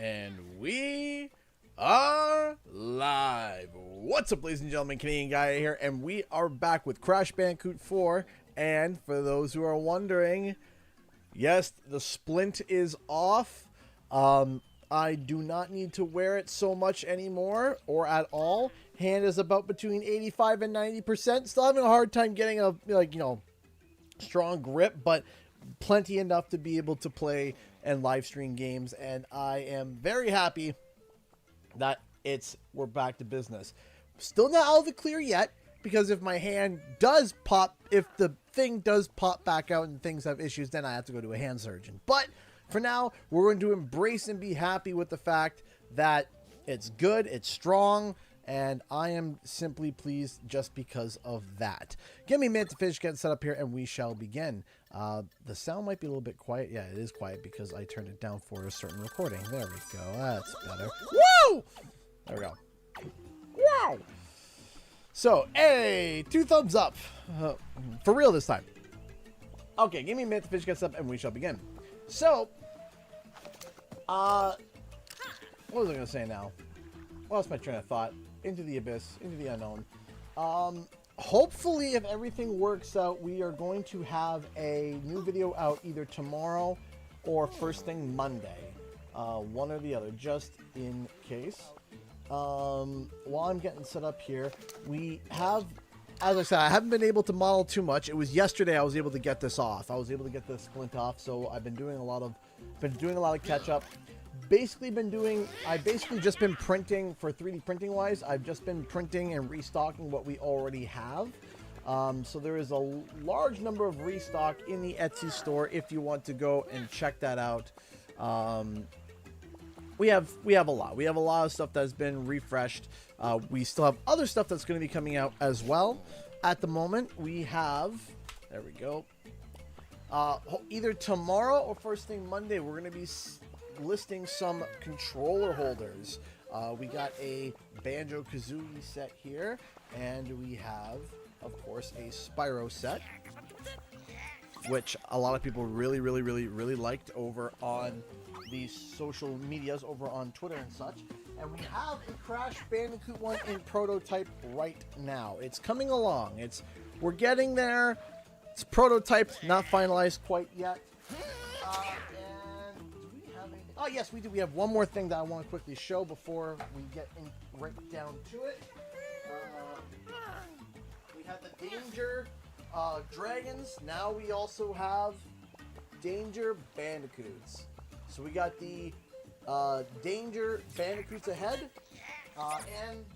And we are live. What's up, ladies and gentlemen? Canadian Guy here, and we are back with Crash Bandicoot 4. And for those who are wondering, yes, the splint is off. I do not need to wear it so much anymore, or at all. Hand is about between 85 and 90%. Still having a hard time getting a, strong grip, but plenty enough to be able to play and live stream games. And I am very happy that we're back to business. Still not out of the clear yet, because if my hand does pop, if the thing does pop back out and things have issues, then I have to go to a hand surgeon. But for now, we're going to embrace and be happy with the fact that it's good, it's strong, and I am simply pleased just because of that. Give me a minute to finish getting set up here, and we shall begin. The sound might be a little bit quiet. Yeah, it is quiet because I turned it down for a certain recording. There we go. That's better. Woo! There we go. Wow! So, hey, 2 thumbs up. For real this time. Okay, give me a minute to finish getting set up, and we shall begin. So, what was I going to say now? What else my train of thought? Into the abyss, into the unknown. Hopefully, if everything works out, we are going to have a new video out either tomorrow or first thing Monday. One or the other, just in case. While I'm getting set up here, we have, as I said, I haven't been able to model too much. It was yesterday I was able to get this off. I was able to get the splint off, so I've been doing a lot of catch up. I've basically just been printing for 3D printing wise. I've just been printing and restocking what we already have. So there is a large number of restock in the Etsy store if you want to go and check that out. We have a lot. We have a lot of stuff that's been refreshed. We still have other stuff that's going to be coming out as well. At the moment, we have, there we go. Either tomorrow or first thing Monday, we're going to be listing some controller holders. We got a Banjo-Kazooie set here, and we have, of course, a Spyro set, which a lot of people really liked over on the social medias, over on Twitter and such. And we have a Crash Bandicoot one in prototype right now. It's coming along. We're getting there. It's prototyped, not finalized quite yet. And do we have anything? Oh, yes, we do. We have one more thing that I want to quickly show before we get right down to it. We had the Danger Dragons. Now we also have Danger Bandicoots. So we got the Danger Bandicoots ahead, and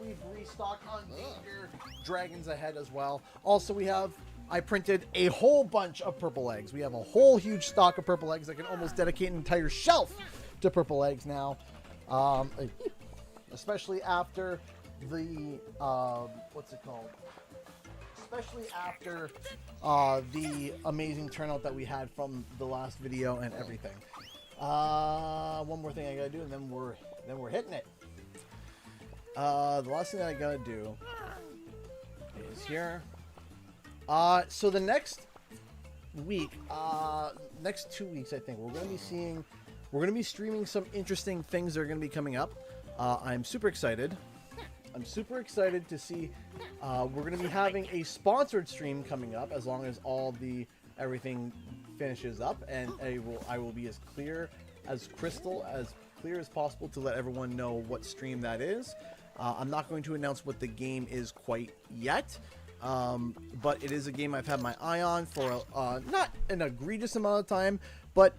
we've restocked on Danger Dragons ahead as well. Also, I printed a whole bunch of purple eggs. We have a whole huge stock of purple eggs. I can almost dedicate an entire shelf to purple eggs now, especially after the what's it called? Especially after the amazing turnout that we had from the last video and everything. One more thing I gotta do, and then we're hitting it. The last thing that I gotta do is here. So the next week, next 2 weeks, I think we're gonna be streaming some interesting things that are gonna be coming up. I'm super excited. I'm super excited to see. We're going to be having a sponsored stream coming up, as long as everything finishes up, and I will be as clear as possible to let everyone know what stream that is. I'm not going to announce what the game is quite yet, but it is a game I've had my eye on for not an egregious amount of time, but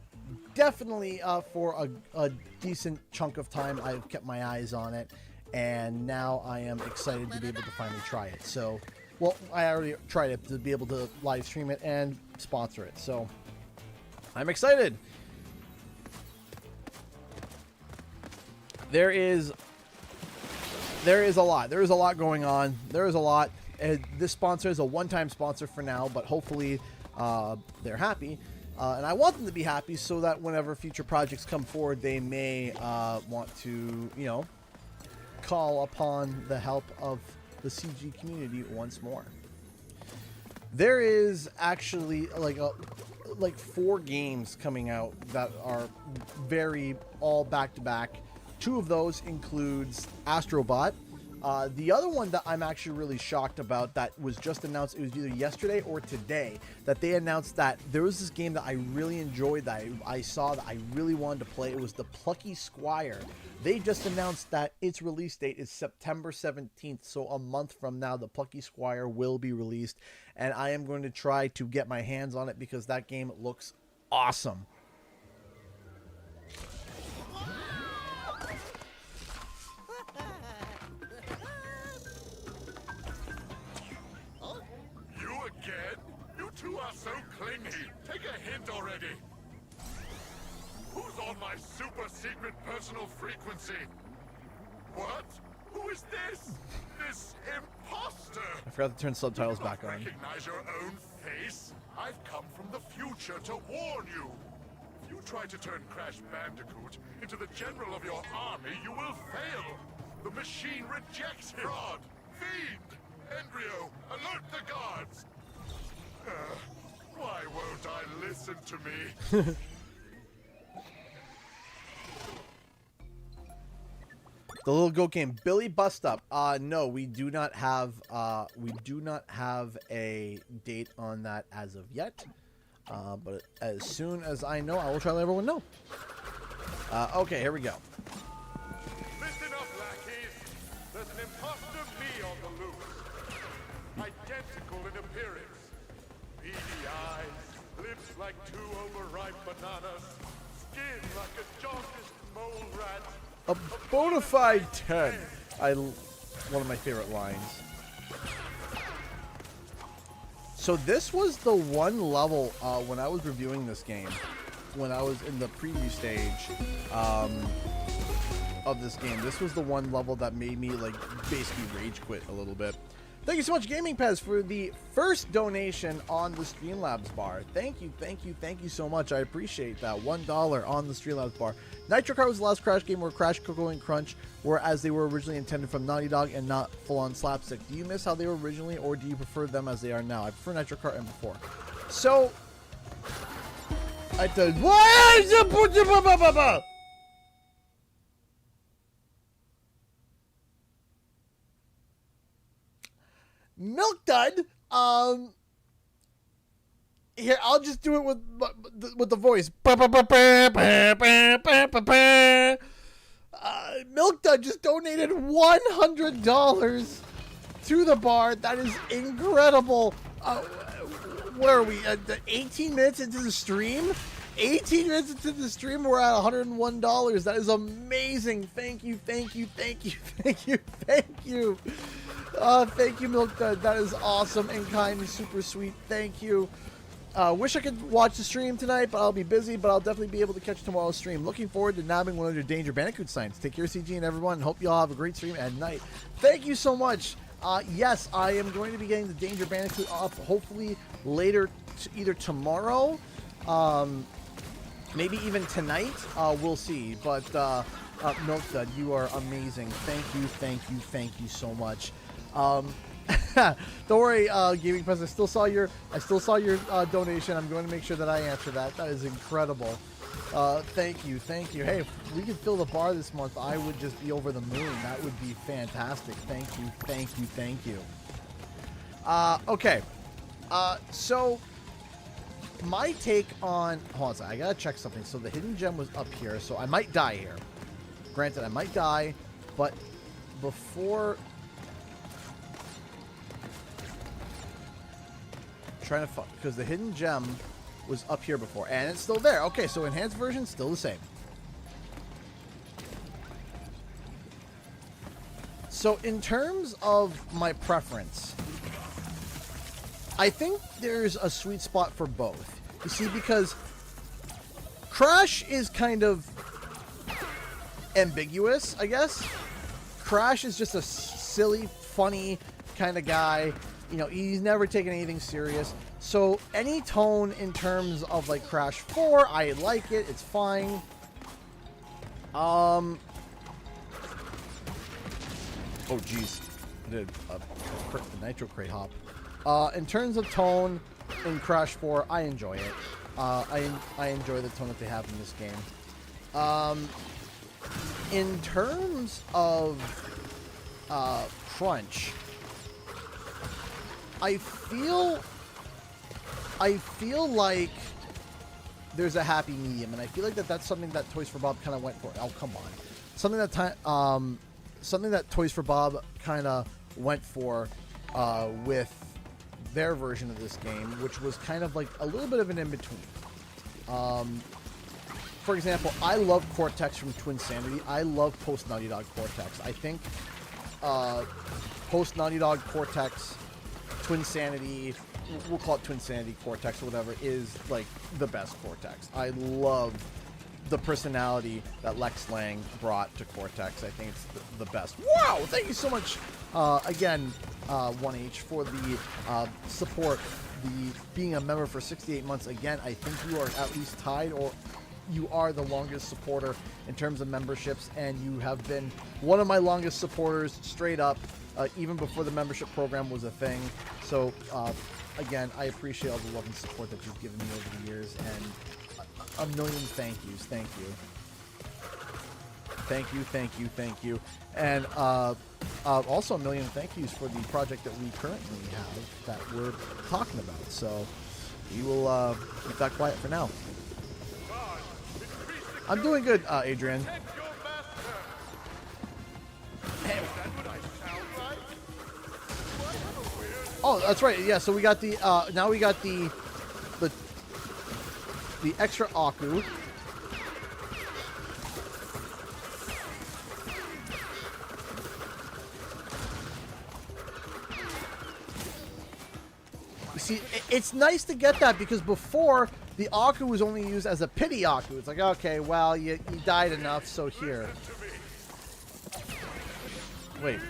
definitely for a decent chunk of time. I've kept my eyes on it. And now I am excited to be able to finally try it. So, well, I already tried it, to be able to live stream it and sponsor it. So, I'm excited. There is a lot. There is a lot going on. There is a lot. This sponsor is a one-time sponsor for now, but hopefully they're happy. And I want them to be happy so that whenever future projects come forward, they may want to, call upon the help of the CG community once more. There is actually like 4 games coming out that are very all back to back. 2 of those includes Astrobot. The other one that I'm actually really shocked about that was just announced, it was either yesterday or today, that they announced that there was this game that I really enjoyed that I saw that I really wanted to play. It was the Plucky Squire. They just announced that its release date is September 17th, so a month from now the Plucky Squire will be released, and I am going to try to get my hands on it because that game looks awesome. You are so clingy. Take a hint already. Who's on my super secret personal frequency? What? Who is this? This imposter? I forgot to turn subtitles back on. Recognize your own face? I've come from the future to warn you. If you try to turn Crash Bandicoot into the general of your army, you will fail. The machine rejects fraud. Fiend! Embryo! Alert the guards! Why won't I listen to me? The little goat game, Billy Bust Up. No, we do not have a date on that as of yet. But as soon as I know, I will try to let everyone know. Okay, here we go. Listen up, lackeys. There's an imposter me on the loose. Identical in appearance. Beady eyes, lips like 2 overripe bananas, skin like a jaundiced mole rat. A bona fide 10. One of my favorite lines. So this was the one level when I was reviewing this game, when I was in the preview stage of this game. This was the one level that made me like basically rage quit a little bit. Thank you so much, Gaming Pez, for the first donation on the Streamlabs bar. Thank you, thank you, thank you so much. I appreciate that. $1 on the Streamlabs bar. Nitro Kart was the last Crash game where Crash, Coco, and Crunch were as they were originally intended from Naughty Dog and not full-on slapstick. Do you miss how they were originally, or do you prefer them as they are now? I prefer Nitro Kart and before. So, I did. Milk Dud, here, I'll just do it with the voice. Milk Dud just donated $100 to the bar. That is incredible. Where are we? 18 minutes into the stream? 18 minutes into the stream, we're at $101. That is amazing. Thank you, thank you, thank you, thank you, thank you. Thank you, Milk Dud. That is awesome and kind and super sweet. Thank you. Wish I could watch the stream tonight, but I'll be busy. But I'll definitely be able to catch tomorrow's stream. Looking forward to nabbing one of your Danger Bandicoot signs. Take care, CG, and everyone. Hope you all have a great stream at night. Thank you so much. Yes, I am going to be getting the Danger Bandicoot up hopefully later, either tomorrow, maybe even tonight. We'll see. But Milk Dud, you are amazing. Thank you, thank you, thank you so much. Don't worry, Gaming Press. I still saw your donation. I'm going to make sure that I answer that. That is incredible. Thank you, thank you. Hey, if we could fill the bar this month, I would just be over the moon. That would be fantastic. Thank you, thank you, thank you. Okay. So my take on, hold on a second, I gotta check something. So the hidden gem was up here, so I might die here. Granted, I might die, but before. Trying to because the hidden gem was up here before and it's still there. Okay, so enhanced version still the same. So in terms of my preference, I think there's a sweet spot for both. You see, because Crash is kind of ambiguous, I guess. Crash is just a silly, funny kind of guy. You know, he's never taken anything serious. So any tone in terms of like Crash 4, I like it. It's fine. Oh geez, I did a Nitro Crate hop. In terms of tone in Crash 4, I enjoy it. I enjoy the tone that they have in this game. In terms of crunch, I feel like there's a happy medium, and I feel like that's something that Toys for Bob kind of went for. Oh, come on, something that Toys for Bob kind of went for with their version of this game, which was kind of like a little bit of an in-between. For example, I love Cortex from Twinsanity. I love post Naughty Dog Cortex. I think post Naughty Dog Cortex, Twinsanity, we'll call it Twinsanity Cortex or whatever, is like the best Cortex. I love the personality that Lex Lang brought to Cortex. I think it's the best. Wow! Thank you so much, again, 1H, for the support, the being a member for 68 months. Again, I think you are at least tied, or you are the longest supporter in terms of memberships, and you have been one of my longest supporters straight up, even before the membership program was a thing. So, again, I appreciate all the love and support that you've given me over the years, and a million thank yous. Thank you. Thank you, thank you, thank you. And also a million thank yous for the project that we currently have that we're talking about. So we will keep that quiet for now. I'm doing good, Adrian. Oh, that's right. Yeah, so we got the now we got the extra Aku. You see, it's nice to get that, because before the Aku was only used as a pity Aku. It's like, okay, well, you died enough, so here. Wait.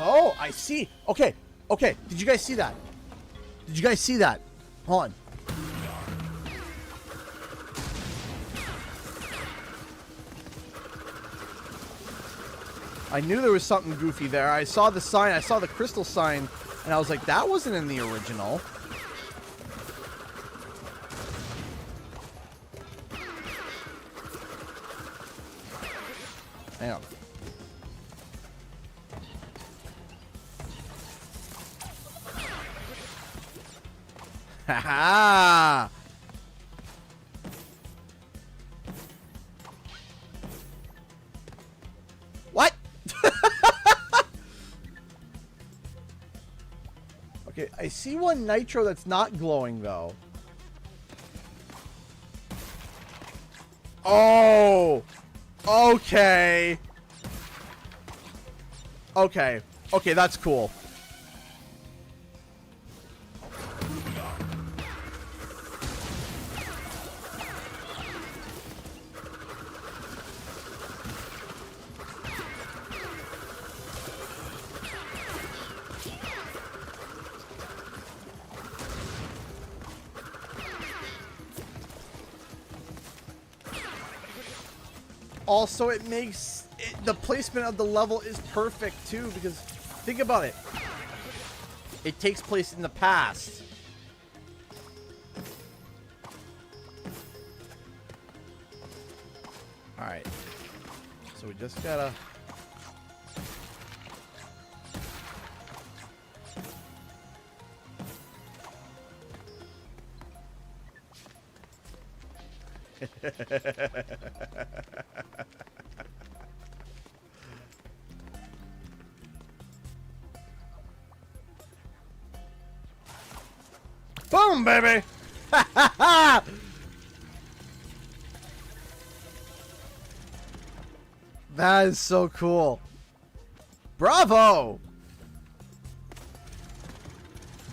Oh, I see. Okay, okay. Did you guys see that? Did you guys see that? Hold on. I knew there was something goofy there. I saw the sign. I saw the crystal sign, and I was like, that wasn't in the original. Hang on. Ha-ha! What? Okay, I see one nitro that's not glowing, though. Oh! Okay. Okay. Okay, that's cool. Also, it makes the placement of the level is perfect too, because think about it. It takes place in the past. All right. So we just gotta. Boom, baby! That is so cool. Bravo!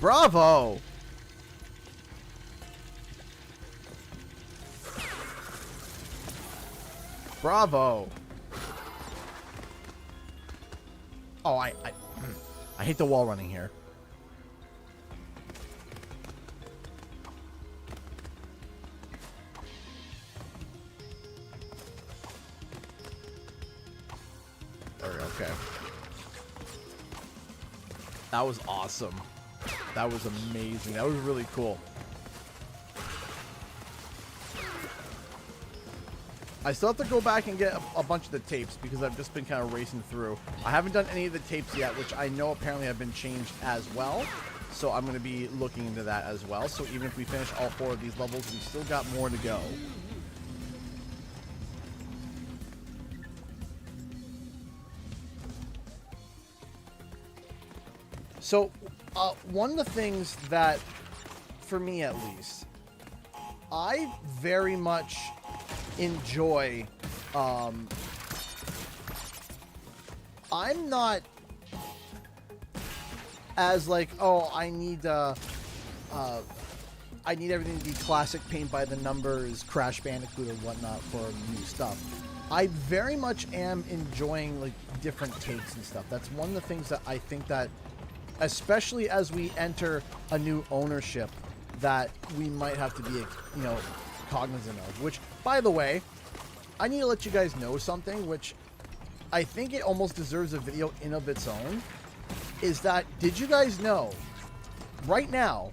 Bravo! Bravo! Oh, I hate the wall running here. That was awesome. That was amazing. That was really cool. I still have to go back and get a bunch of the tapes because I've just been kind of racing through. I haven't done any of the tapes yet, which I know apparently have been changed as well. So I'm going to be looking into that as well. So even if we finish all 4 of these levels, we still got more to go. So one of the things that, for me at least, I very much enjoy, I'm not as like, oh, I need everything to be classic paint by the numbers, Crash Bandicoot or whatnot for new stuff. I very much am enjoying like different takes and stuff. That's one of the things that I think that, especially as we enter a new ownership, that we might have to be, you know, cognizant of. Which, by the way, I need to let you guys know something, which I think it almost deserves a video in of its own, is that, did you guys know, right now,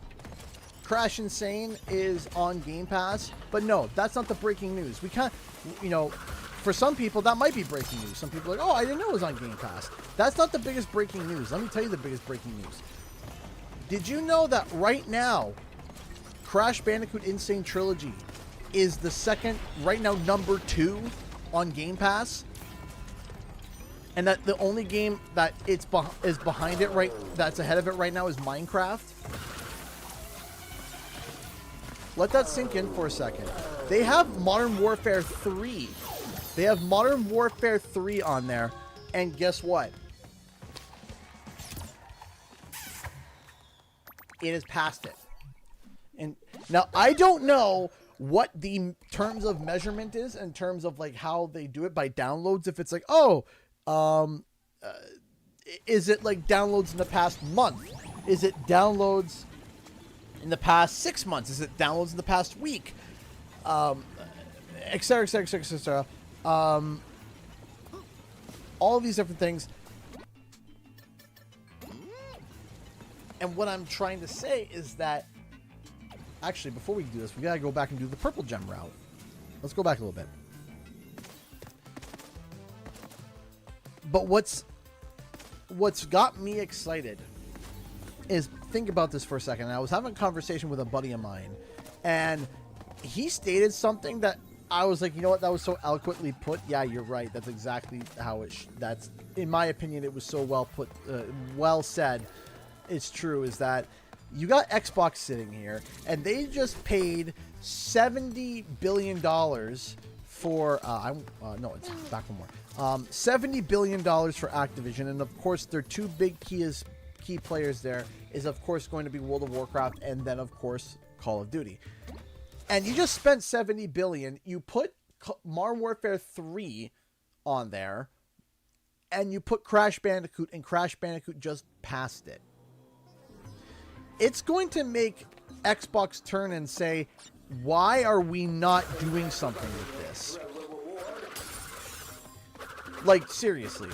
Crash Insane is on Game Pass? But no, that's not the breaking news. We can't, you know, for some people, that might be breaking news. Some people are like, oh, I didn't know it was on Game Pass. That's not the biggest breaking news. Let me tell you the biggest breaking news. Did you know that right now, Crash Bandicoot Insane Trilogy is the second, right now, number 2 on Game Pass? And that the only game that is behind it, that's ahead of it right now, is Minecraft? Let that sink in for a second. They have Modern Warfare 3. They have Modern Warfare 3 on there. And guess what? It has passed it. And now, I don't know what the terms of measurement is in terms of like how they do it by downloads. If it's like, oh, is it like downloads in the past month? Is it downloads in the past 6 months? Is it downloads in the past week? Et cetera, et cetera, et cetera, et cetera. All of these different things. And what I'm trying to say is that, actually, before we do this, we gotta go back and do the purple gem route. Let's go back a little bit. But what's got me excited is, think about this for a second. I was having a conversation with a buddy of mine, and he stated something that I was like, you know what, that was so eloquently put. Yeah, you're right. That's exactly how that's, in my opinion, it was so well put, well said. It's true, is that you got Xbox sitting here, and they just paid $70 billion for, no, it's back one more. $70 billion for Activision, and of course, their 2 big key players there is, of course, going to be World of Warcraft, and then, of course, Call of Duty. And you just spent $70 billion. You put Modern Warfare 3 on there, and you put Crash Bandicoot, and Crash Bandicoot just passed it. It's going to make Xbox turn and say, why are we not doing something with this? Like, seriously.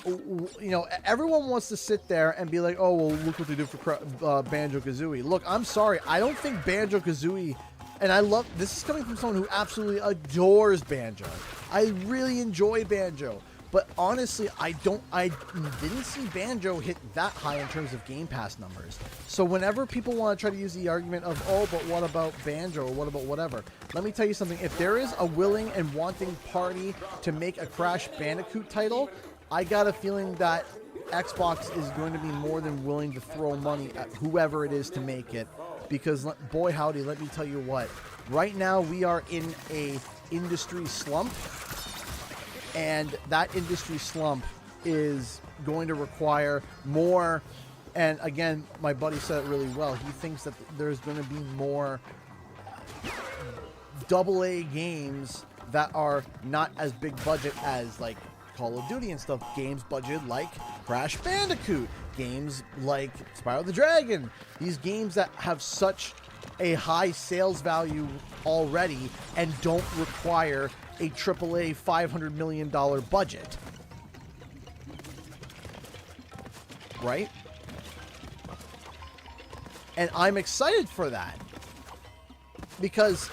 You know, everyone wants to sit there and be like, oh, well, look what they did for Banjo-Kazooie. Look, I'm sorry. I don't think Banjo-Kazooie, and I love, this is coming from someone who absolutely adores Banjo. I really enjoy Banjo. But honestly, I didn't see Banjo hit that high in terms of Game Pass numbers. So whenever people want to try to use the argument of, oh, but what about Banjo or what about whatever? Let me tell you something. If there is a willing and wanting party to make a Crash Bandicoot title, I got a feeling that Xbox is going to be more than willing to throw money at whoever it is to make it. Because, boy howdy, let me tell you what. Right now, we are in a industry slump. And that industry slump is going to require more. And again, my buddy said it really well. He thinks that there's going to be more AA games that are not as big budget as like Call of Duty and stuff. Games budgeted like Crash Bandicoot. Games like Spyro the Dragon. These games that have such a high sales value already and don't require a AAA $500 million budget. Right? And I'm excited for that. Because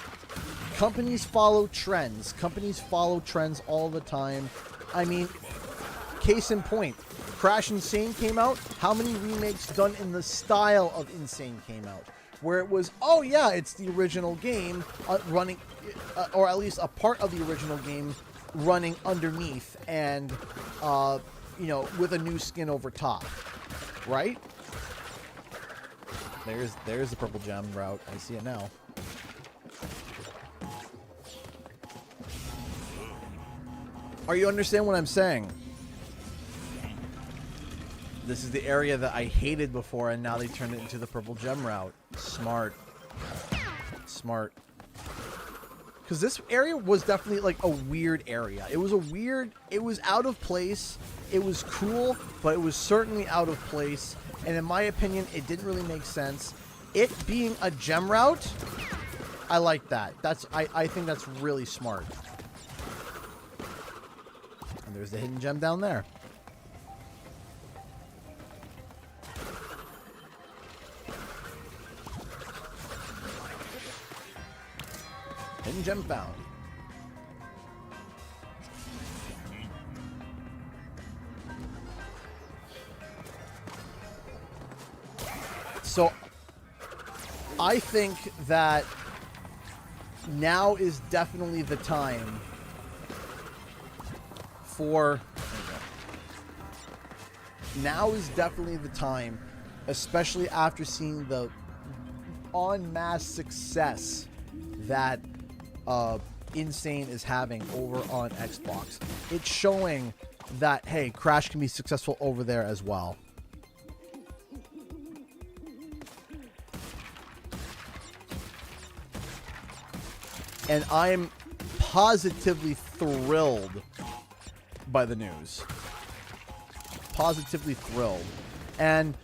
companies follow trends. Companies follow trends all the time. I mean, case in point, Crash Insane came out. How many remakes done in the style of Insane came out? Where it was, oh yeah, it's the original game running, or at least a part of the original game running underneath and, you know, with a new skin over top, right? There's the purple gem route. I see it now. Are you understand what I'm saying? This is the area that I hated before, and now they turned it into the purple gem route. Smart. Smart. Because this area was definitely like a weird area. It was a weird... It was out of place. It was cool, but it was certainly out of place. And in my opinion, it didn't really make sense. It being a gem route, I like that. I think that's really smart. And there's the hidden gem down there. Hidden gem found. So, I think that now is definitely the time for... Now is definitely the time, especially after seeing the en masse success that Insane is having over on Xbox. It's showing that, hey, Crash can be successful over there as well. And I'm positively thrilled by the news. Positively thrilled. And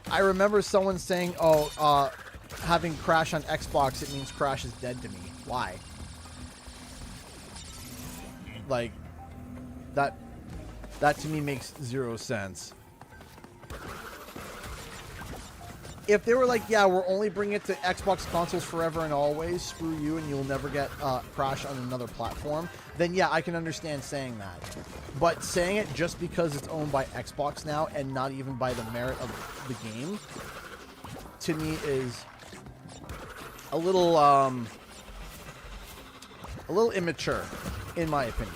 I remember someone saying, oh, having Crash on Xbox, it means Crash is dead to me. Why? Like, that to me makes zero sense. If they were like, yeah, we're only bringing it to Xbox consoles forever and always, screw you, and you'll never get Crash on another platform, then yeah, I can understand saying that. But saying it just because it's owned by Xbox now and not even by the merit of the game, to me is a little immature, in my opinion.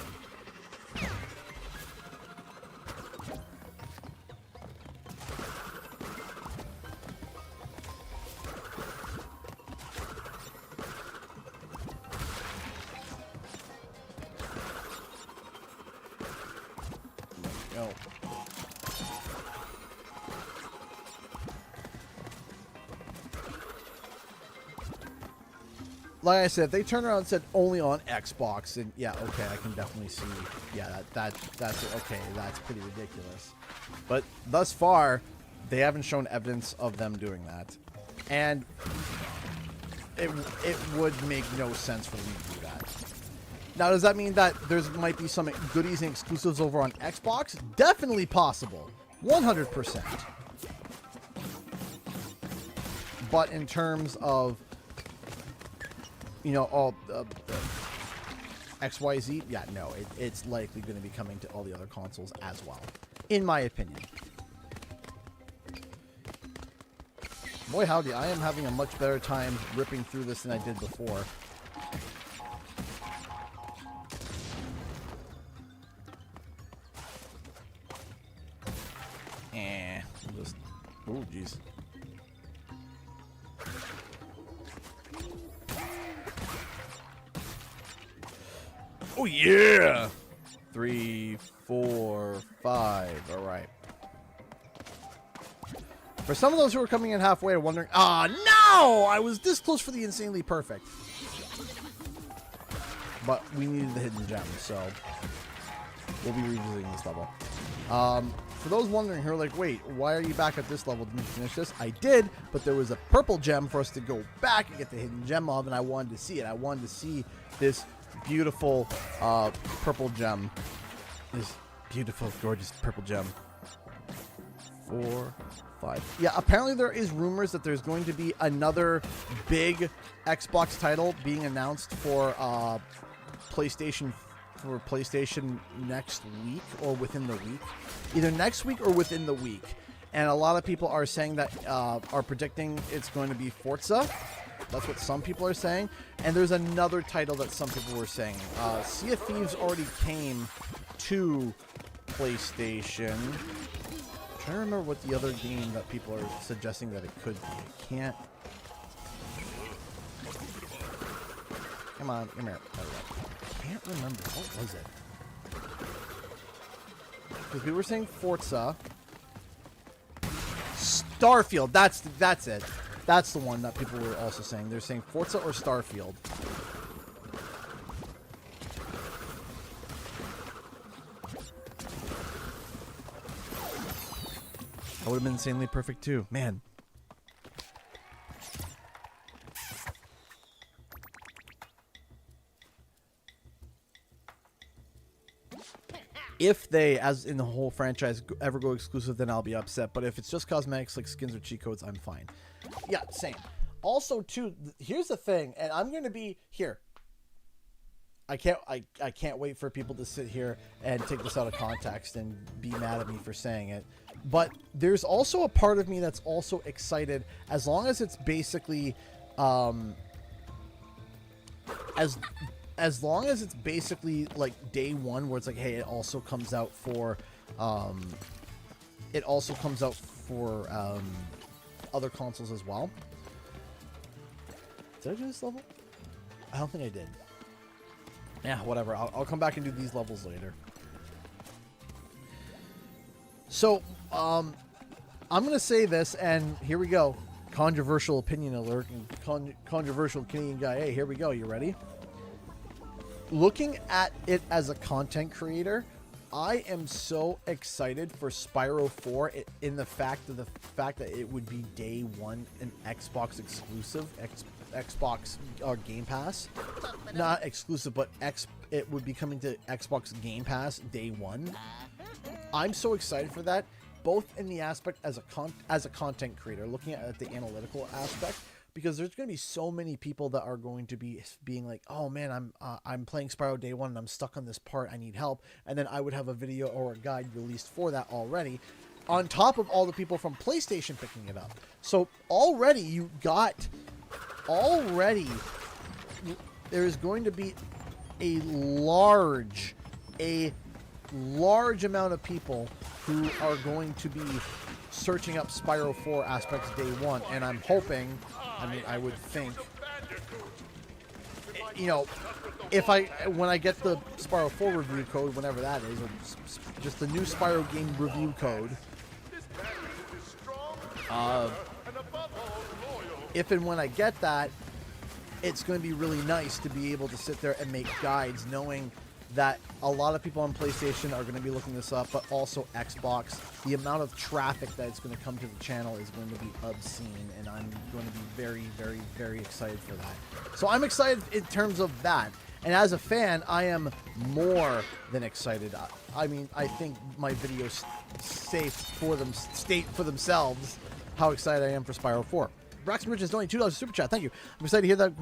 Go. Like I said, if they turned around and said only on Xbox, and yeah, okay, I can definitely see, yeah, that's okay, that's pretty ridiculous. But thus far, they haven't shown evidence of them doing that, and it would make no sense for them to do that. Now, does that mean that there might be some goodies and exclusives over on Xbox? Definitely possible, 100%. But in terms of, you know, all XYZ, yeah, no, it's likely going to be coming to all the other consoles as well, in my opinion. Boy, howdy, I am having a much better time ripping through this than I did before. Just, oh, jeez. Oh, yeah! 3, 4, 5. All right. For some of those who are coming in halfway and wondering, ah, no! I was this close for the insanely perfect. But we needed the hidden gem, so we'll be revisiting this level. For those wondering who are like, wait, why are you back at this level? Didn't you finish this? I did, but there was a purple gem for us to go back and get the hidden gem of, and I wanted to see it. I wanted to see this beautiful purple gem. This beautiful, gorgeous purple gem. 4, 5. Yeah, apparently there is rumors that there's going to be another big Xbox title being announced for PlayStation next week or within the week. Either next week or within the week. And a lot of people are saying that are predicting it's going to be Forza. That's what some people are saying. And there's another title that some people were saying. Sea of Thieves already came to PlayStation. I'm trying to remember what the other game that people are suggesting that it could be. I can't. Come on, come here. I can't remember. What was it? Because we were saying Forza. Starfield. That's it. That's the one that people were also saying. They're saying Forza or Starfield. That would have been insanely perfect too. Man. If they, as in the whole franchise, ever go exclusive, then I'll be upset. But if it's just cosmetics like skins or cheat codes, I'm fine. Yeah, same. Also, too, here's the thing, and I'm going to be here. I can't wait for people to sit here and take this out of context and be mad at me for saying it. But there's also a part of me that's also excited, as long as it's basically, as long as it's basically like day one, where it's like, hey, it also comes out for, other consoles as well. Did I do this level? I don't think I did. Yeah, whatever. I'll come back and do these levels later. So, I'm going to say this, and here we go. Controversial opinion alert, and controversial Canadian guy. Hey, here we go. You ready? Looking at it as a content creator, I am so excited for Spyro 4 in the fact that it would be day one an Xbox exclusive, Xbox Game Pass. Not exclusive, but it would be coming to Xbox Game Pass day one. I'm so excited for that, both in the aspect as a content creator, looking at the analytical aspect, because there's going to be so many people that are going to be being like, oh man, I'm playing Spyro day one and I'm stuck on this part, I need help. And then I would have a video or a guide released for that already, on top of all the people from PlayStation picking it up. So already there is going to be a large amount of people who are going to be searching up Spyro 4 aspects day one, and I'm hoping, I would think, you know, when I get the Spyro 4 review code, whenever that is, or just the new Spyro game review code, if and when I get that, it's going to be really nice to be able to sit there and make guides, knowing that a lot of people on PlayStation are going to be looking this up, but also Xbox. The amount of traffic that is going to come to the channel is going to be obscene, and I'm going to be very, very, very excited for that. So I'm excited in terms of that. And as a fan, I am more than excited. I mean, I think my videos state for themselves how excited I am for Spyro 4. Braxton Richards donating $2 super chat. Thank you. I'm excited to hear that.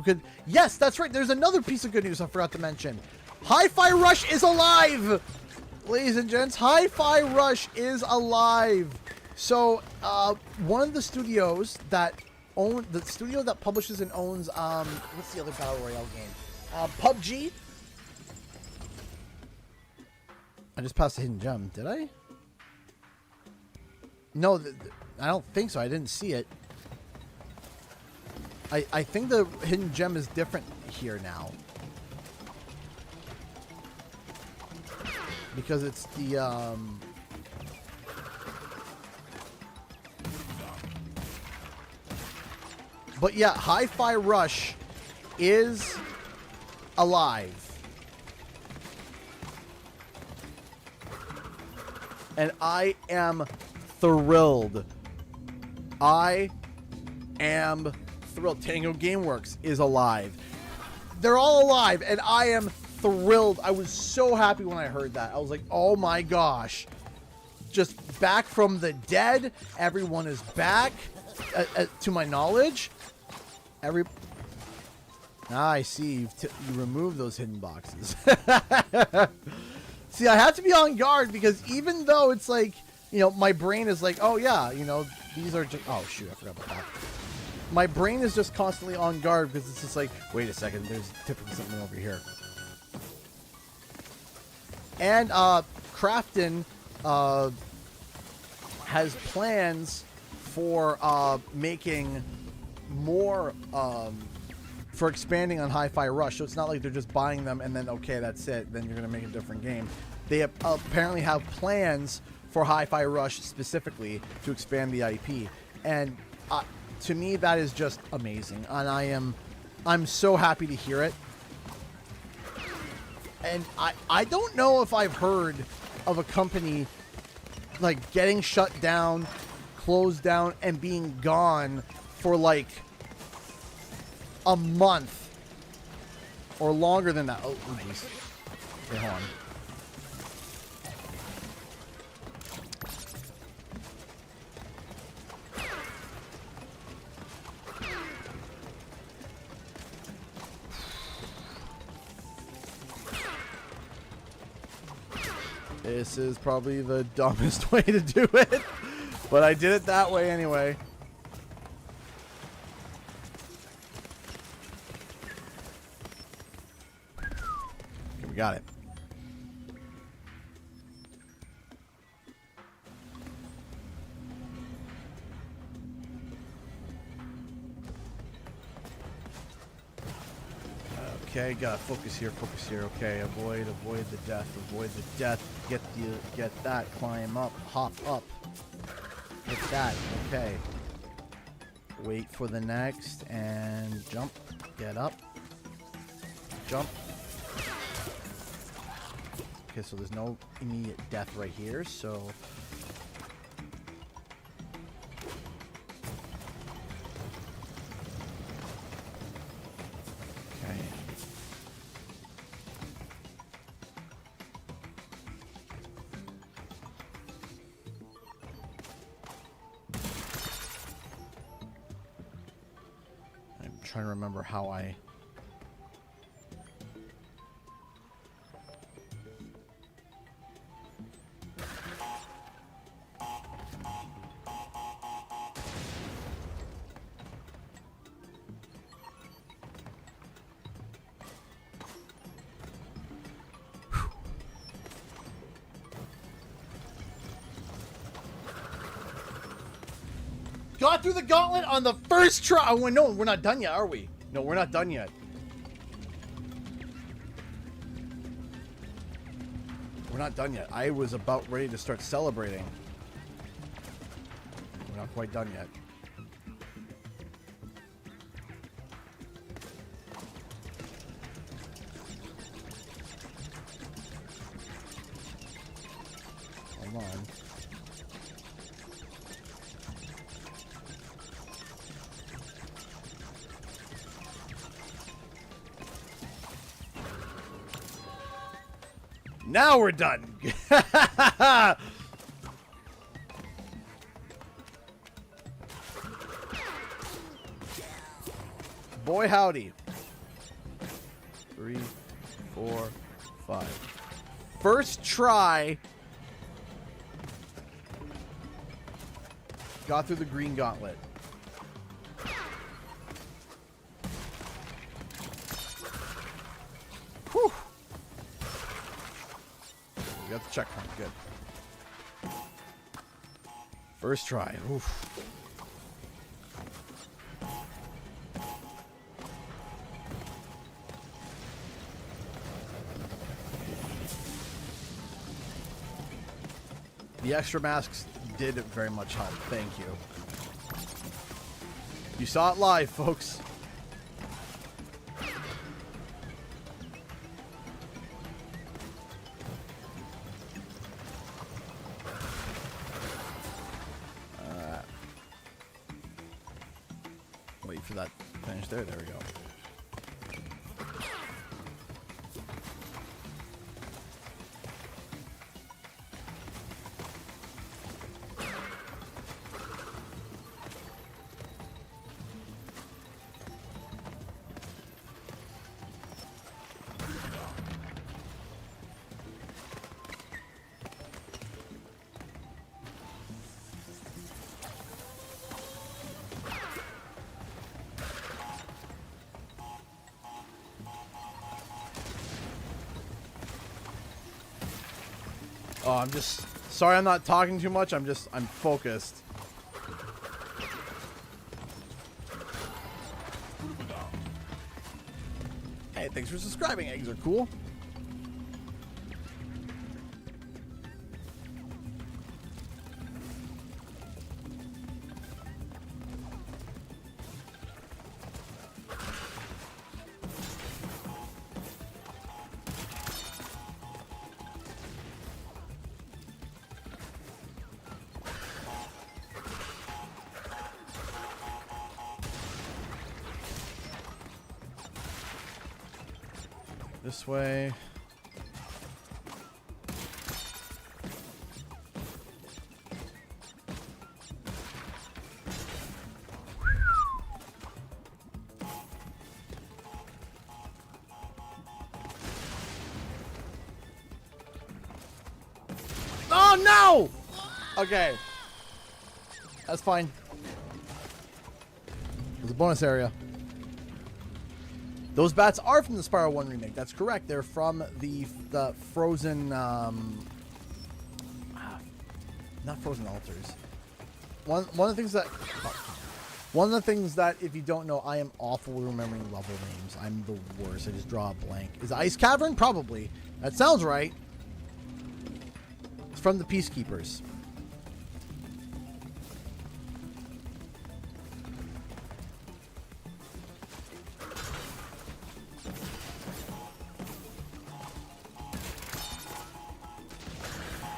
Yes, that's right. There's another piece of good news I forgot to mention. Hi-Fi Rush is alive, ladies and gents. Hi-Fi Rush is alive. So, one of the studios that publishes and owns, what's the other Battle Royale game? PUBG. I just passed a hidden gem. Did I? No, I don't think so. I didn't see it. I think the hidden gem is different here now. Because it's the, but yeah, Hi-Fi Rush is alive. And I am thrilled. I am thrilled. Tango Gameworks is alive. They're all alive, and I am thrilled. I was so happy when I heard that. I was like, oh my gosh. just back from the dead. Everyone is back, to my knowledge. I see. You removed those hidden boxes. See, I have to be on guard because even though it's like, you know, my brain is like, oh yeah, you know, these are just, oh shoot, I forgot about that. My brain is just constantly on guard because it's just like, wait a second, there's typically something over here. And Crafton has plans for making more, for expanding on Hi-Fi Rush. So it's not like they're just buying them and then, okay, that's it. Then you're going to make a different game. They apparently have plans for Hi-Fi Rush specifically to expand the IP. And to me, that is just amazing. And I'm so happy to hear it. And I don't know if I've heard of a company like getting shut down, closed down, and being gone for like a month or longer than that. Oh, jeez. Okay, hold on. This is probably the dumbest way to do it, but I did it that way anyway. Okay, we got it. Okay, gotta focus here, focus here. Okay, avoid the death, avoid the death. Get that, climb up, hop up. Hit that, okay. Wait for the next, and jump, get up, jump. Okay, so there's no immediate death right here, so... Trying to remember how I... Got through the gauntlet on the first try. Oh, no, we're not done yet, are we? No, we're not done yet. We're not done yet. I was about ready to start celebrating. We're not quite done yet. Hold on. Now we're done. Boy howdy. 3, 4, 5. First try. Got through the green gauntlet. Whew. We got the checkpoint. Good. First try. Oof. The extra masks did very much help. Thank you. You saw it live, folks. Wait for that to finish there. There we go. Oh, I'm just sorry. I'm not talking too much. I'm focused. Hey, thanks for subscribing. Eggs are cool. This way. Oh no! Okay. That's fine. There's a bonus area. Those bats are from the Spyro 1 remake. That's correct. They're from the Frozen, not Frozen Altars. One of the things that if you don't know, I am awful with remembering level names. I'm the worst. I just draw a blank. Is it Ice Cavern? Probably. That sounds right. It's from the Peacekeepers.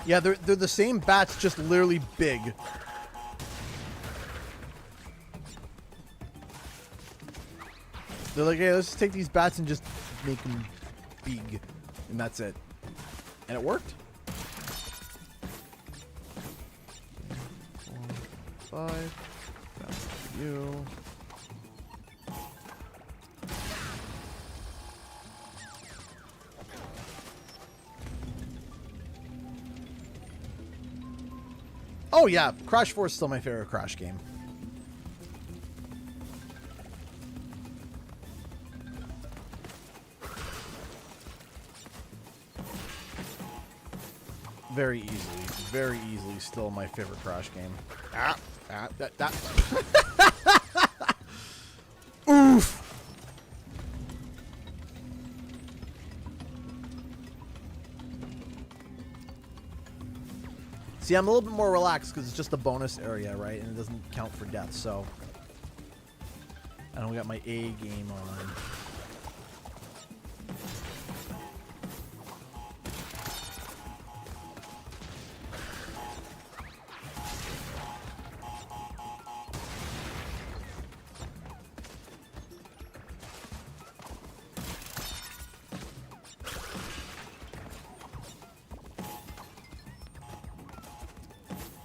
Yeah, they're the same bats, just literally big. They're like, hey, let's just take these bats and just make them big. And that's it. And it worked. 4, 5. That's you. Oh yeah, Crash 4 is still my favorite Crash game. Very easily still my favorite Crash game. Oof! See, I'm a little bit more relaxed because it's just a bonus area, right? And it doesn't count for death, so... I don't got my A game on.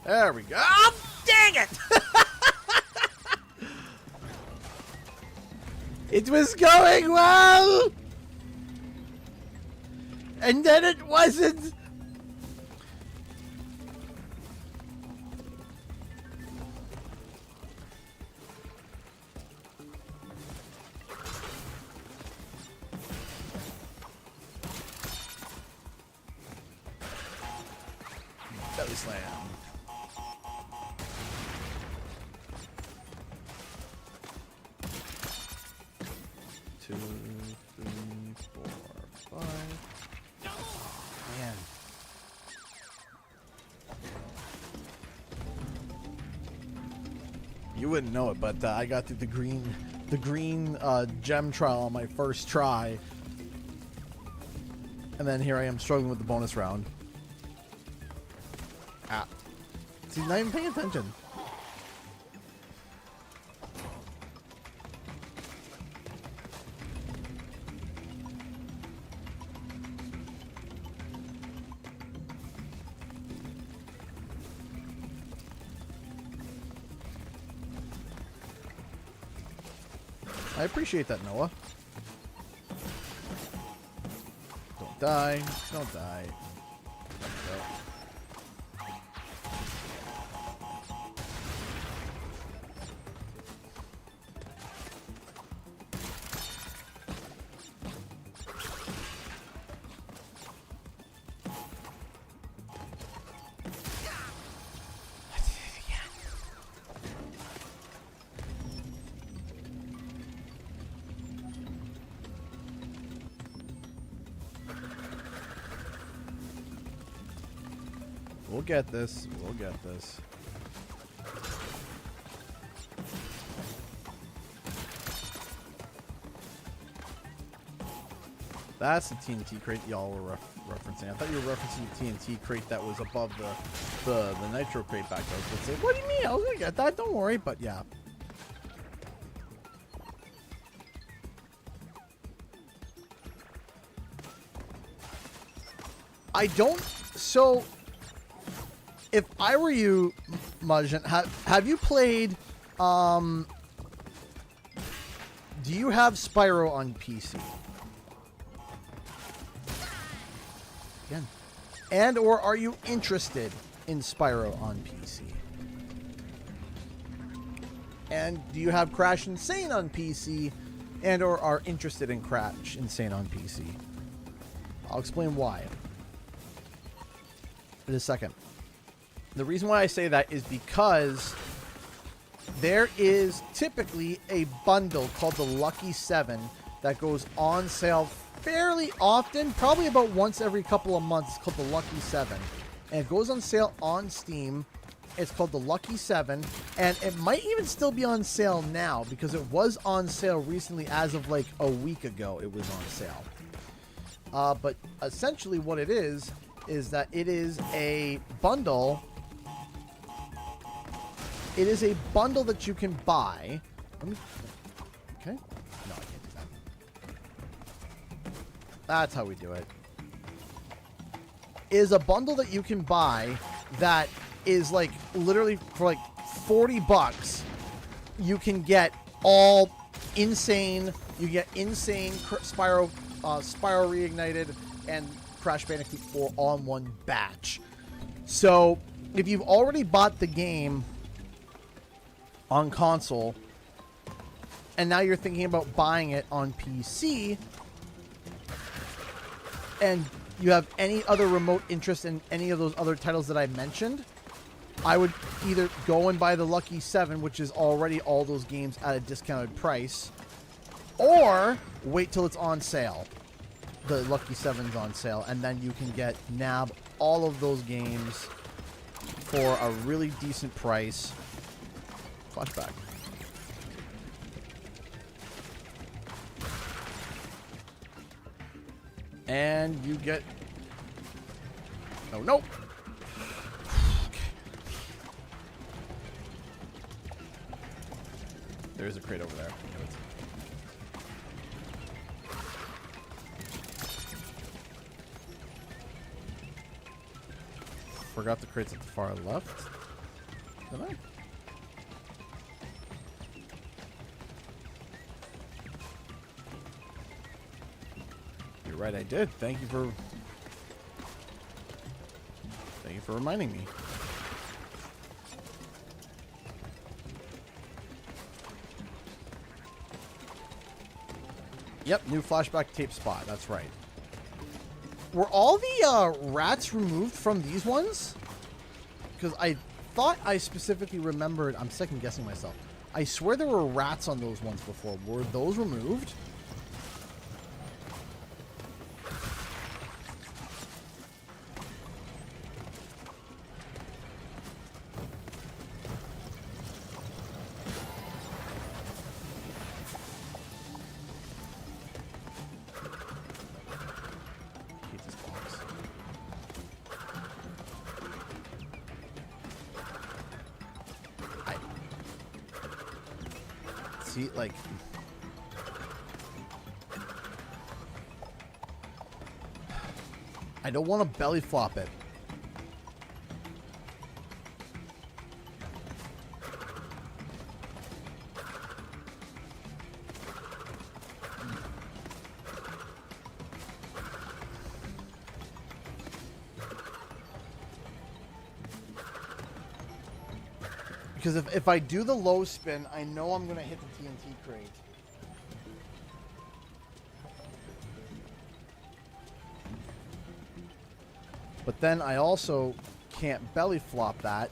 There we go. Oh, dang it! It was going well! And then it wasn't! Belly slam. Two, 3, 4, 5. Man. You wouldn't know it, but I got through the green gem trial on my first try. And then here I am struggling with the bonus round. Ah. See, not even paying attention. I appreciate that, Noah. Don't die. Don't die. Go. We'll get this. We'll get this. That's the TNT crate y'all were referencing. I thought you were referencing the TNT crate that was above the nitro crate back there. I was going to say, what do you mean? I was going to get that. Don't worry. But yeah. I don't. So, if I were you, Majin, have you played? Do you have Spyro on PC? Again. And or are you interested in Spyro on PC? And do you have Crash Insane on PC? And or are interested in Crash Insane on PC? I'll explain why in a second. The reason why I say that is because there is typically a bundle called the Lucky 7 that goes on sale fairly often, probably about once every couple of months. It's called the Lucky 7. And it goes on sale on Steam. It's called the Lucky 7. And it might even still be on sale now because it was on sale recently. As of like a week ago, it was on sale. But essentially what it is that it is a bundle. It is a bundle that you can buy. Okay. No, I can't do that. That's how we do it. Is a bundle that you can buy that is like literally for like $40. You can get all insane. You get insane Spyro Reignited and Crash Bandicoot 4 all in one batch. So if you've already bought the game on console and now you're thinking about buying it on PC and you have any other remote interest in any of those other titles that I mentioned, I would either go and buy the Lucky 7, which is already all those games at a discounted price, or wait till it's on sale. The Lucky 7's on sale, and then you can nab all of those games for a really decent price. Flashback. And you get... Oh, no! Okay. There's a crate over there. Forgot the crates at the far left. Did I? You're right, I did. Thank you for reminding me. Yep, new flashback tape spot. That's right. Were all the rats removed from these ones? Because I thought I specifically remembered... I'm second guessing myself. I swear there were rats on those ones before. Were those removed? Like, I don't want to belly flop it. Because if I do the low spin, I know I'm going to hit the TNT crate. But then I also can't belly flop that.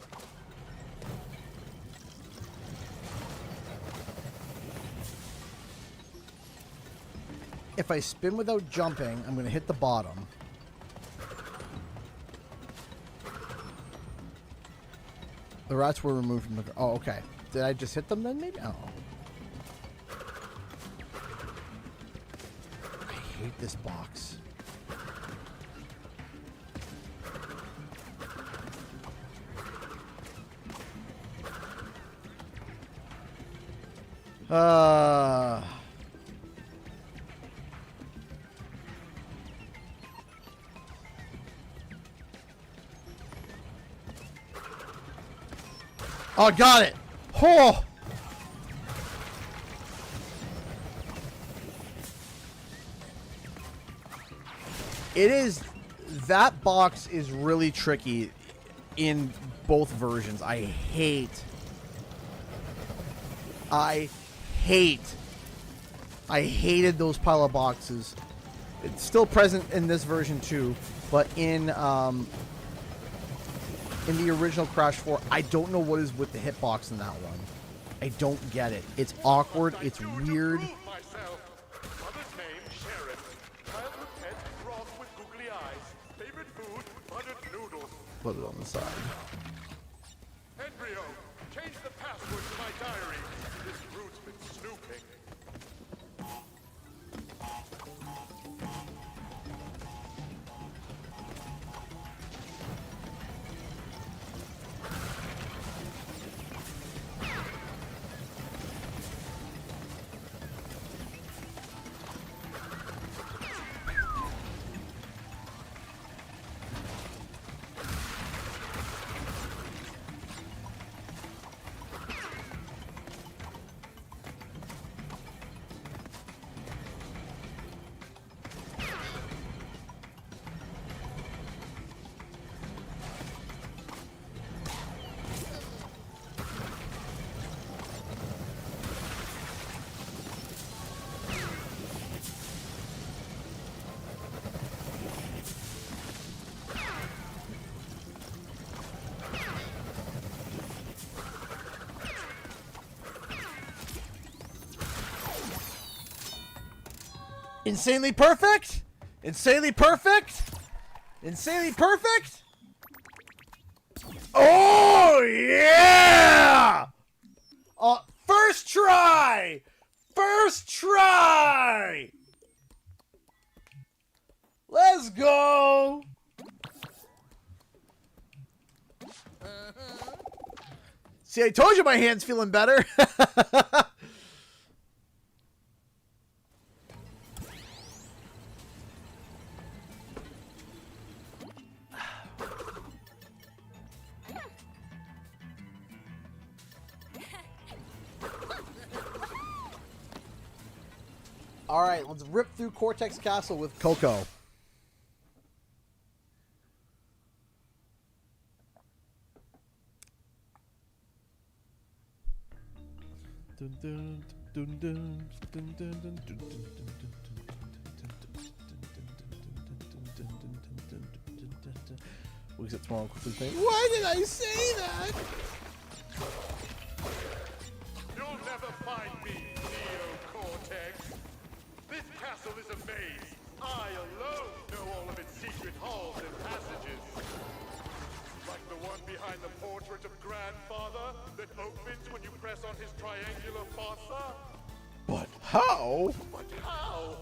If I spin without jumping, I'm going to hit the bottom. The rats were removed from the... Oh, okay. Did I just hit them then, maybe? Oh. I hate this box. Oh, got it. Oh. It is, that box is really tricky in both versions. I hated those pile of boxes. It's still present in this version too, but in the original Crash 4, I don't know what is with the hitbox in that one. I don't get it. It's awkward. It's weird. Put it on the side. Embryo, change the password to my diary. This brute's been snooping. Insanely perfect? Insanely perfect? Insanely perfect? Oh, yeah! First try! First try! Let's go! See, I told you my hand's feeling better. All right, let's rip through Cortex Castle with Coco. We'll get tomorrow quickly thing. Why did I say that? You'll never find me, Neo-Cortex. This castle is a maze. I alone know all of its secret halls and passages. Like the one behind the portrait of Grandfather that opens when you press on his triangular fossa. But how? But how?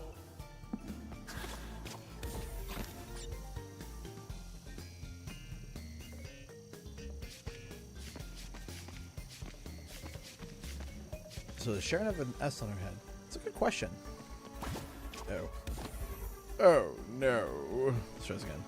So does Sharon have an S on her head? It's a good question. Oh. Oh, no. Let's try this again.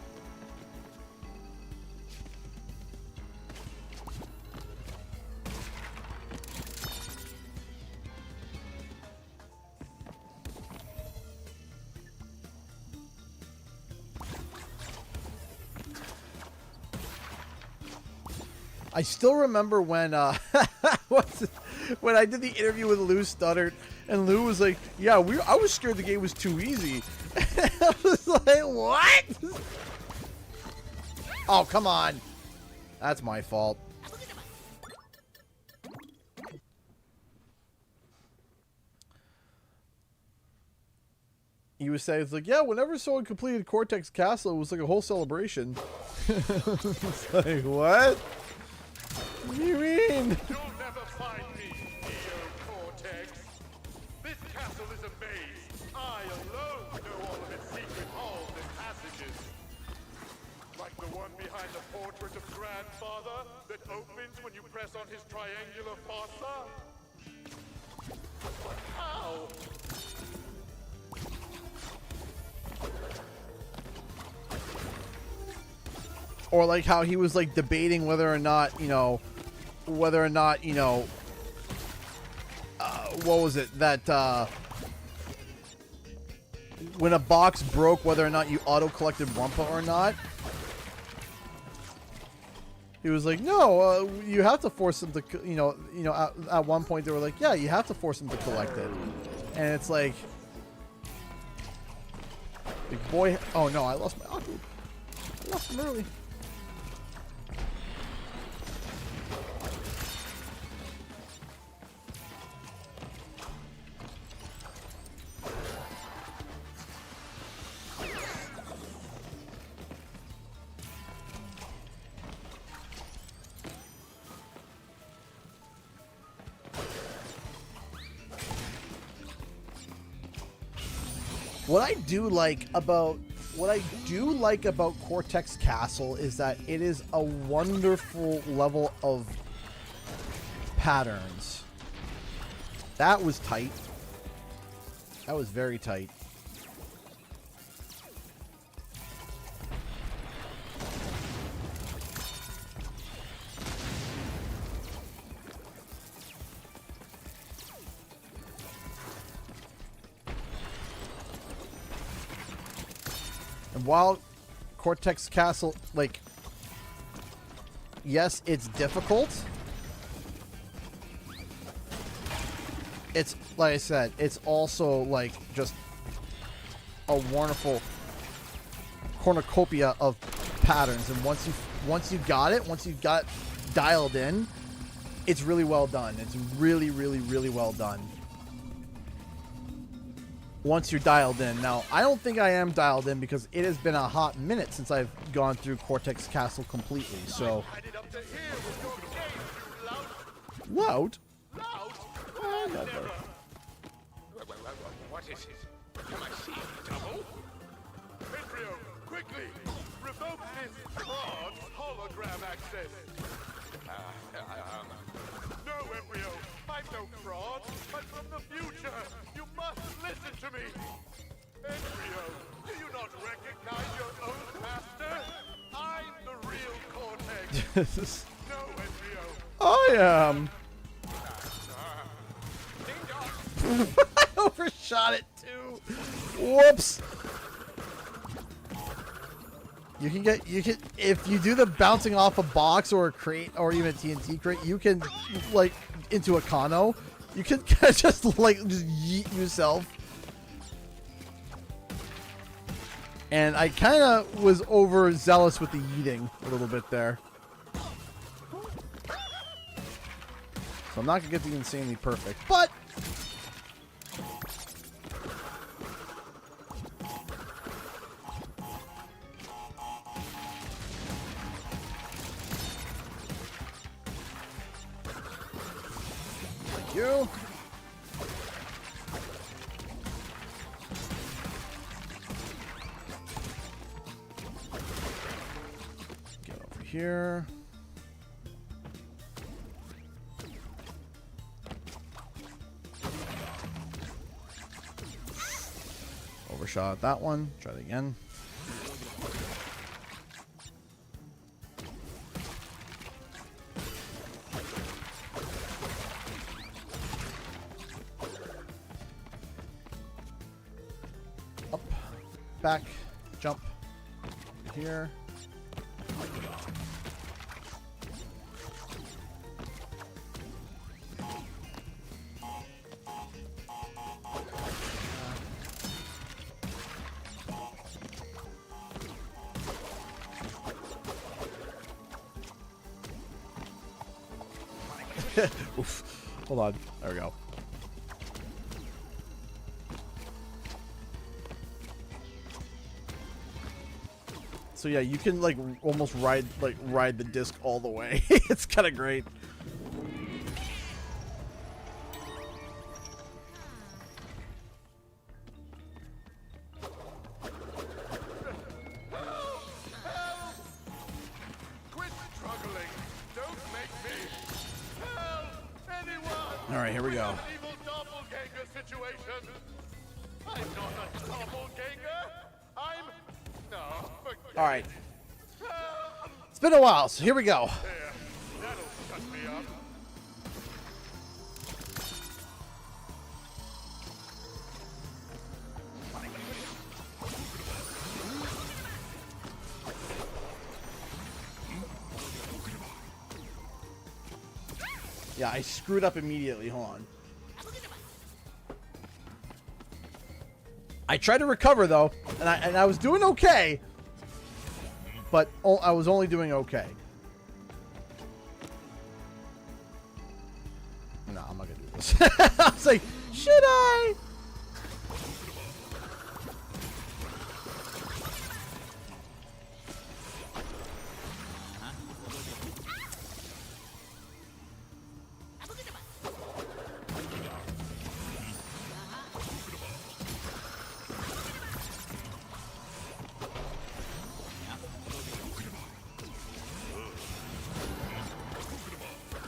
I still remember when when I did the interview with Lou Studdard, and Lou was like, "Yeah, I was scared the game was too easy." I was like, "What?" Oh, come on. That's my fault. He was saying, it's like, yeah, whenever someone completed Cortex Castle, it was like a whole celebration. It's like, what? What do you mean? You'll never find me, Cortex. This castle is a maze. I alone know all of its secret halls and passages. Like the one behind the portrait of Grandfather that opens when you press on his triangular fossa. But how? Or like how he was like debating whether or not, you know, what was it that when a box broke, whether or not you auto collected Wumpa or not. He was like, no, you have to force him to, at one point they were like, yeah, you have to force him to collect it. And it's like, big boy, oh no, I lost my Aku. I lost him early. What I do like about Cortex Castle is that it is a wonderful level of patterns. That was tight. That was very tight. And while Cortex Castle, like, yes, it's difficult. It's, like I said, it's also, like, just a wonderful cornucopia of patterns. And once you got it dialed in, it's really well done. It's really, really, really well done. Once you're dialed in. Now, I don't think I am dialed in because it has been a hot minute since I've gone through Cortex Castle completely, so... Loud? Loud? Never. What is it? Am I seeing double? Embryo, quickly! Revoke this fraud's hologram access! No, Embryo! I'm no fraud! I'm from the future! You must listen to me! Embryo, do you not recognize your own master? I'm the real Cortex! No, Embryo! I am! I overshot it too! Whoops! You can if you do the bouncing off a box or a crate or even a TNT crate, you can, like, into a Kano, you can just yeet yourself. And I kind of was overzealous with the yeeting a little bit there. So I'm not going to get the insanely perfect, but... You. Get over here. Overshot that one. Try it again. Back, jump here. Oof. Hold on. There we go. So yeah, you can like almost ride the disc all the way. It's kind of great. All right, here we go. An evil doppelganger situation. I'm not a doppelganger. I'm... No, forget All right. it. It's been a while, so here we go. There, that'll shut me up. Yeah, I screwed up immediately. Hold on. I tried to recover though, and I was doing okay, but I was only doing okay. No, I'm not gonna do this. I was like, should I?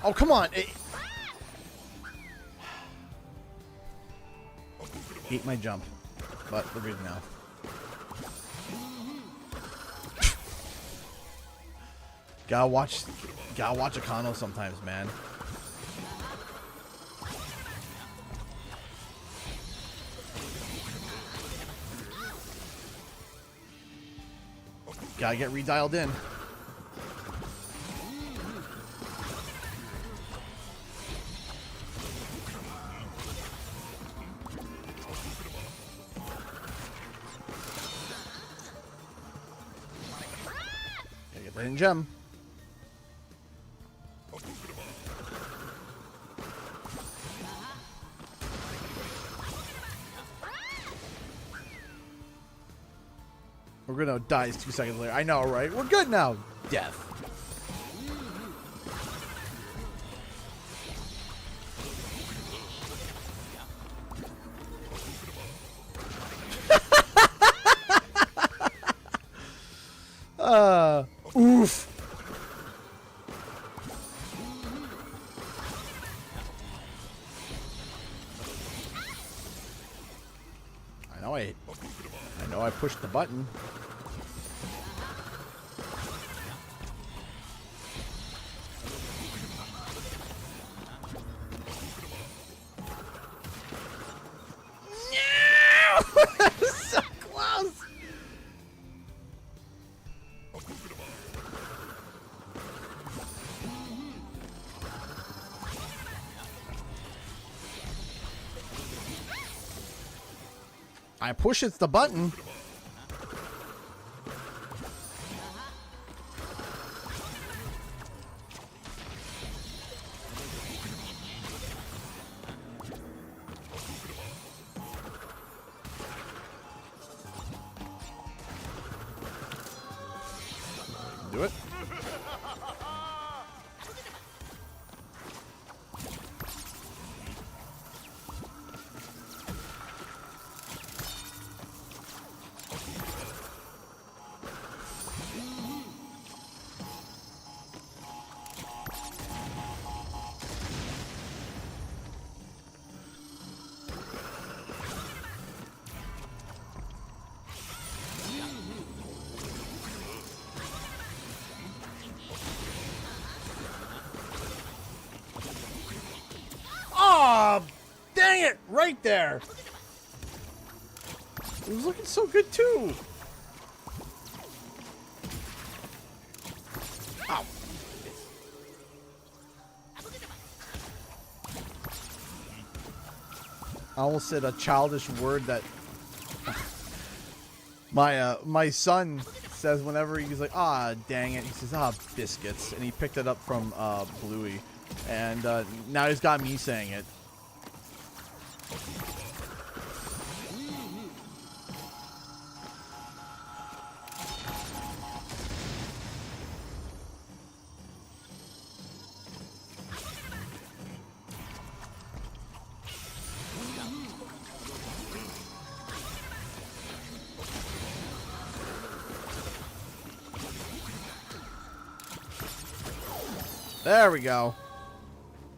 Oh, come on. Ate my jump. But we're good now. Gotta watch Akano sometimes, man. Gotta get redialed in. Gotta get the hidden gem. We're gonna die 2 seconds later. I know, right? We're good now. Death. Oof. I know I pushed the button. No! So close. I push it's the button. Do it. Oh, dang it! Right there. It was looking so good too. Ow. I almost said a childish word that my son says whenever he's like, ah, dang it. He says, ah, biscuits. And he picked it up from Bluey. And now he's got me saying it. There we go.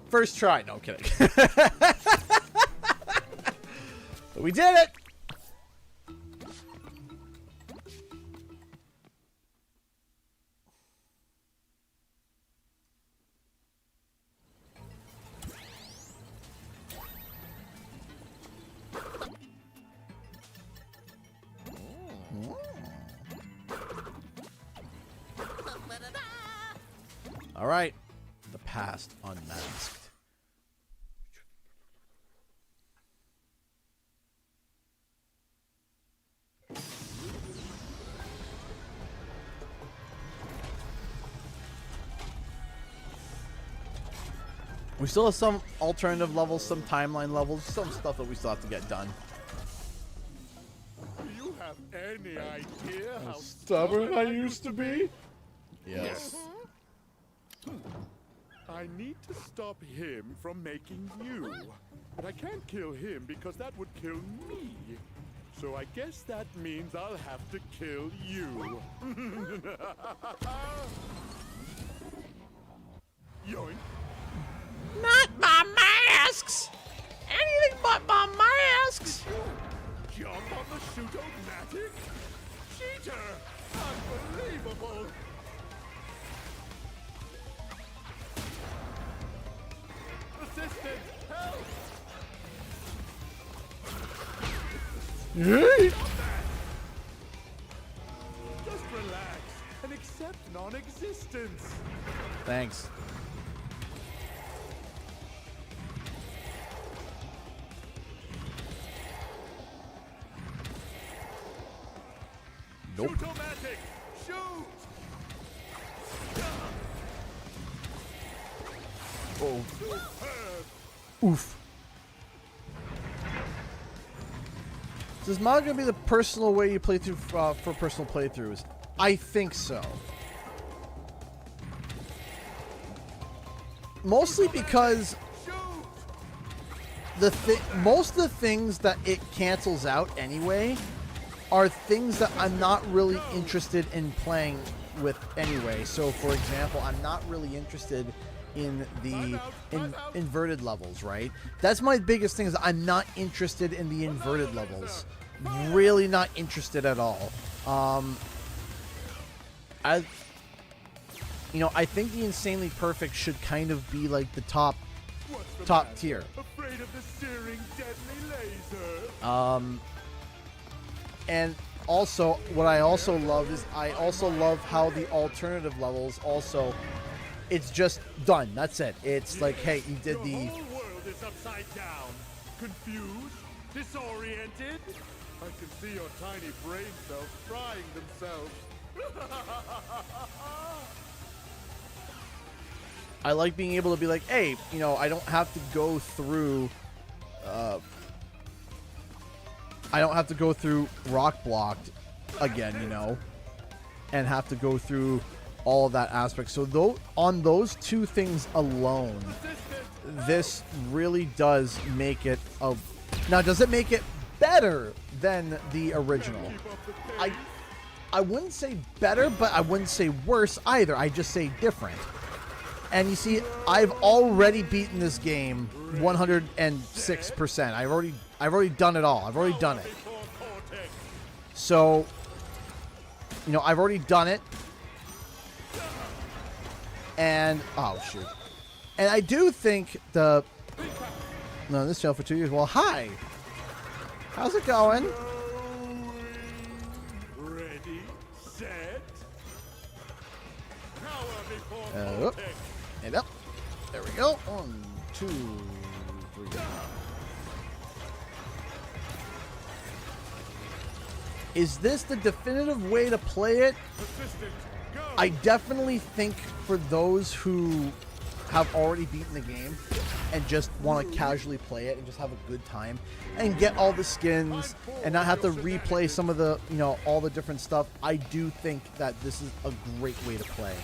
First try. No, I'm kidding. But we did it. All right, the past unmasked. We still have some alternative levels, some timeline levels, some stuff that we still have to get done. Do you have any idea how Stubborn I used to be? Yes. I need to stop him from making you. But I can't kill him because that would kill me. So I guess that means I'll have to kill you. Yoink. Not my masks! Anything but my masks! Jump on the shoot-o-matic? Cheater! Unbelievable! Assistant, help! Yay! Just relax and accept non-existence. Thanks. Nope. Shoot-o-matic! Shoot! Oh. Superb! Oof. Is this mod gonna be the personal way you play through for personal playthroughs? I think so. Mostly because most of the things that it cancels out anyway are things that I'm not really interested in playing with anyway. So, for example, I'm not really interested in the inverted levels, right? That's my biggest thing, is I'm not interested in the inverted levels. Really not interested at all. I think the Insanely Perfect should kind of be like the top tier. Afraid of the searing deadly laser. And also, what I also love is I also love how the alternative levels also, it's just done. That's it. It's like, hey, you did the... The whole world is upside down. Confused? Disoriented? I can see your tiny brain cells frying themselves. I like being able to be like, hey, I don't have to go through... I don't have to go through Rock Blocked again, and have to go through all of that aspect. So on those two things alone, this really does make it a... Now, does it make it better than the original? I wouldn't say better, but I wouldn't say worse either. I just say different. And you see, I've already beaten this game 106%. I've already done it all. I've already done it. So, I've already done it. And, oh, shoot. And I do think this jail for 2 years. Well, hi. How's it going? Ready, set, power before Cortex. And up. There we go. 1, 2, 3. Is this the definitive way to play it? Assistant, go. I definitely think for those who have already beaten the game and just want to casually play it and just have a good time and get all the skins and not have to replay some of the, all the different stuff, I do think that this is a great way to play.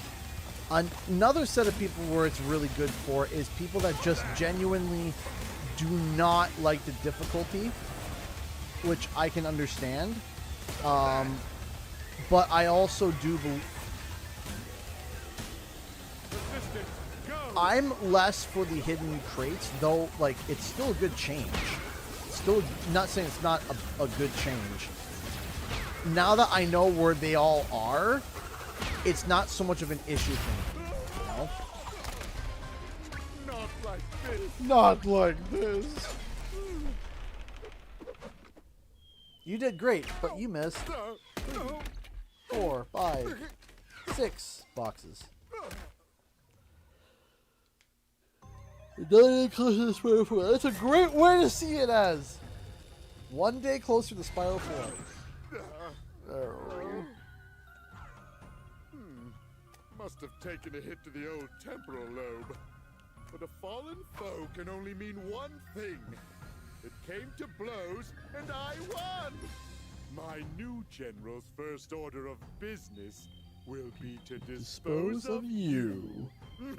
Another set of people where it's really good for is people that just genuinely do not like the difficulty, which I can understand. But I also do believe... Assistant, go. I'm less for the hidden crates, though. Like, it's still a good change. Still, not saying it's not a good change. Now that I know where they all are, it's not so much of an issue for me. You know? Not like this. Not like this. You did great, but you missed 3, 4, 5, 6 boxes. That's a great way to see it as. One day closer to Spyro 4. Must have taken a hit to the old temporal lobe. But a fallen foe can only mean one thing. It came to blows, and I won! My new general's first order of business will be to dispose of you. We are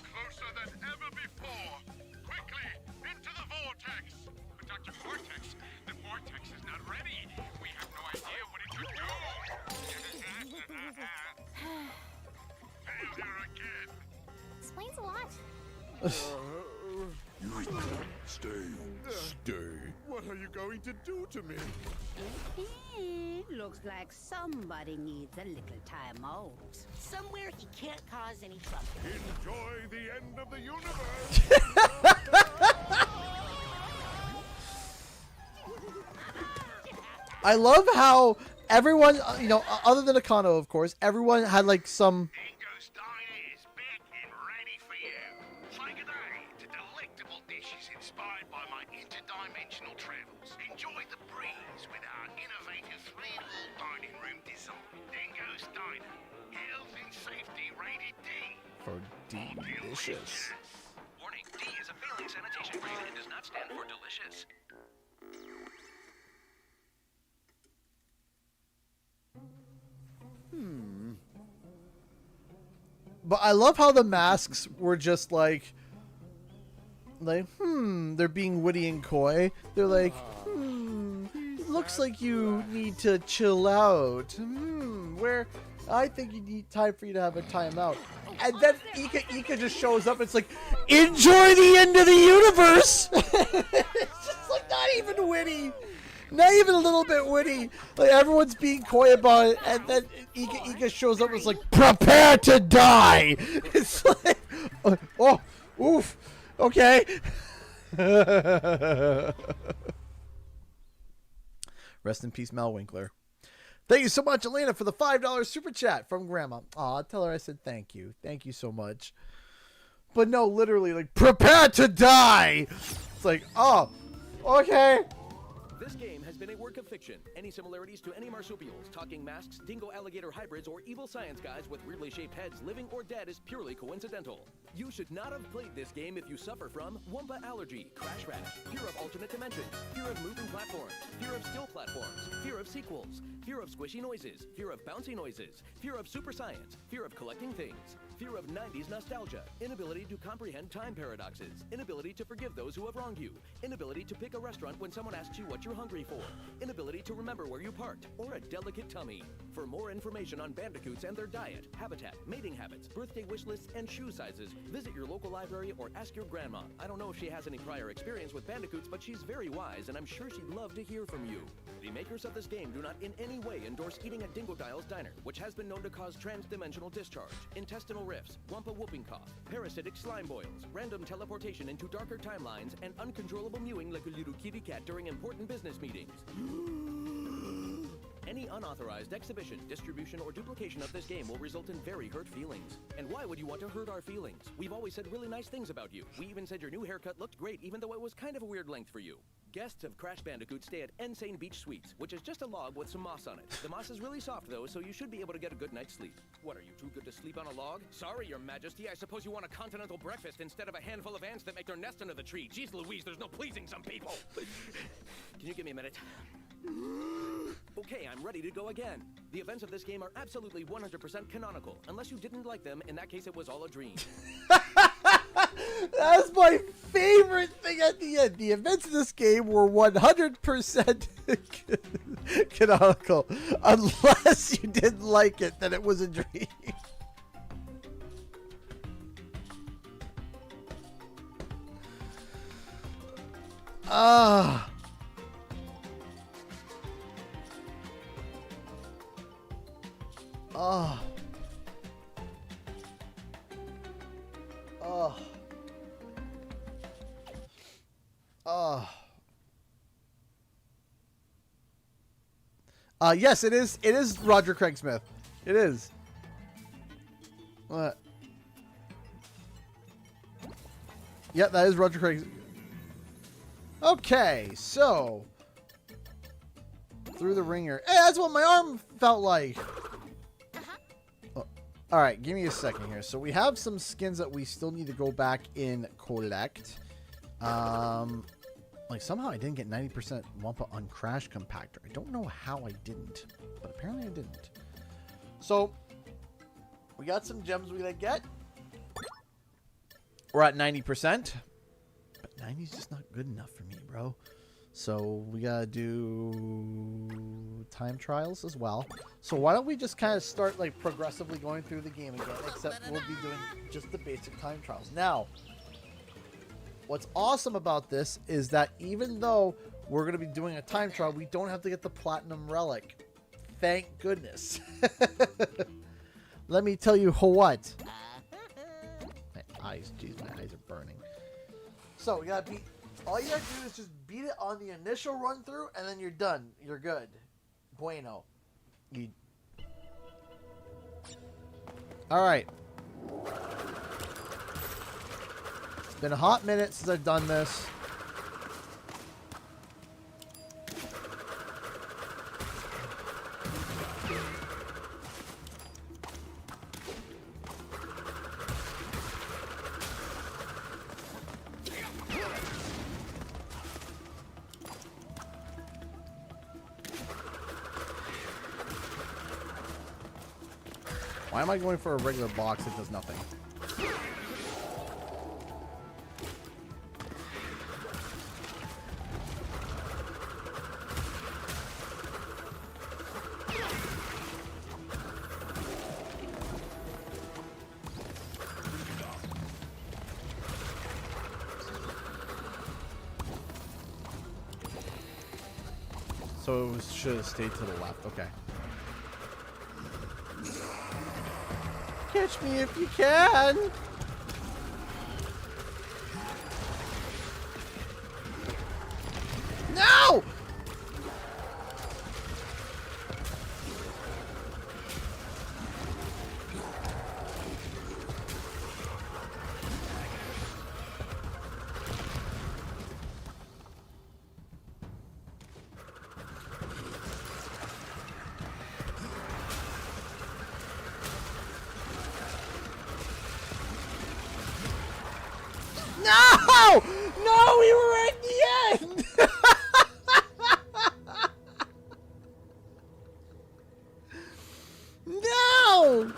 closer than ever before. Quickly, into the vortex. But Dr. Cortex, the vortex is not ready. We have no idea what it should do. Failure again. Explains a lot. Stay. What are you going to do to me? Looks like somebody needs a little time out. Somewhere he can't cause any trouble. Enjoy the end of the universe. I love how everyone, you know, other than Akano, of course, everyone had like some. Dingo's Diner is back and ready for you. Say good day to delectable dishes inspired by my interdimensional travels. Enjoy the breeze with our innovative 3-in-1 dining room design. Dingo's Diner. Health and safety rated D. For delicious. Warning, D is a failing sanitation grade and does not stand for delicious. But I love how the masks were just like, they're being witty and coy. They're like, looks like you need to chill out. Where I think you need time for you to have a timeout. And then Ika just shows up. It's like, enjoy the end of the universe. It's just like not even witty. Not even a little bit witty. Like everyone's being coy about it, and then Ika shows up and is like, prepare to die. It's like, oh, oof, okay. Rest in peace, Mel Winkler. Thank you so much, Elena, for the $5 super chat from Grandma. Aw, tell her I said thank you. Thank you so much. But no, literally, like, prepare to die. It's like, oh, okay. This game has been a work of fiction. Any similarities to any marsupials, talking masks, dingo-alligator hybrids, or evil science guys with weirdly shaped heads, living or dead, is purely coincidental. You should not have played this game if you suffer from Wumpa allergy, crash rash, fear of alternate dimensions, fear of moving platforms, fear of still platforms, fear of sequels, fear of squishy noises, fear of bouncy noises, fear of super science, fear of collecting things, fear of 90s nostalgia, inability to comprehend time paradoxes, inability to forgive those who have wronged you, inability to pick a restaurant when someone asks you what you're hungry for, inability to remember where you parked, or a delicate tummy. For more information on bandicoots and their diet, habitat, mating habits, birthday wish lists, and shoe sizes, visit your local library or ask your grandma. I don't know if she has any prior experience with bandicoots, but she's very wise, and I'm sure she'd love to hear from you. The makers of this game do not in any way endorse eating at Dingodile's Diner, which has been known to cause trans-dimensional discharge, intestinal rifts, wampa whooping cough, parasitic slime boils, random teleportation into darker timelines, and uncontrollable mewing like a little kitty cat during important business meetings. Any unauthorized exhibition, distribution, or duplication of this game will result in very hurt feelings. And why would you want to hurt our feelings? We've always said really nice things about you. We even said your new haircut looked great, even though it was kind of a weird length for you. Guests of Crash Bandicoot stay at N.HANCED Beach Suites, which is just a log with some moss on it. The moss is really soft, though, so you should be able to get a good night's sleep. What, are you too good to sleep on a log? Sorry, Your Majesty, I suppose you want a continental breakfast instead of a handful of ants that make their nest under the tree. Jeez Louise, there's no pleasing some people. Can you give me a minute? Okay, I'm ready to go again. The events of this game are absolutely 100% canonical. Unless you didn't like them, in that case it was all a dream. That's my favorite thing at the end. The events of this game were 100%. Canonical. Unless you didn't like it, then it was a dream. Ah. Oh. Oh. Oh. Yes, it is. It is Roger Craig Smith. It is. What? Yep, that is Roger Craig. Okay, so through the ringer. Hey, that's what my arm felt like. Oh, all right, give me a second here. So we have some skins that we still need to go back and collect. Like somehow I didn't get 90% Wampa on Crash Compactor. I don't know how I didn't, but apparently I didn't. So we got some gems we gotta get. We're at 90%, but 90 is just not good enough for me, bro. So we gotta do time trials as well. So why don't we just kind of start like progressively going through the game again, except we'll be doing just the basic time trials. Now, what's awesome about this is that even though we're going to be doing a time trial, we don't have to get the platinum relic. Thank goodness. Let me tell you what. My eyes, jeez, my eyes are burning. So we gotta beat. All you gotta do is just beat it on the initial run through, and then you're done. You're good. Bueno. All right. Been a hot minute since I've done this. Why am I going for a regular box that does nothing? So it should have stayed to the left. Okay. Catch me if you can. No! No! No, we were at the end! No!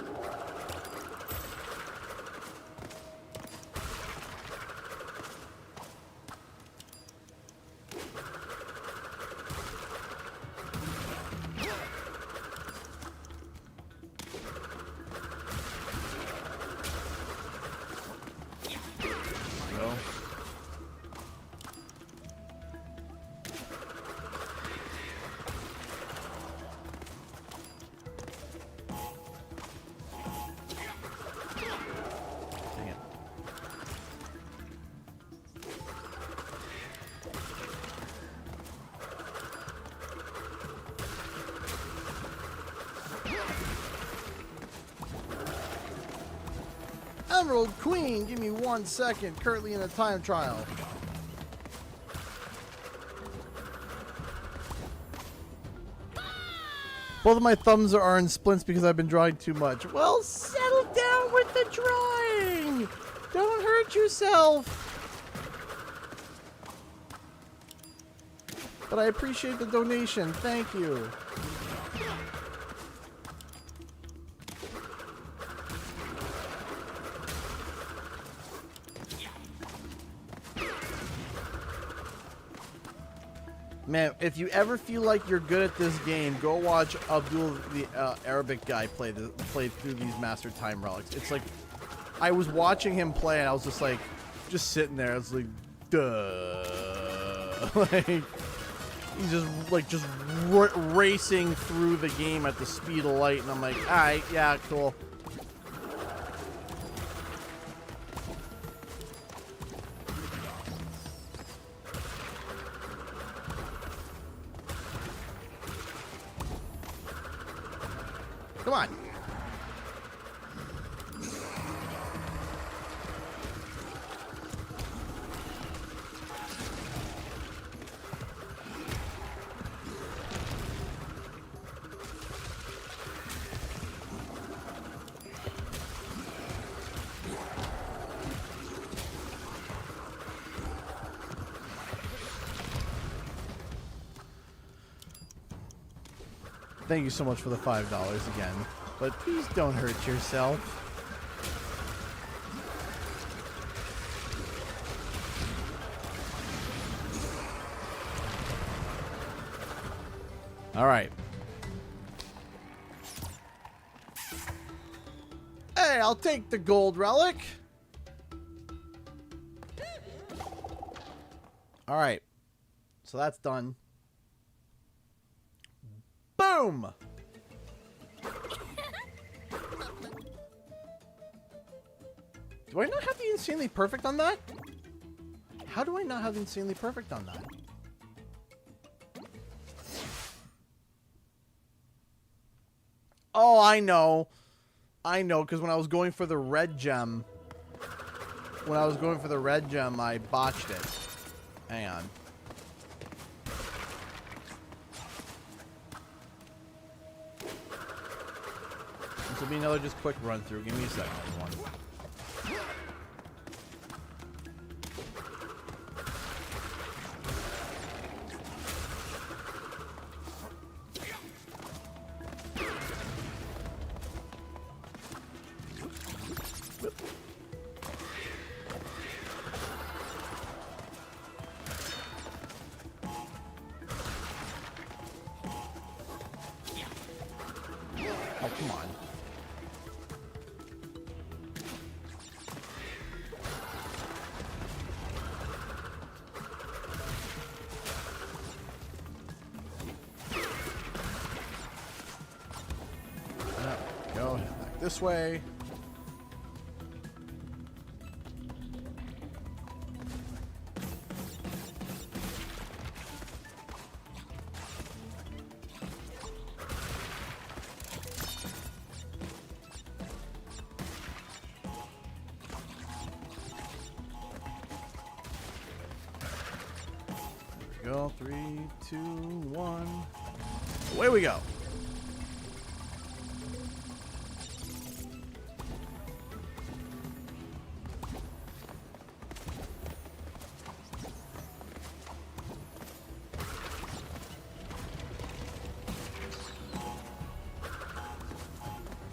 Emerald Queen, give me 1 second. Currently in a time trial. Both of my thumbs are in splints because I've been drawing too much. Well, settle down with the drawing. Don't hurt yourself. But I appreciate the donation. Thank you. Man, if you ever feel like you're good at this game, go watch Abdul, the Arabic guy, play through these Master Time Relics. It's like, I was watching him play, and I was just like, just sitting there. I was like, duh. Like, he's just racing through the game at the speed of light, and I'm like, all right, yeah, cool. Come on. Thank you so much for the $5 again. But please don't hurt yourself. All right. Hey, I'll take the gold relic. All right. So that's done. Boom! Do I not have the insanely perfect on that? How do I not have the insanely perfect on that? Oh, I know. I know, because when I was going for the red gem, I botched it. Hang on. This will be another just quick run through. Give me a second, everyone. Oh, come on. Go back this way. Go, 3, 2, 1. Away we go.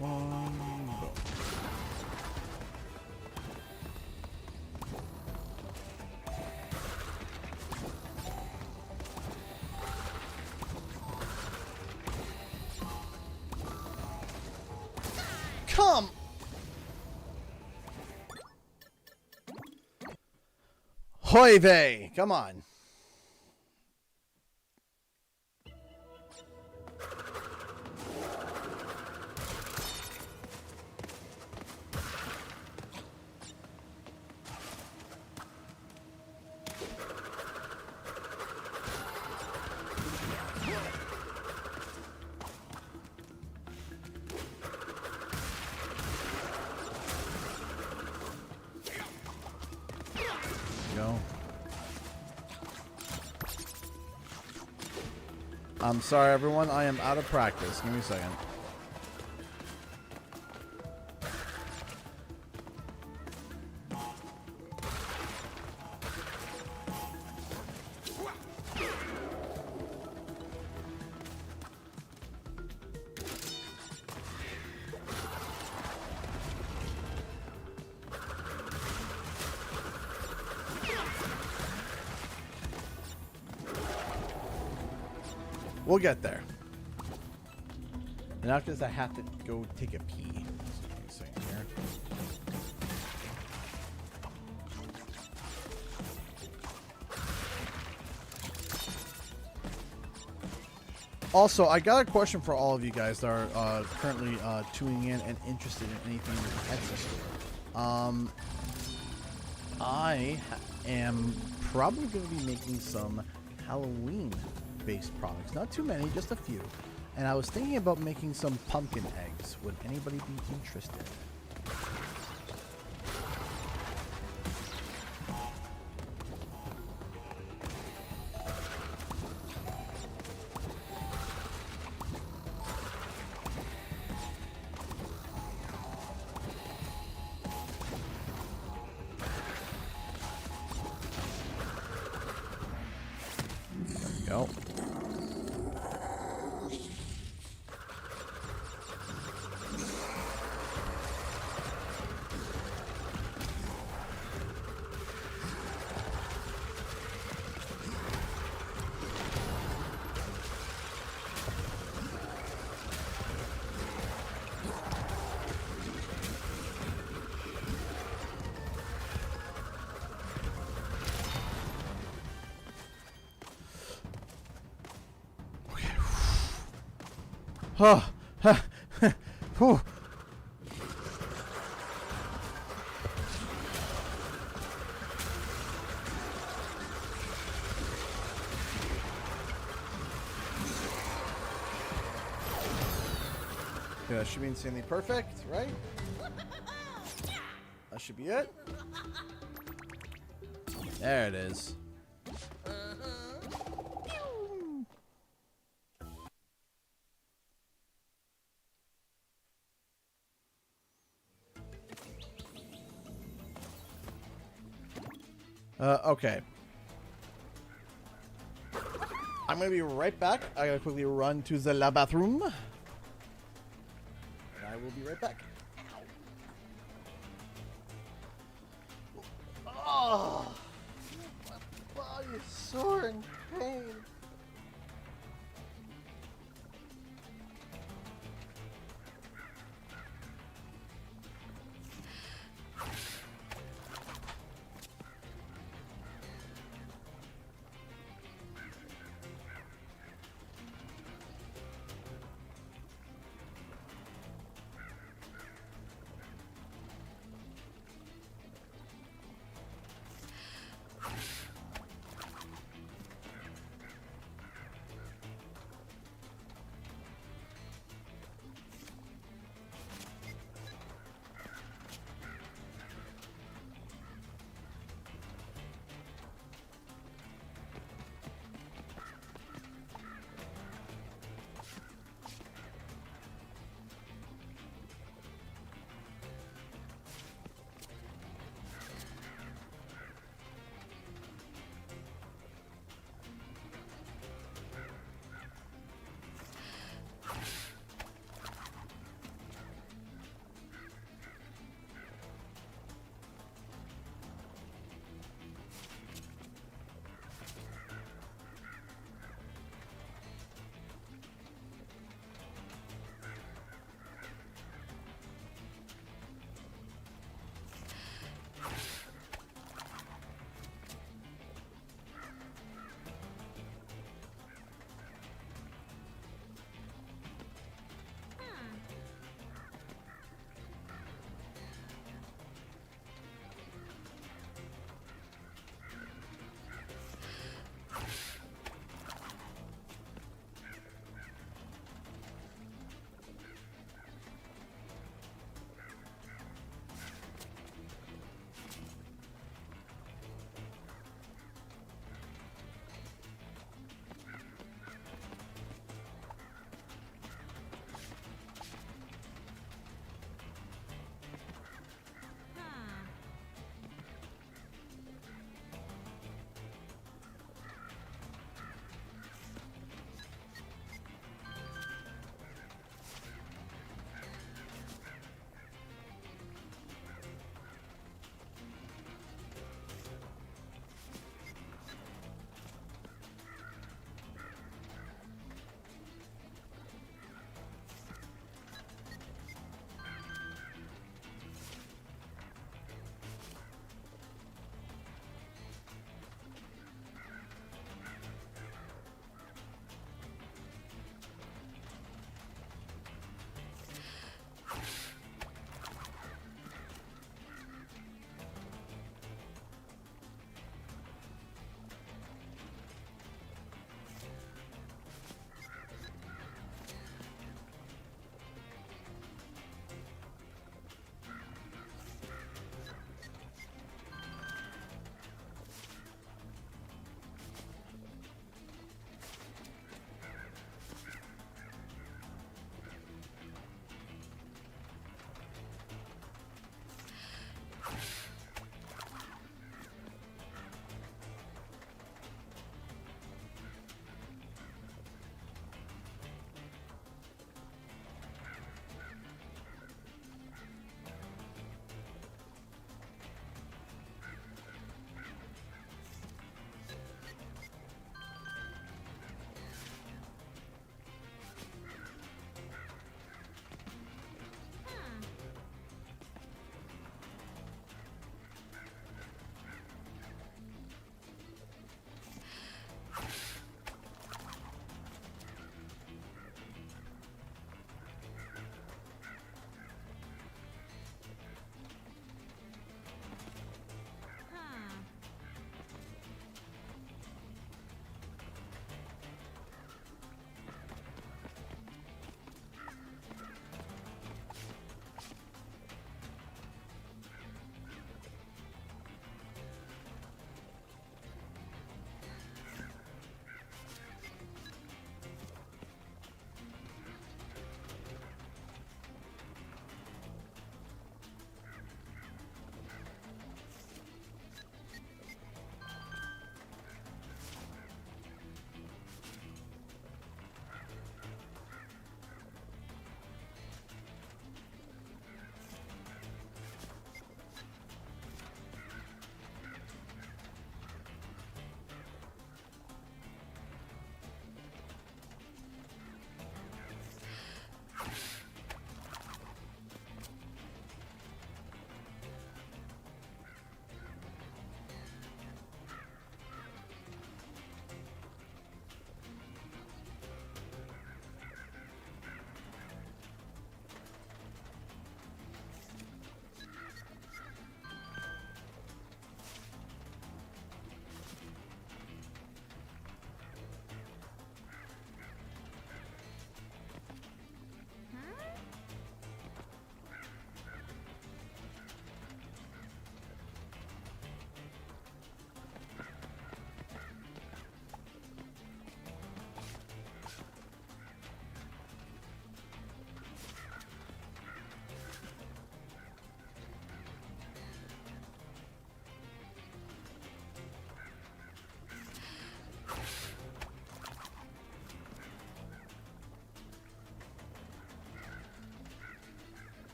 One, go. Come! Hoy vey! Come on. Go. I'm sorry, everyone. I am out of practice. Give me a second. We'll get there. And after this, I have to go take a pee. So here. Also, I got a question for all of you guys that are currently tuning in and interested in anything with Etsy store. I am probably going to be making some Halloween-based products. Not too many, just a few. And I was thinking about making some pumpkin eggs. Would anybody be interested? Go. Oh, whew. Yeah, that should be insanely perfect, right? That should be it. There it is. Okay. I'm gonna be right back. I gotta quickly run to the bathroom. And I will be right back. Oh, my body is sore in pain.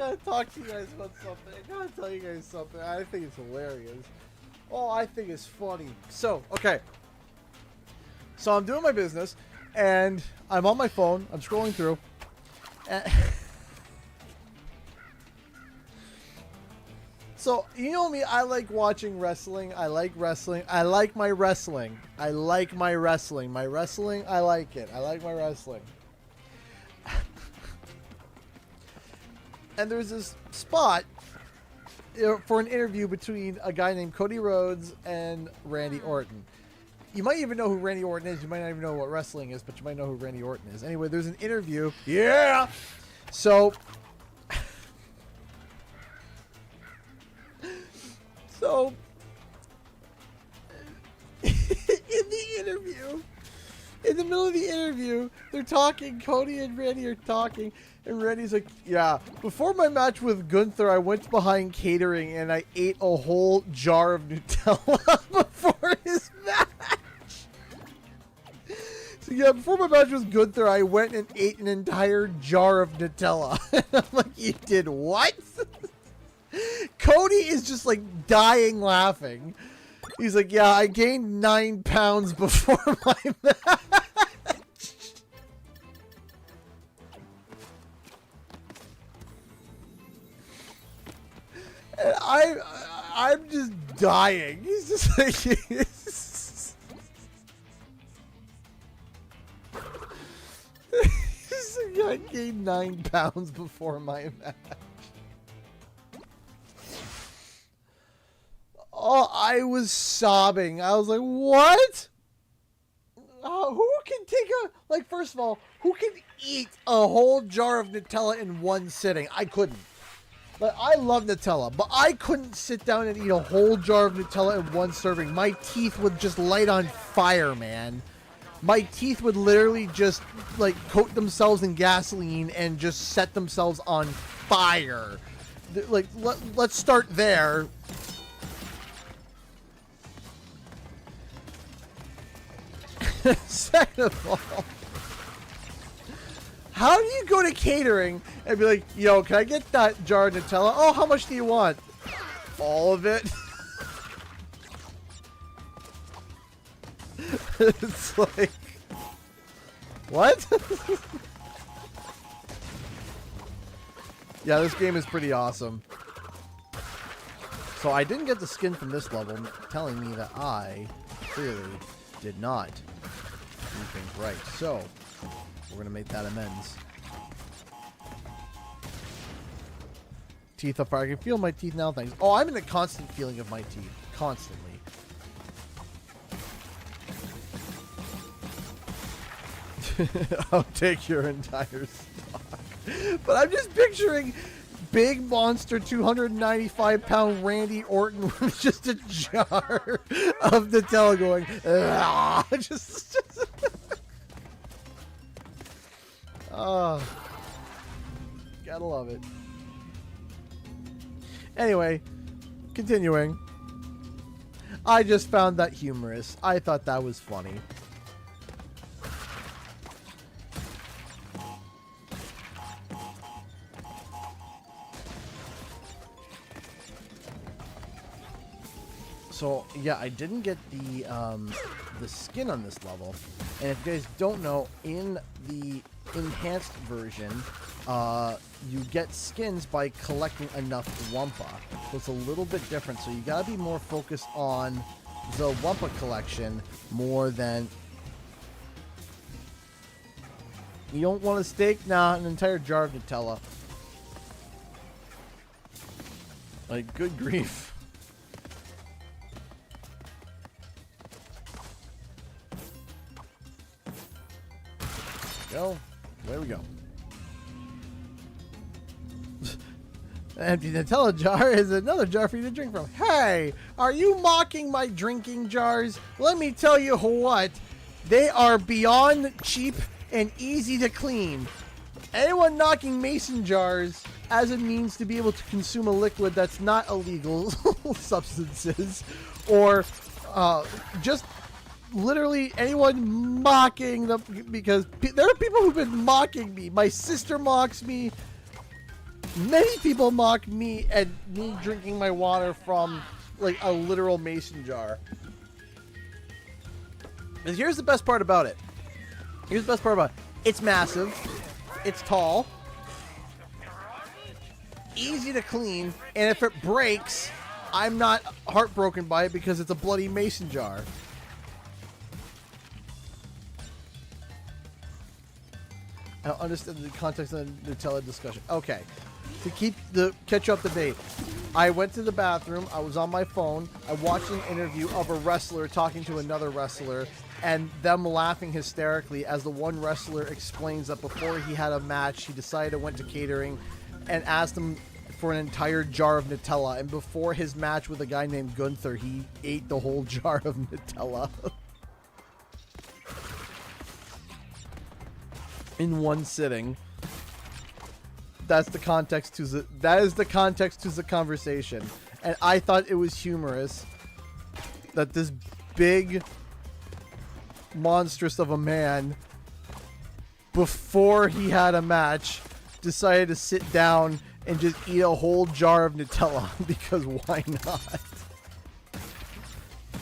gotta talk to you guys about something. I gotta tell you guys something. I think it's hilarious. Oh, I think it's funny. So, okay. So I'm doing my business, and I'm on my phone. I'm scrolling through. So, you know me, I like watching wrestling. I like wrestling. I like my wrestling. I like my wrestling. My wrestling, I like it. I like my wrestling. And there's this spot for an interview between a guy named Cody Rhodes and Randy Orton. You might even know who Randy Orton is. You might not even know what wrestling is, but you might know who Randy Orton is. Anyway, there's an interview. Yeah! So in the interview, in the middle of the interview, they're talking. Cody and Randy are talking. And Randy's like, yeah, before my match with Gunther, I went behind catering and I ate a whole jar of Nutella before his match. So yeah, before my match with Gunther, I went and ate an entire jar of Nutella. And I'm like, you did what? Cody is just like dying laughing. He's like, yeah, I gained 9 pounds before my match. And I'm just dying. He's just like, he's like, I gained 9 pounds before my match. Oh, I was sobbing. I was like, what? Who can take like, first of all, who can eat a whole jar of Nutella in one sitting? I couldn't. But I love Nutella, but I couldn't sit down and eat a whole jar of Nutella in one serving. My teeth would just light on fire, man. My teeth would literally just, like, coat themselves in gasoline and just set themselves on fire. Like, let's start there. Second of all, how do you go to catering and be like, yo, can I get that jar of Nutella? Oh, how much do you want? All of it? It's like, what? Yeah, this game is pretty awesome. So I didn't get the skin from this level, telling me that I clearly did not do things right. So we're going to make that amends. Teeth up fire. I can feel my teeth now. Thanks. Oh, I'm in a constant feeling of my teeth. Constantly. I'll take your entire stock. But I'm just picturing big monster 295-pound Randy Orton with just a jar of Nutella going, just oh, gotta love it. Anyway, continuing. I just found that humorous. I thought that was funny. So yeah, I didn't get the skin on this level, and if you guys don't know, in the enhanced version, you get skins by collecting enough Wumpa. So it's a little bit different. So you gotta be more focused on the Wumpa collection more than. You don't want a steak? Nah, an entire jar of Nutella. Like, good grief. Go. There we go. Empty Nutella jar is another jar for you to drink from. Hey, are you mocking my drinking jars? Let me tell you what. They are beyond cheap and easy to clean. Anyone knocking mason jars as a means to be able to consume a liquid that's not illegal substances, or just literally anyone mocking them, because there are people who've been mocking me. My sister mocks me. Many people mock me and me drinking my water from like a literal mason jar. And here's the best part about it. It's massive. It's tall. Easy to clean. And if it breaks, I'm not heartbroken by it because it's a bloody mason jar. I don't understand the context of the Nutella discussion. Okay. To catch up the debate, I went to the bathroom. I was on my phone. I watched an interview of a wrestler talking to another wrestler and them laughing hysterically as the one wrestler explains that before he had a match, he decided to went to catering and asked them for an entire jar of Nutella. And before his match with a guy named Gunther, he ate the whole jar of Nutella. In one sitting. That's the context to the conversation. And I thought it was humorous that this big monstrous of a man, before he had a match, decided to sit down and just eat a whole jar of Nutella because why not?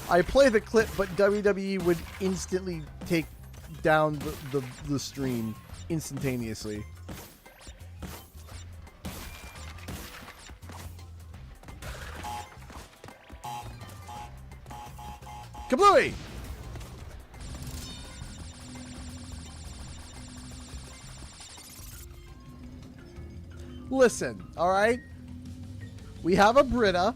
I play the clip, but WWE would instantly take down the stream instantaneously. Kablooey! Listen, alright? We have a Brita.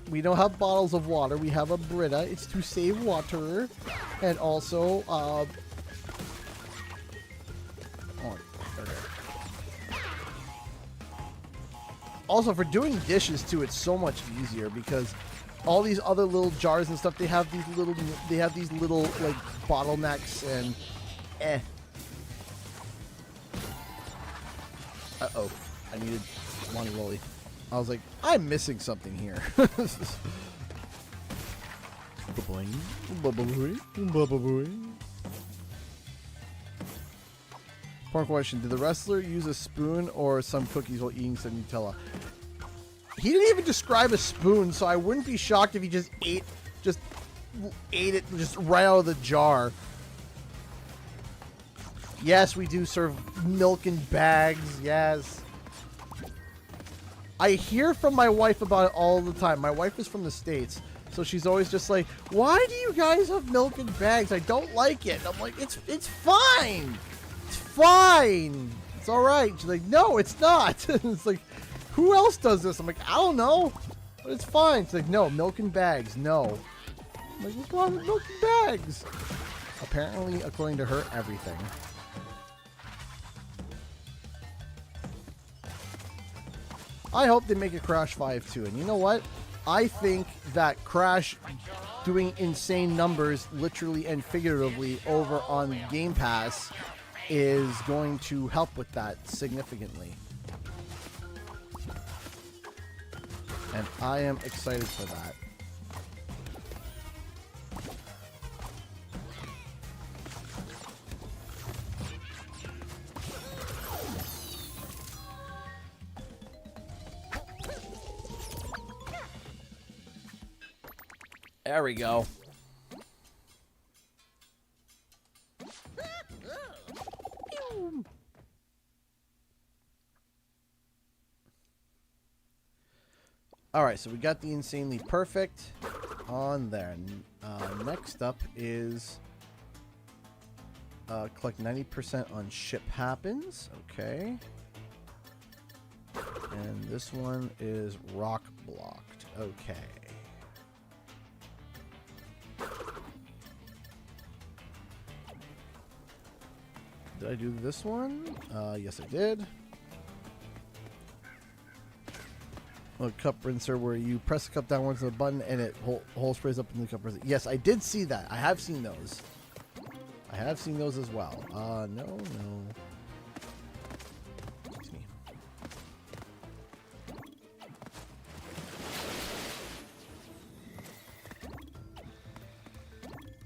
We don't have bottles of water. We have a Brita. It's to save water. And also, also, for doing dishes, too, it's so much easier because all these other little jars and stuff, they have these little like bottlenecks and Uh-oh. I needed Monty Lolly. I was like, I'm missing something here. Point question. Did the wrestler use a spoon or some cookies while eating some Nutella? He didn't even describe a spoon, so I wouldn't be shocked if he just ate it just right out of the jar. Yes, we do serve milk in bags. Yes. I hear from my wife about it all the time. My wife is from the States, so she's always just like, why do you guys have milk in bags? I don't like it. I'm like, it's fine. It's fine. It's all right. She's like, no, it's not. It's like, who else does this? I'm like, I don't know. But it's fine. It's like, no, milk in bags. No. I'm like, what's wrong with milk in bags? Apparently, according to her, everything. I hope they make a Crash 5 too. And you know what? I think that Crash doing insane numbers, literally and figuratively, over on Game Pass is going to help with that significantly. And I am excited for that. There we go. Alright, so we got the insanely perfect on there. Next up is collect 90% on ship happens. Okay. And this one is rock blocked. Okay. Did I do this one? Yes, I did. A cup rinser where you press the cup downwards on the button and it whole sprays up in the cup rinser. Yes, I did see that. I have seen those. I have seen those as well. No. Excuse me.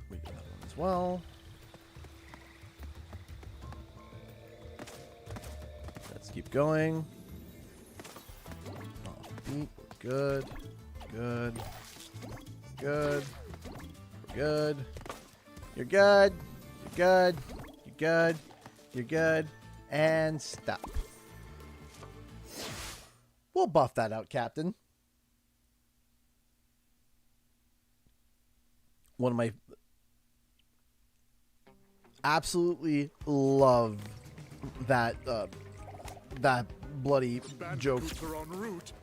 We got that one as well. Let's keep going. Good. Good. Good. We're good. You're good. You're good. You're good. You're good. And stop. We'll buff that out, Captain. One of my... Absolutely love that that bloody joke. Bandicoots are en route.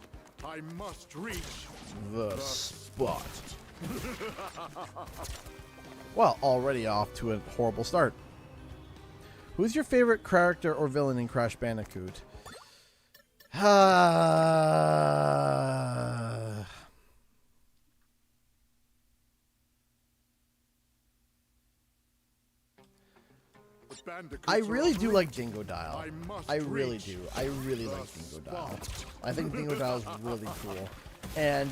I must reach The spot. Well, already off to a horrible start. Who's your favorite character or villain in Crash Bandicoot? I really do like Dingo Dial. I really do. I really like Dingo Dial. I think Dingo Dial is really cool. And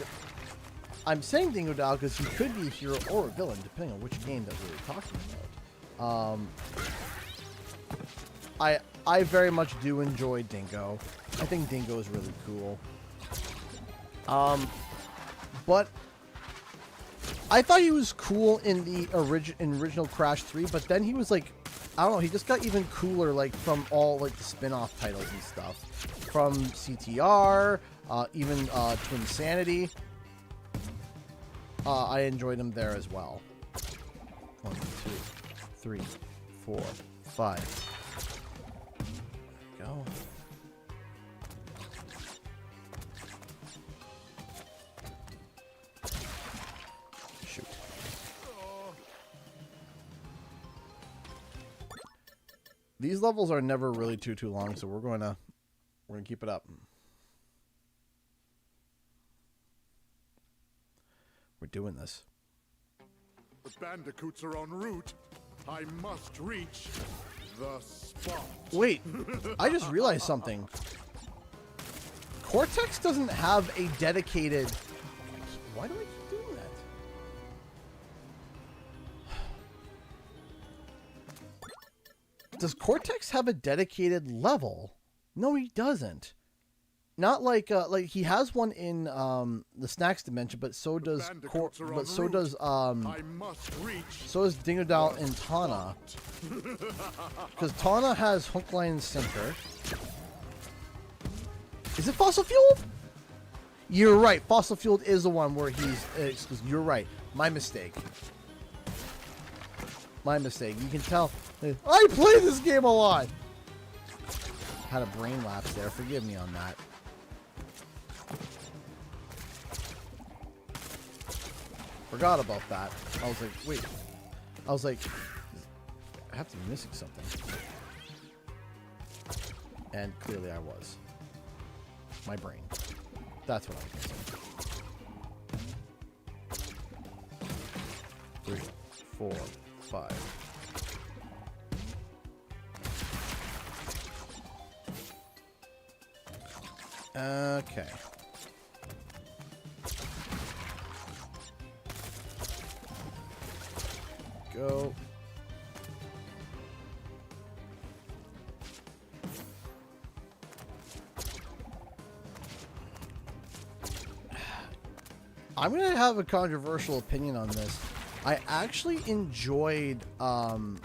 I'm saying Dingo Dial because he could be a hero or a villain, depending on which game that we're talking about. I very much do enjoy Dingo. I think Dingo is really cool. But I thought he was cool in the original Crash 3, but then he was like, I don't know, he just got even cooler, like, from all, like, the spin-off titles and stuff. From CTR, even Twinsanity. I enjoyed him there as well. 1, 2, 3, 4, 5. There we go. Shoot. These levels are never really too long, so we're gonna keep it up. We're doing this. The bandicoots are en route. I must reach the spot. Wait, I just realized something. Cortex doesn't have a dedicated... Why do I keep doing that? Does Cortex have a dedicated level? No, he doesn't. Not like he has one in the Snacks dimension, but so does so does Dingo Dial and Tawna. Because Tawna has Hook, Line, and Sinker. Is it Fossil Fueled? You're right. Fossil Fueled is the one where he's. You're right. My mistake. My mistake. You can tell. I play this game a lot. Had a brain lapse there. Forgive me on that. Forgot about that. I was like, wait. I was like, I have to be missing something. And clearly I was. My brain. That's what I was missing. 3, 4, 5. Okay. Go. I'm going to have a controversial opinion on this. I actually enjoyed the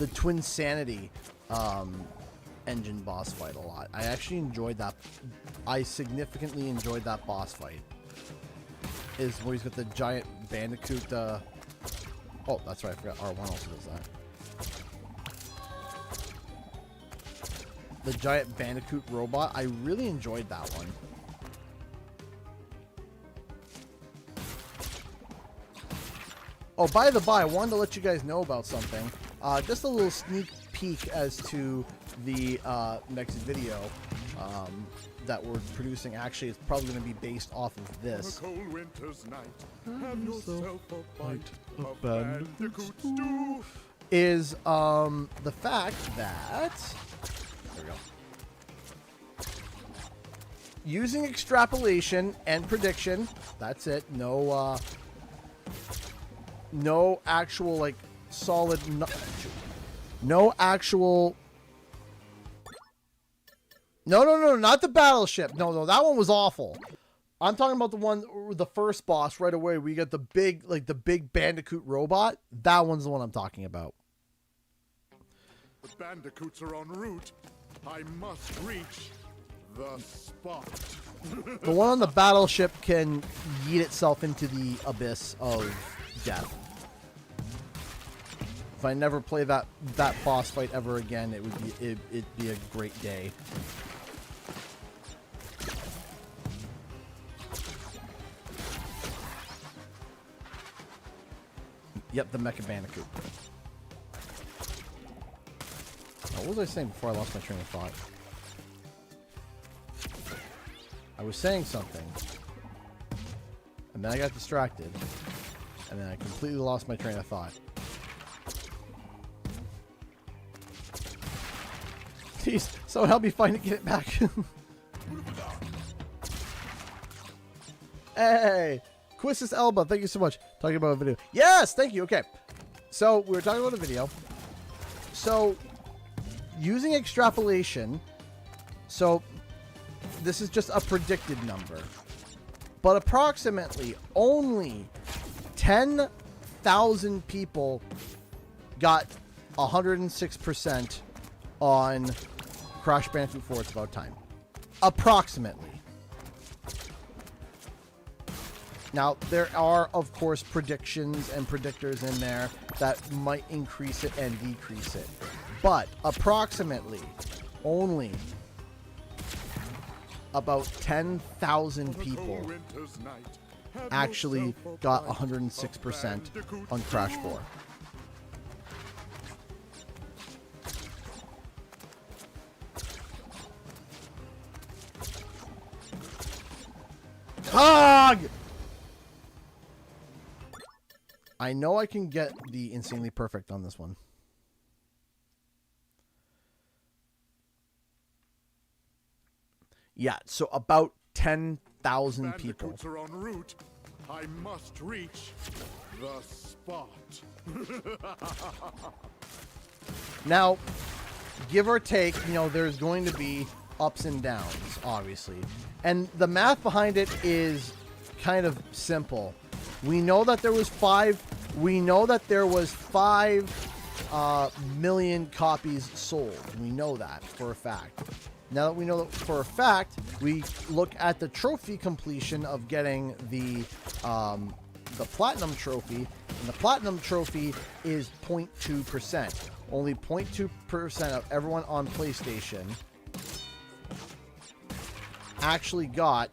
Twinsanity engine boss fight a lot. I actually enjoyed that. I significantly enjoyed that boss fight. Is where he's got the giant Bandicoot. Oh, that's right. I forgot R1 also does that. The giant Bandicoot robot. I really enjoyed that one. Oh, by the by, I wanted to let you guys know about something. Just a little sneak peek as to the next video that we're producing. Actually, it's probably going to be based off of this. On a cold winter's night, have yourself a bite of Bandicoot stew. Is the fact that there we go. Using extrapolation and prediction. That's it. No actual like solid. No actual No, not the battleship. No, that one was awful. I'm talking about the one, the first boss right away. We get the big Bandicoot robot. That one's the one I'm talking about. The bandicoots are en route. I must reach the spot. The one on the battleship can yeet itself into the abyss of death. If I never play that boss fight ever again, it'd be a great day. Yep, the Mecha Bandicoot. Now, what was I saying before I lost my train of thought? I was saying something, and then I got distracted, and then I completely lost my train of thought. Jeez, so help me find it, get it back. Hey, Quistis Elba, thank you so much. Talking about a video. Yes, thank you. Okay, so we were talking about a video. So, using extrapolation, so this is just a predicted number, but approximately only 10,000 people got 106% on Crash Bandicoot 4 It's About Time. Approximately. Now, there are, of course, predictions and predictors in there that might increase it and decrease it. But approximately only about 10,000 people actually got 106% on Crash 4. Hog! I know I can get the insanely perfect on this one. Yeah, so about 10,000 people. Bandicoots are en route. I must reach the spot. Now, give or take, you know, there's going to be ups and downs, obviously. And the math behind it is kind of simple. We know that there was 5 million copies sold. We know that for a fact. Now that we know that for a fact, we look at the trophy completion of getting the platinum trophy, and the platinum trophy is 0.2%. Only 0.2% of everyone on PlayStation actually got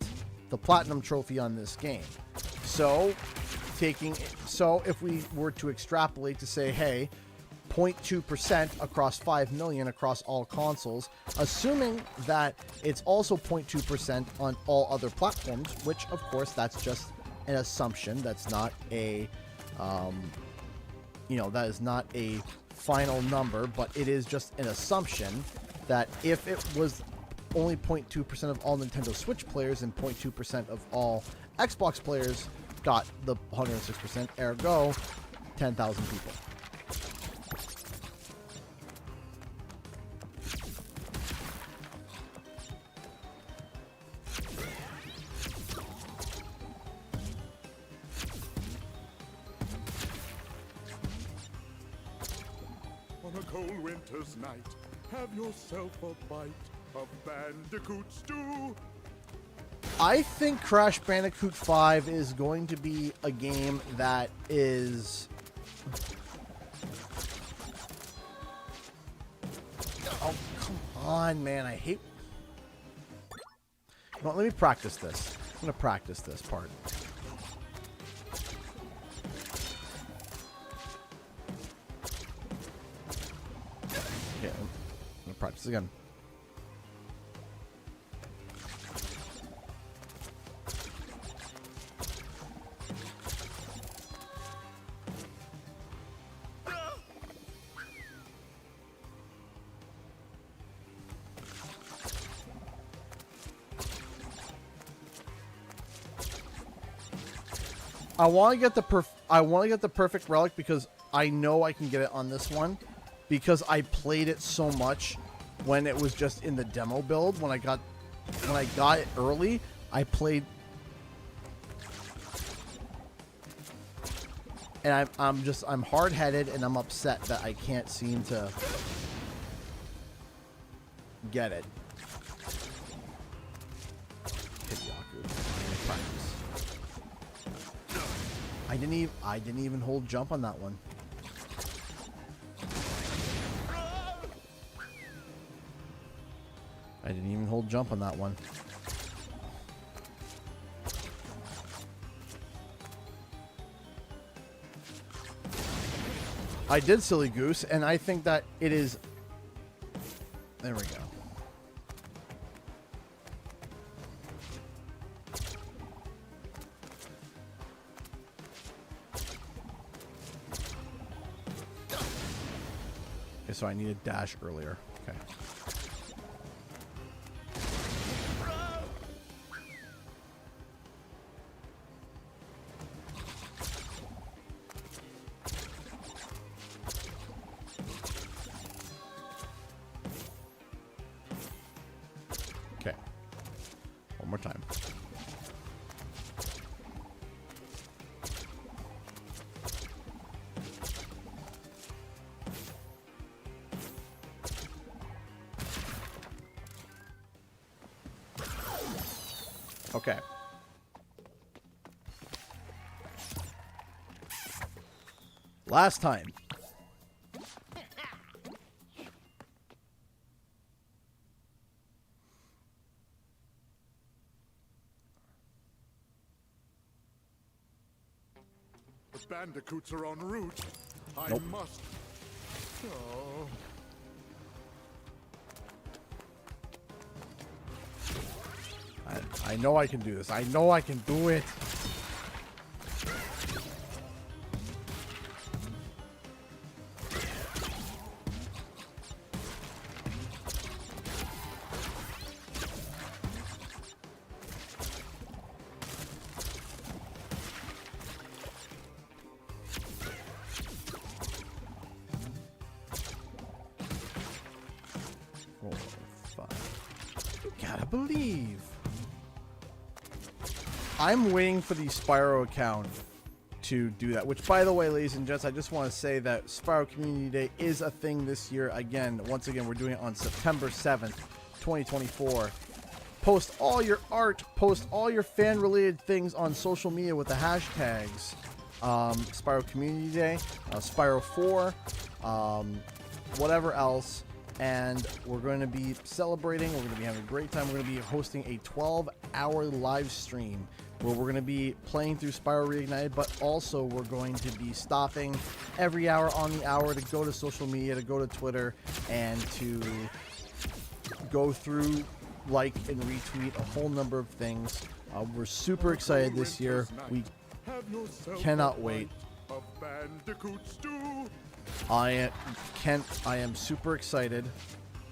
the platinum trophy on this game. So if we were to extrapolate to say, hey, 0.2% across 5 million across all consoles, assuming that it's also 0.2% on all other platforms, which of course that's just an assumption. That's not a, that is not a final number, but it is just an assumption that if it was only 0.2% of all Nintendo Switch players and 0.2% of all Xbox players got the 106%, ergo 10,000 people. On a cold winter's night, have yourself a bite of Bandicoot stew. I think Crash Bandicoot 5 is going to be a game that is... Oh, come on, man. I hate... You know what, let me practice this. I'm going to practice this part. Okay, I'm going to practice again. I want to get the perfect relic because I know I can get it on this one because I played it so much when it was just in the demo build. When I got it early, I played, and I'm hard-headed, and I'm upset that I can't seem to get it. I didn't even hold jump on that one. I didn't even hold jump on that one. I did Silly Goose, and I think that it is... There we go. Okay, so I need a dash earlier. Okay. Okay. One more time. Okay. Last time. The Bandicoots are en route. Nope. I must. Oh. I know I can do this. I know I can do it. Roll 5. You gotta believe. I'm waiting for the Spyro account to do that, which, by the way, ladies and gents, I just want to say that Spyro Community Day is a thing this year. Once again, we're doing it on September 7th, 2024. Post all your art, post all your fan-related things on social media with the hashtags Spyro Community Day, Spyro 4, whatever else. And we're going to be celebrating. We're going to be having a great time. We're going to be hosting a 12-hour live stream where we're going to be playing through Spyro Reignited, but also we're going to be stopping every hour on the hour to go to social media, to go to Twitter, and to go through, like, and retweet a whole number of things. We're super excited this year. We cannot wait. Of Bandicoot stew. I am super excited.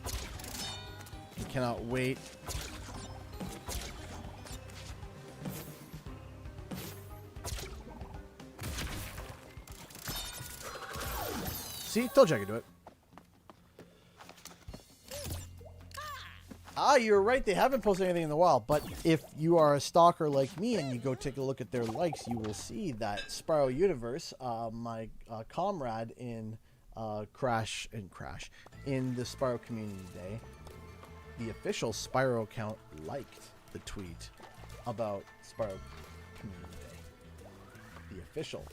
I cannot wait. See, told you I could do it. Ah, you're right. They haven't posted anything in a while. But if you are a stalker like me and you go take a look at their likes, you will see that Spyro Universe, my comrade in Crash in the Spyro Community Day, the official Spyro account liked the tweet about Spyro Community Day. The official.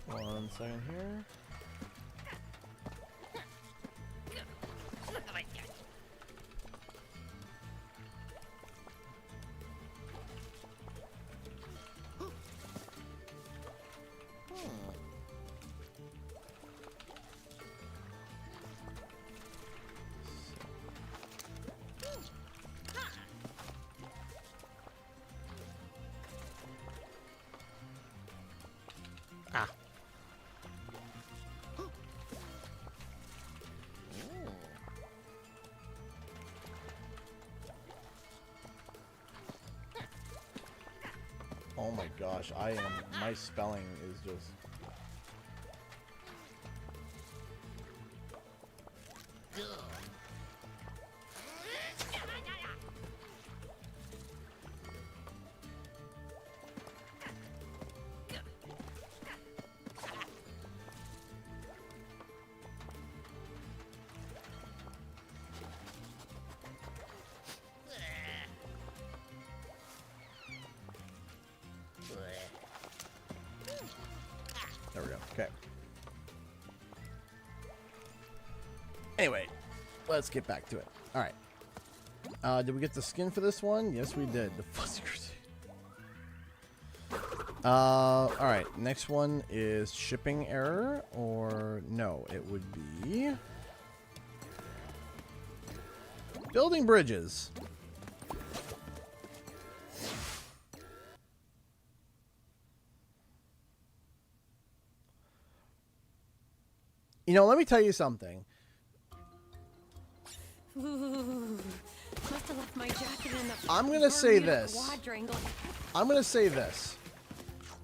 One second here. Oh my gosh, my spelling is just... There we go. Okay. Anyway, let's get back to it. All right. Did we get the skin for this one? Yes, we did. The Fuzzy Crusade. All right. Next one is shipping error, or no? It would be building bridges. You know, let me tell you something. Ooh, must have left my jacket in the I'm gonna say this. quadrangle. I'm gonna say this.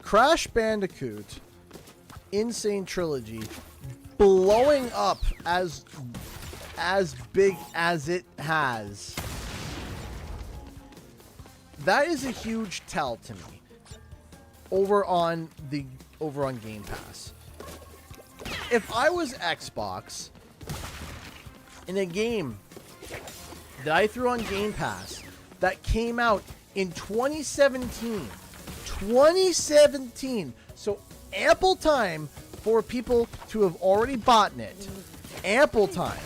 Crash Bandicoot, Insane Trilogy, blowing up as big as it has. That is a huge tell to me. Over on Game Pass. If I was Xbox in a game that I threw on Game Pass that came out in 2017, so ample time for people to have already bought it. Ample time.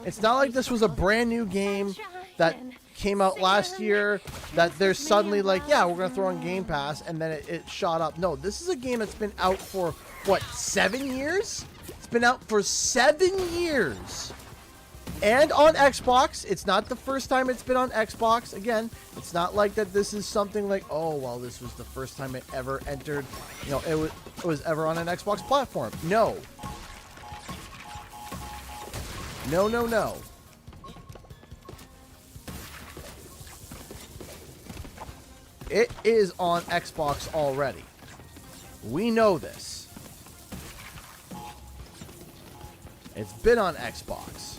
It's not like this was a brand new game that came out last year that they're suddenly like, yeah, we're going to throw on Game Pass, and then it shot up. No, this is a game that's been out for, what, 7 years? It's been out for 7 years. And on Xbox. It's not the first time it's been on Xbox. Again, it's not like that this is something like, oh, well, this was the first time it ever entered, you know, it was ever on an Xbox platform. No. No, no, no. It is on Xbox already. We know this. It's been on Xbox.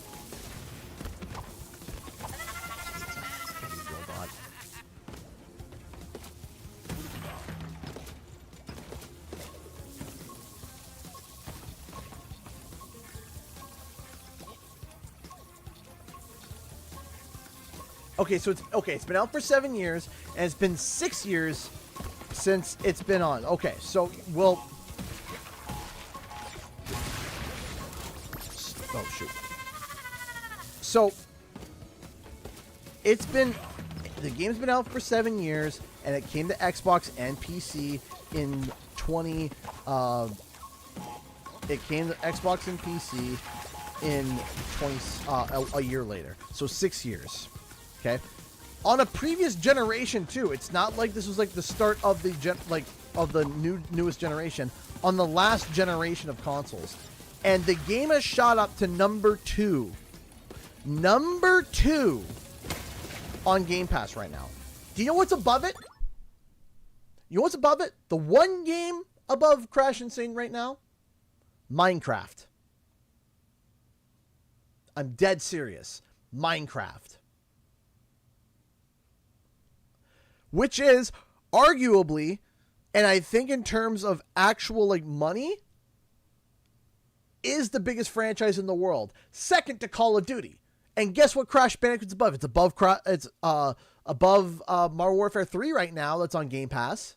Robot. Okay, so it's been out for 7 years, and it's been 6 years since it's been on. Okay, so we'll... Oh, shoot. So, the game's been out for 7 years, and it came to Xbox and PC in it came to Xbox and PC in a year later. So 6 years. Okay. On a previous generation too. It's not like this was like the start of the newest generation. On the last generation of consoles. And the game has shot up to number 2. Number 2 on Game Pass right now. Do you know what's above it? You know what's above it? The one game above Crash Insane right now? Minecraft. I'm dead serious. Minecraft. Which is arguably, and I think in terms of actual like money, is the biggest franchise in the world, second to Call of Duty. And guess what Crash Bandicoot's above? It's above Modern Warfare 3 right now. That's on Game Pass.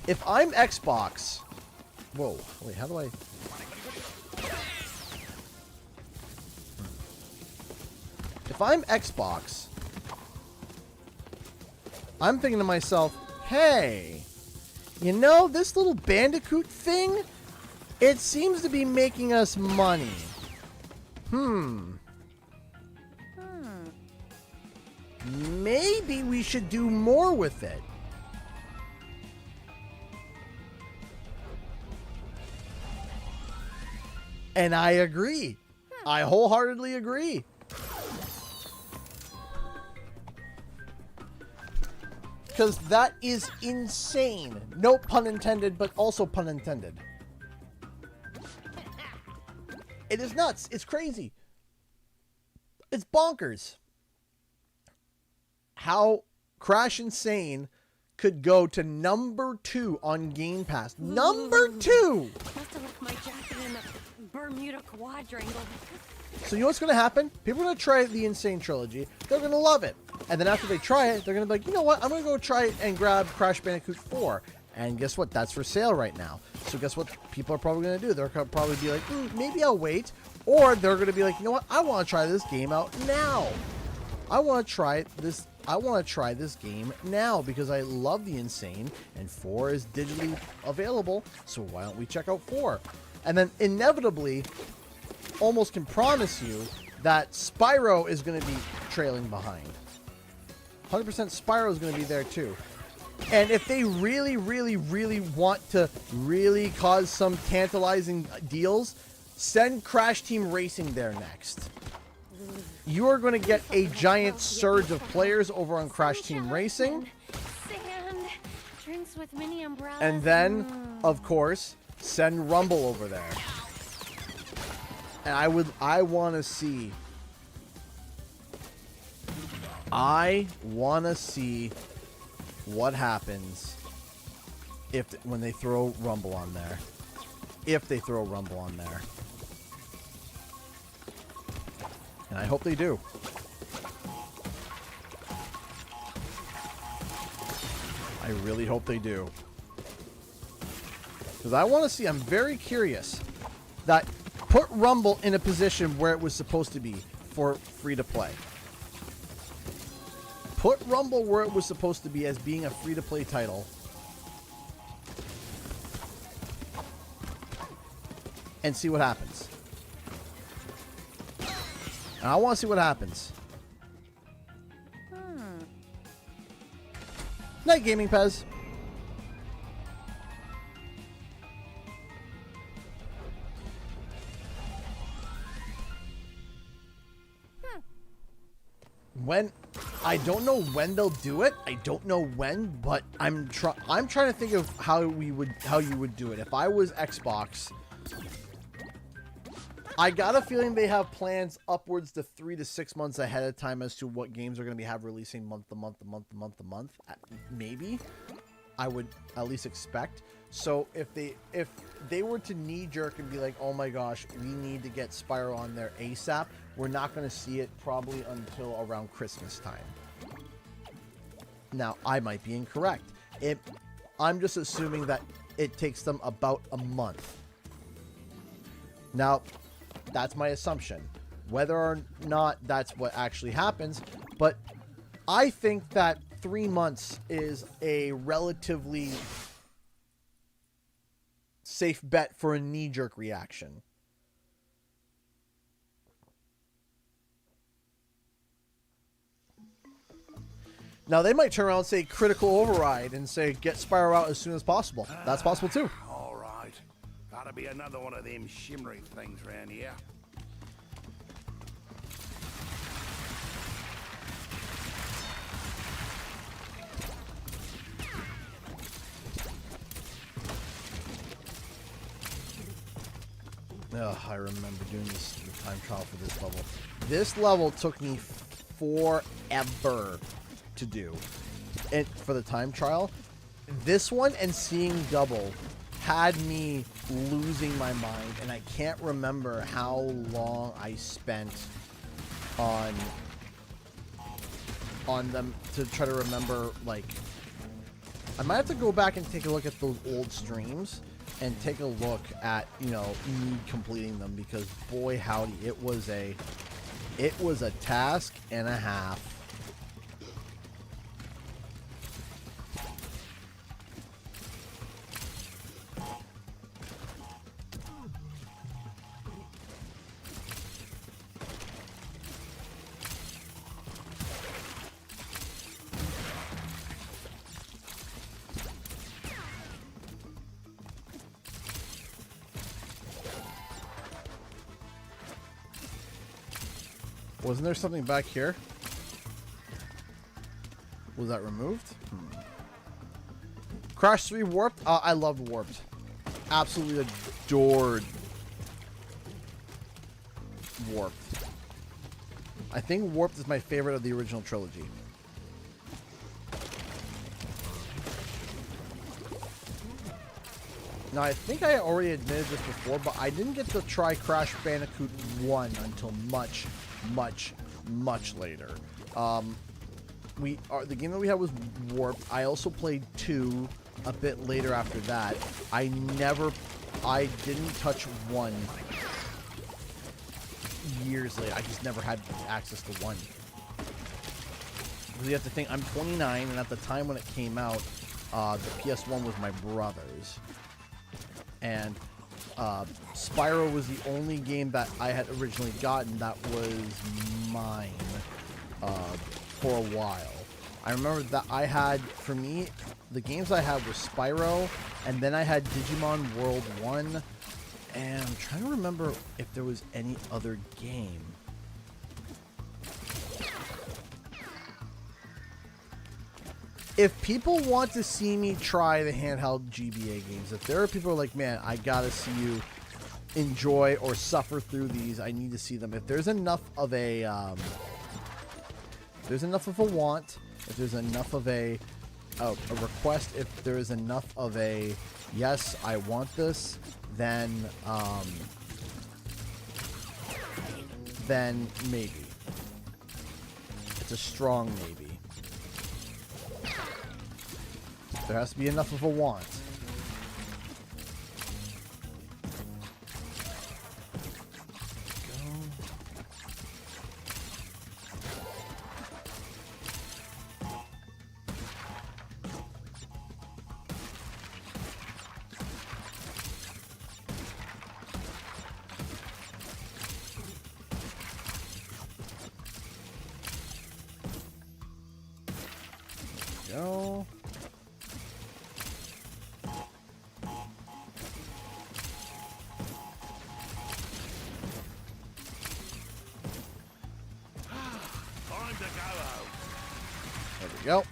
If I'm Xbox, whoa, wait, how do I? If I'm Xbox, I'm thinking to myself, hey, you know, this little Bandicoot thing, it seems to be making us money. Maybe we should do more with it. And I agree. I wholeheartedly agree. Because that is insane. No pun intended, but also pun intended. It is nuts. It's crazy. It's bonkers. How Crash Insane could go to number 2 on Game Pass. Number 2! Must have left my jacket in the Bermuda Quadrangle. So you know what's going to happen? People are going to try the Insane Trilogy. They're going to love it. And then after they try it, they're going to be like, you know what? I'm going to go try it and grab Crash Bandicoot 4. And guess what? That's for sale right now. So guess what people are probably going to do? They're going to probably be like, maybe I'll wait. Or they're going to be like, you know what? I want to try this game out now. I want to try this game now because I love the Insane, and 4 is digitally available, so why don't we check out 4? And then inevitably, almost can promise you that Spyro is going to be trailing behind. 100% Spyro is going to be there too. And if they really, really, really want to really cause some tantalizing deals, send Crash Team Racing there next. You are going to get a giant surge of players over on Crash Team Racing. Sand, drinks with mini umbrellas. And then, of course, send Rumble over there. And I want to see what happens when they throw Rumble on there. If they throw Rumble on there. And I hope they do. I really hope they do. Because I want to see, I'm very curious that put Rumble in a position where it was supposed to be for free to play. Put Rumble where it was supposed to be as being a free to play title. And see what happens. And I want to see what happens. Night Gaming Pez. When I don't know when they'll do it. I don't know when, but I'm trying to think of how you would do it. If I was Xbox, I got a feeling they have plans upwards to 3 to 6 months ahead of time as to what games are going to be releasing month to month. Maybe I would at least expect. So if they were to knee jerk and be like, oh my gosh, we need to get Spyro on there ASAP, we're not going to see it probably until around Christmas time. Now I might be incorrect. I'm just assuming that it takes them about a month. Now, that's my assumption. Whether or not that's what actually happens, but I think that 3 months is a relatively safe bet for a knee-jerk reaction. Now, they might turn around and say critical override and say get Spyro out as soon as possible. That's possible too. All right. Gotta be another one of them shimmery things around here. Ugh, I remember doing this time trial for this level. This level took me forever to do. And for the time trial, this one and seeing double had me losing my mind, and I can't remember how long I spent on them to try to remember. Like, I might have to go back and take a look at those old streams and take a look at, you know, me completing them, because boy howdy, it was a task and a half. Wasn't there something back here? Was that removed? Crash 3 Warped? I loved Warped. Absolutely adored Warped. I think Warped is my favorite of the original trilogy. Now, I think I already admitted this before, but I didn't get to try Crash Bandicoot 1 until much, much, much later. The game that we had was Warped. I also played 2 a bit later after that. I didn't touch 1 years later. I just never had access to 1. Because you have to think, I'm 29, and at the time when it came out, the PS1 was my brother's. And Spyro was the only game that I had originally gotten that was mine for a while. I remember that I had, for me, the games I had were Spyro, and then I had Digimon World 1, and I'm trying to remember if there was any other game. If people want to see me try the handheld GBA games, if there are people who are like, man, I gotta see you enjoy or suffer through these, I need to see them. If there's enough of a, want, if there's enough of a request, if there is enough of a, yes, I want this, then maybe. It's a strong maybe. There has to be enough of a want. Go. There we go.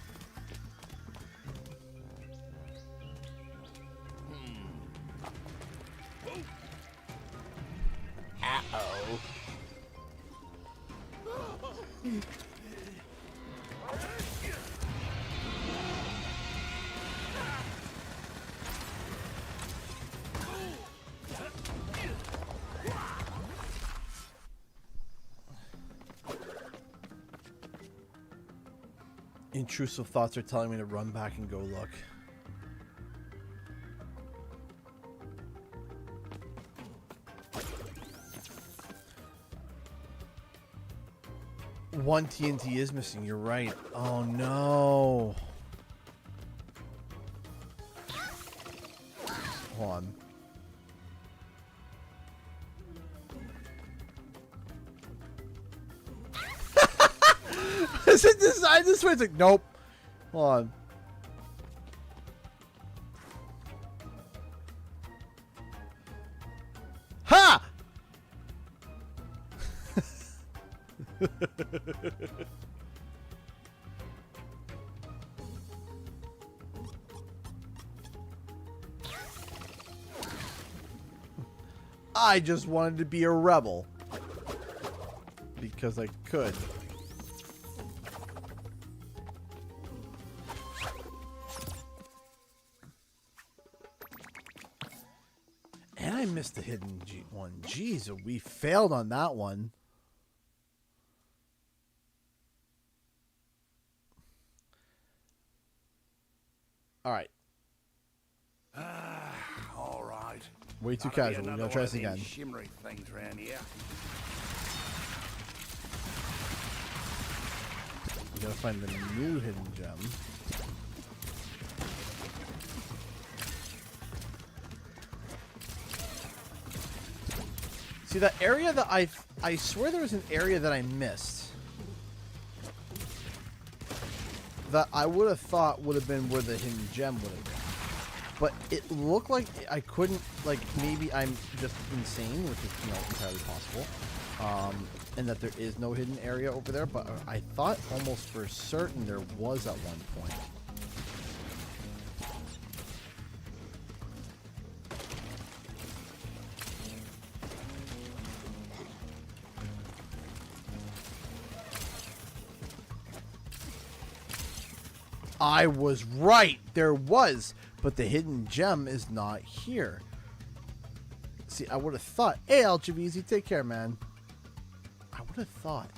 Uh-oh. Intrusive thoughts are telling me to run back and go look. One TNT is missing, you're right. Oh no. Hold on. Is it designed this way? It's like, nope. Hold on. Ha! I just wanted to be a rebel. Because I could. And I missed the hidden one. Jeez, we failed on that one. All right. All right. Way too casual. We're gonna try this again. Shimmery things around here. We gotta find the new hidden gem. See, that area that I swear there was an area that I missed. That I would have thought would have been where the hidden gem would have been. But it looked like I couldn't, like, maybe I'm just insane, which is, you know, entirely possible. and that there is no hidden area over there, but I thought almost for certain there was at one point. I was right. There was, but the hidden gem is not here. See, I would have thought. Hey, Alchavizi, take care, man. I would have thought.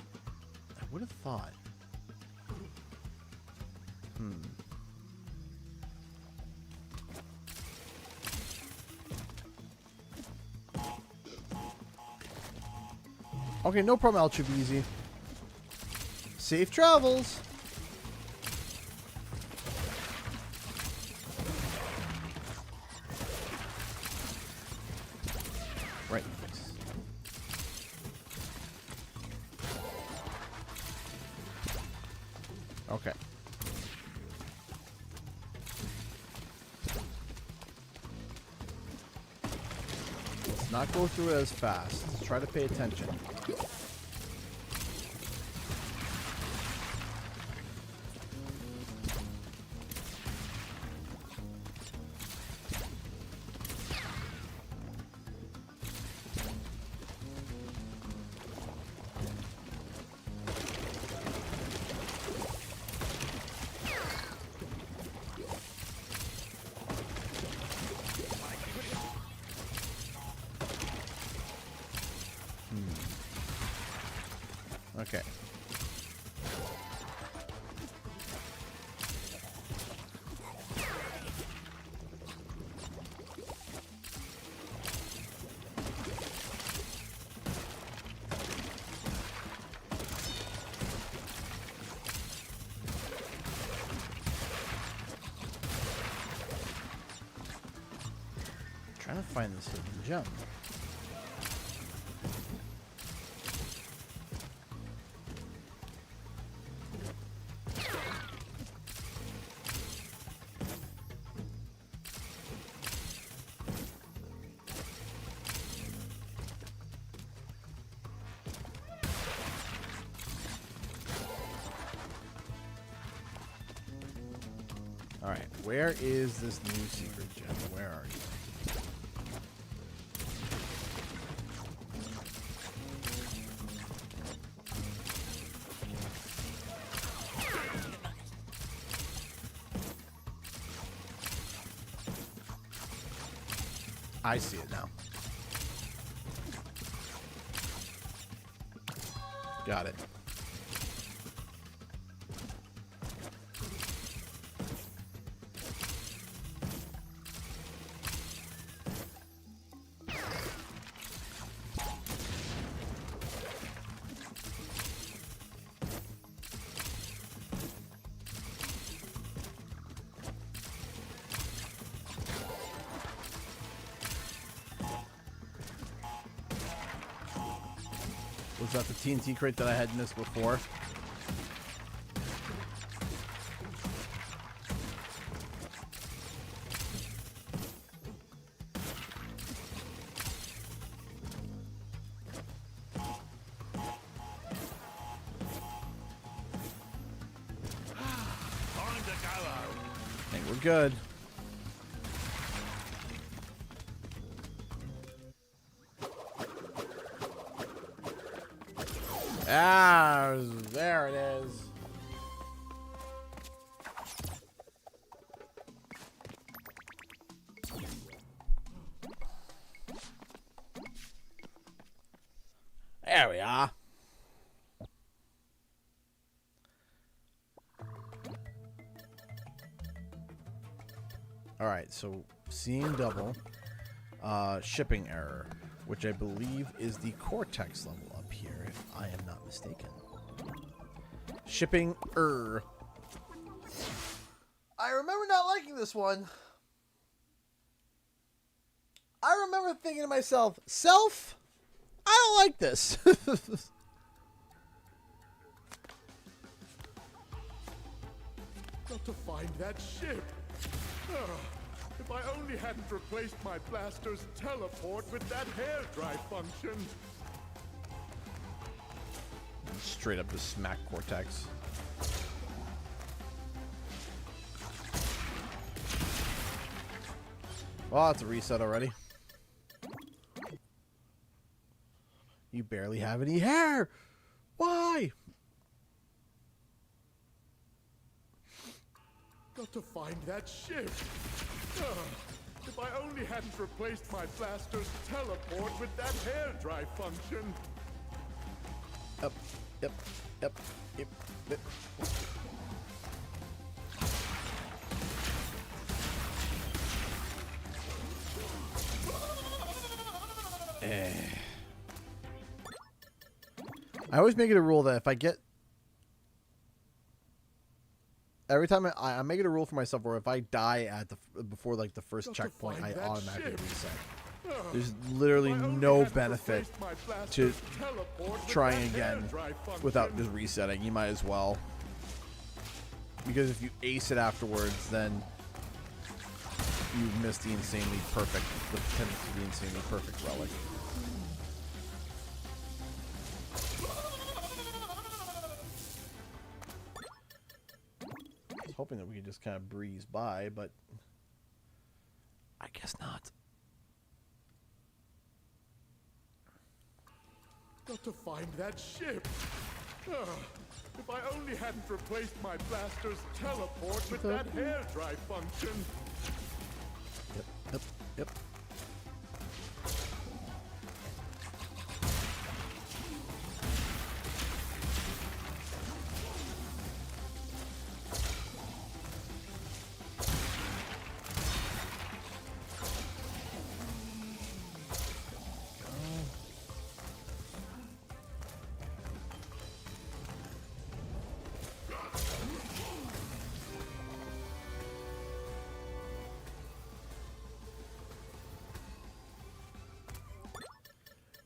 Okay, no problem, Alchavizi. Safe travels. Right. Okay. Let's not go through it as fast. Let's try to pay attention. Okay. Trying to find this hidden gem. Alright, where is this new secret gem? Where are you? I see it now. Got it. Was that the TNT crate that I had missed before? I think we're good. Ah, there it is. There we are. All right, so seeing double, shipping error, which I believe is the Cortex level up here, if I am not mistaken. Shipping error. I remember not liking this one. I remember thinking to myself, self, I don't like this. Got to find that ship. If I only hadn't replaced my blaster's teleport with that hair dry function. straight up just smack Cortex. Well, that's a reset already. You barely have any hair. Why? Got to find that ship. If I only hadn't replaced my blaster's teleport with that hair dry function. Yep, yep, yep, yep, yep. I always make it a rule that if I get... Every time I make it a rule for myself where if I die at the before like the first checkpoint, I automatically reset. There's literally no benefit to trying again without just resetting. You might as well. Because if you ace it afterwards, then you miss the insanely perfect, the potential to be insanely perfect relic. I was hoping that we could just kind of breeze by, but I guess not. Got to find that ship. If I only hadn't replaced my blaster's teleport with that hair dry function. Yep, yep, yep.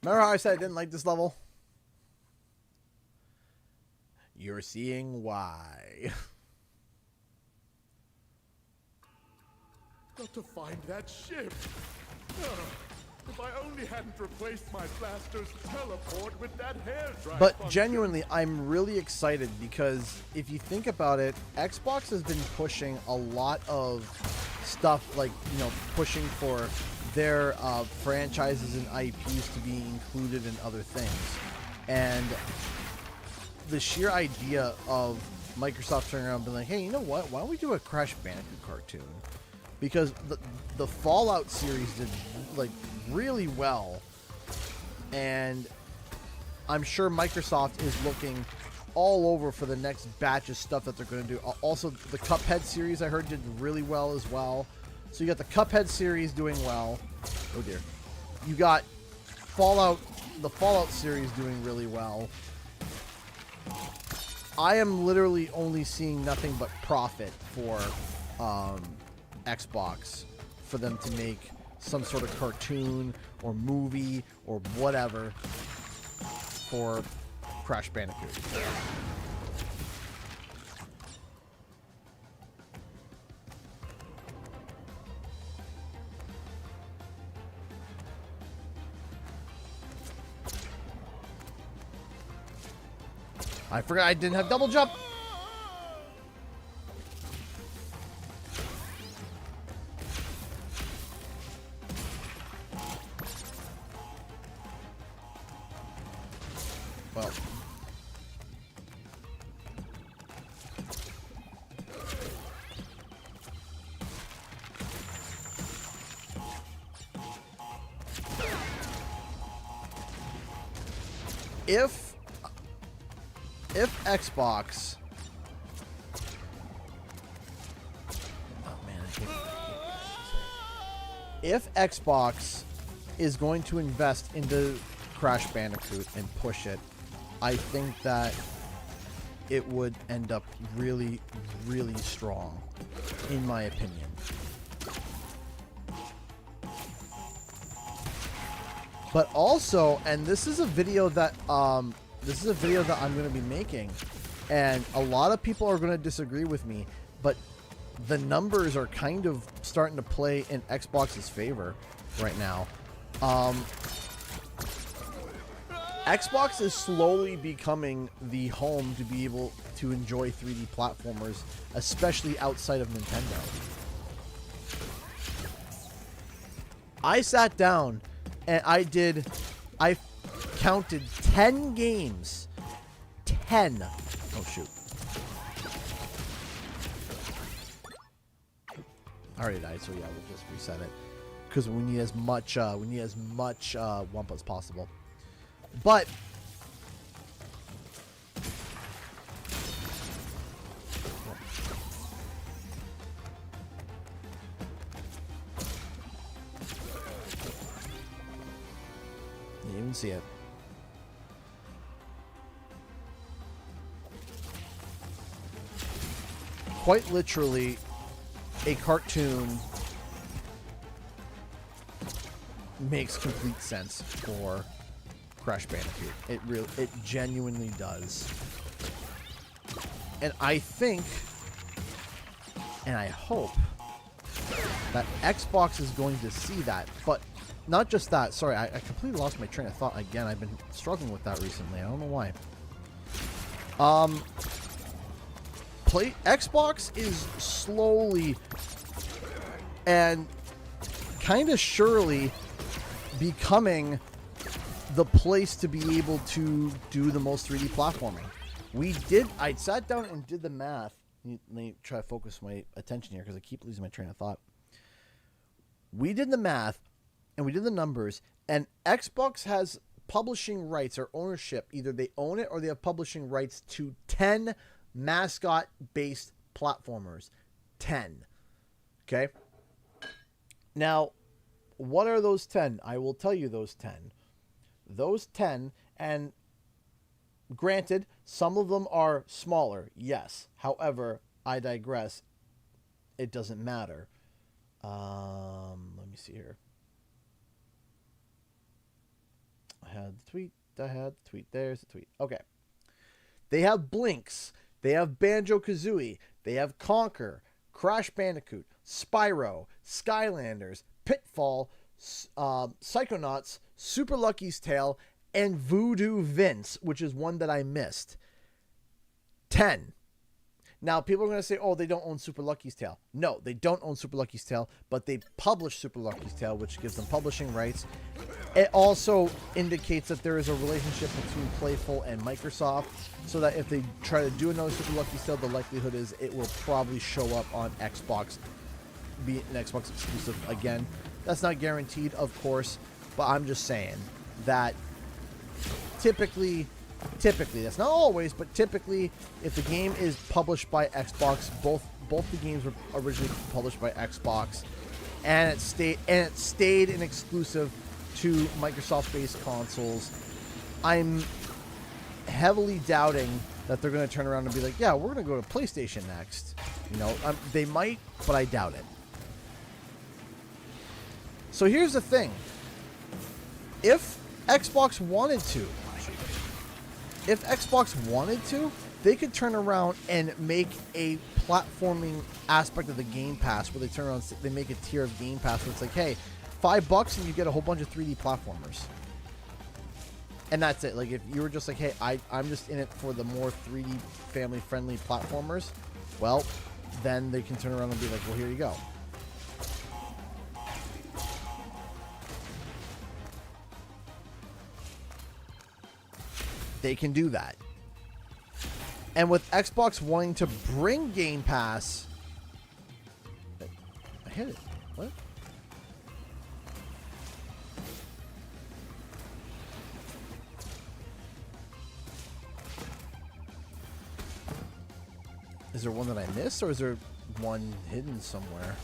Remember how I said I didn't like this level? You're seeing why. Got to find that ship. If I only hadn't replaced my blaster's teleport with that hair dry But function. genuinely, I'm really excited because if you think about it, Xbox has been pushing a lot of stuff like, you know, pushing for their franchises and IPs to be included in other things. And the sheer idea of Microsoft turning around and being like, hey, you know what? Why don't we do a Crash Bandicoot cartoon? Because the Fallout series did like really well. And I'm sure Microsoft is looking all over for the next batch of stuff that they're going to do. Also, the Cuphead series I heard did really well as well. So you got the Cuphead series doing well. Oh dear. You got the Fallout series doing really well. I am literally only seeing nothing but profit for Xbox for them to make some sort of cartoon or movie or whatever for Crash Bandicoot. I forgot I didn't have double jump. Well. If Xbox... Oh man, I can't if Xbox is going to invest into Crash Bandicoot and push it, I think that it would end up really, really strong, in my opinion. But also, and this is a video that I'm going to be making, and a lot of people are going to disagree with me, but the numbers are kind of starting to play in Xbox's favor right now. Xbox is slowly becoming the home to be able to enjoy 3D platformers, especially outside of Nintendo. I sat down and I counted 10 games. 10. Oh, shoot. I already died, so yeah, we'll just reset it. Because we need as much Wumpa as possible. But you didn't even see it. Quite literally, a cartoon makes complete sense for Crash Bandicoot. It genuinely does. And I think, and I hope, that Xbox is going to see that. But not just that. Sorry, I completely lost my train of thought again. I've been struggling with that recently. I don't know why. Xbox is slowly and kind of surely becoming the place to be able to do the most 3D platforming. I sat down and did the math. Let me try to focus my attention here because I keep losing my train of thought. We did the math and we did the numbers, and Xbox has publishing rights or ownership. Either they own it or they have publishing rights to 10 mascot-based platformers. 10. Okay? Now, what are those 10? I will tell you those 10. Those 10, and granted, some of them are smaller, yes. However, I digress. It doesn't matter. Let me see here. I had the tweet. There's the tweet. Okay. They have Blinks. They have Banjo-Kazooie. They have Conker, Crash Bandicoot, Spyro, Skylanders, Pitfall, Psychonauts, Super Lucky's Tale, and Voodoo Vince, which is one that I missed. 10. Now, people are going to say, oh, they don't own Super Lucky's Tale. No, they don't own Super Lucky's Tale, but they publish Super Lucky's Tale, which gives them publishing rights. It also indicates that there is a relationship between Playful and Microsoft, so that if they try to do another Super Lucky's Tale, the likelihood is it will probably show up on Xbox, be an Xbox exclusive again. That's not guaranteed, of course, but I'm just saying that typically, that's not always, but typically, if the game is published by Xbox, both the games were originally published by Xbox, and it stayed an exclusive to Microsoft-based consoles. I'm heavily doubting that they're going to turn around and be like, yeah, we're going to go to PlayStation next. You know, they might, but I doubt it. So here's the thing. If Xbox wanted to, they could turn around and make a platforming aspect of the Game Pass where they turn around and they make a tier of Game Pass where it's like, hey, $5 and you get a whole bunch of 3D platformers. And that's it. Like, if you were just like, hey, I'm just in it for the more 3D family-friendly platformers, well, then they can turn around and be like, well, here you go. They can do that. And with Xbox wanting to bring Game Pass... I hit it. What? Is there one that I missed, or is there one hidden somewhere?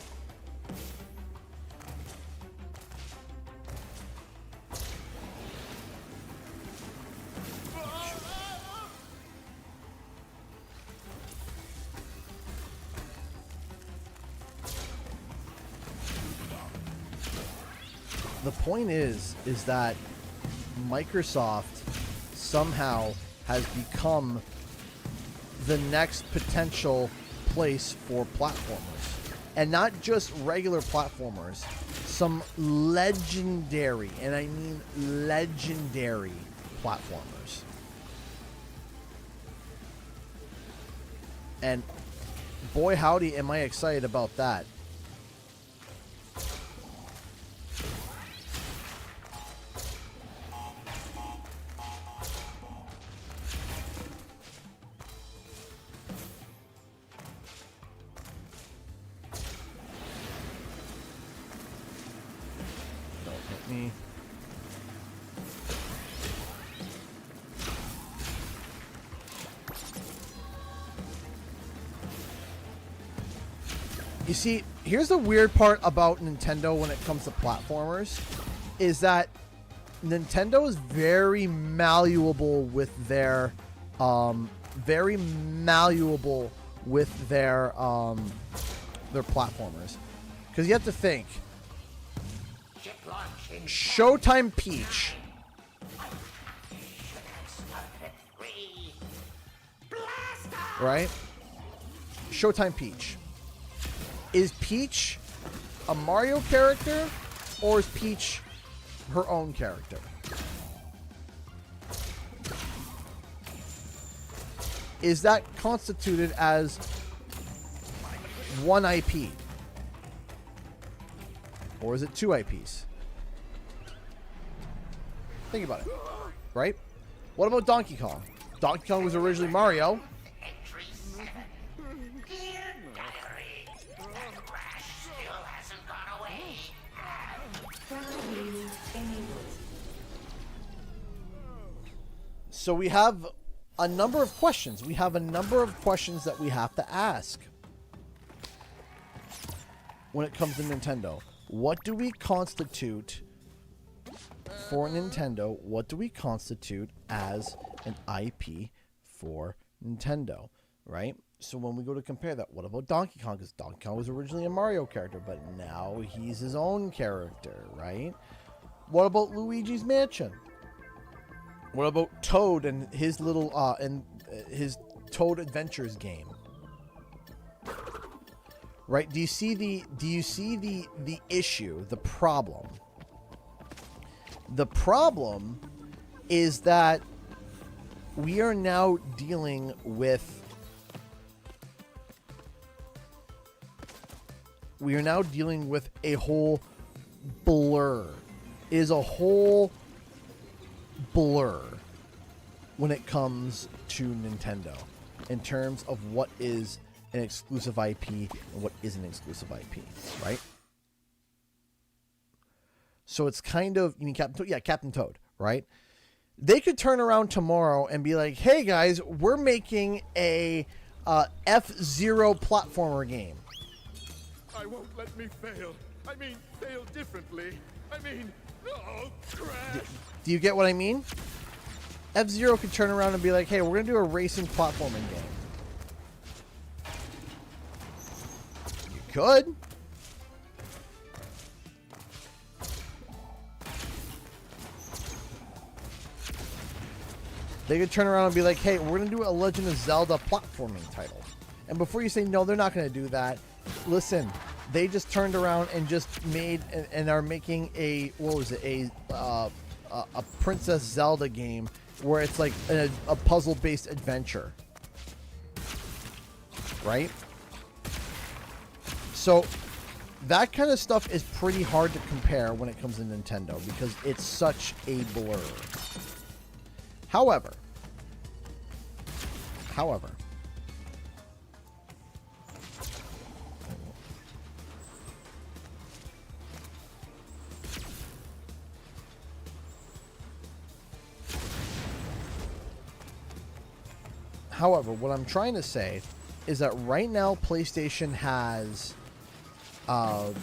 The point is that Microsoft somehow has become the next potential place for platformers. And not just regular platformers, some legendary, and I mean legendary, platformers. And boy howdy am I excited about that. Don't hit me. You see, here's the weird part about Nintendo when it comes to platformers, is that Nintendo is very malleable with their, platformers, because you have to think. Showtime Peach. Right? Showtime Peach. Is Peach a Mario character, or is Peach her own character? Is that constituted as one IP? Or is it two IPs? Think about it, right? What about Donkey Kong? Donkey Kong was originally Mario. Entry 7. Clear gallery. And Crash still hasn't gone away. So we have a number of questions. We have a number of questions that we have to ask when it comes to Nintendo. What do we constitute for Nintendo? What do we constitute as an IP for Nintendo, right? So when we go to compare that, what about Donkey Kong? Because Donkey Kong was originally a Mario character, but now he's his own character, right? What about Luigi's Mansion? What about Toad and his little his Toad Adventures game? Right? Do you see the issue, the problem? The problem is that we are now dealing with a whole blur. It is a whole blur when it comes to Nintendo in terms of what is an exclusive IP and what isn't exclusive IP, right? So it's kind of, you mean Captain Toad? Yeah, Captain Toad, right? They could turn around tomorrow and be like, hey guys, we're making a F-Zero platformer game. I won't let me fail. I mean, fail differently. I mean, oh, Crash. Do you get what I mean? F-Zero could turn around and be like, hey, we're going to do a racing platforming game. You could. They could turn around and be like, hey, we're going to do a Legend of Zelda platforming title. And before you say, no, they're not going to do that, listen, they just turned around and just made and are making a, what was it, a Princess Zelda game where it's like a puzzle-based adventure. Right? So that kind of stuff is pretty hard to compare when it comes to Nintendo because it's such a blur. However, what I'm trying to say is that right now PlayStation has, I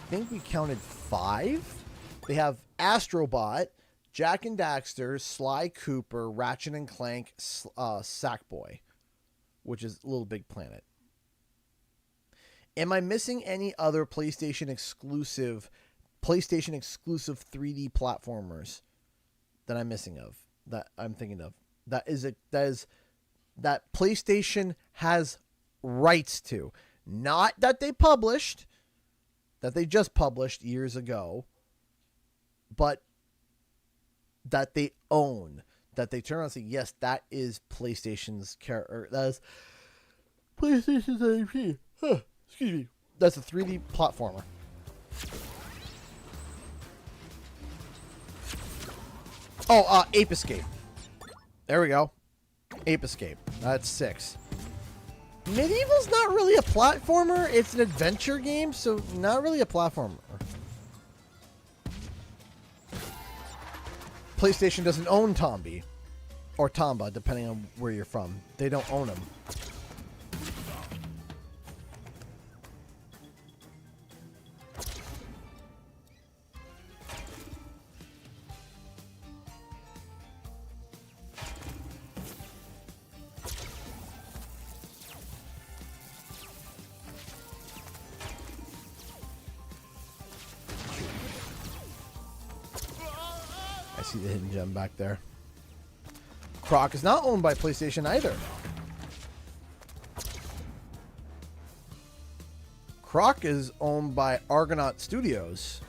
think we counted 5. They have Astrobot, Jak and Daxter, Sly Cooper, Ratchet and Clank, Sackboy, which is Little Big Planet. Am I missing any other PlayStation exclusive 3D platformers that I'm missing of? That I'm thinking of. That PlayStation has rights to. Not that they published, that they just published years ago, but that they own, that they turn around and say, yes, that is PlayStation's character. That is PlayStation's IP. Excuse me. That's a 3D platformer. Oh, Ape Escape. There we go. Ape Escape. That's 6. Medieval's not really a platformer. It's an adventure game, so not really a platformer. PlayStation doesn't own Tombi. Or Tomba, depending on where you're from. They don't own them. I see the hidden gem back there. Croc is not owned by PlayStation either. Croc is owned by Argonaut Studios.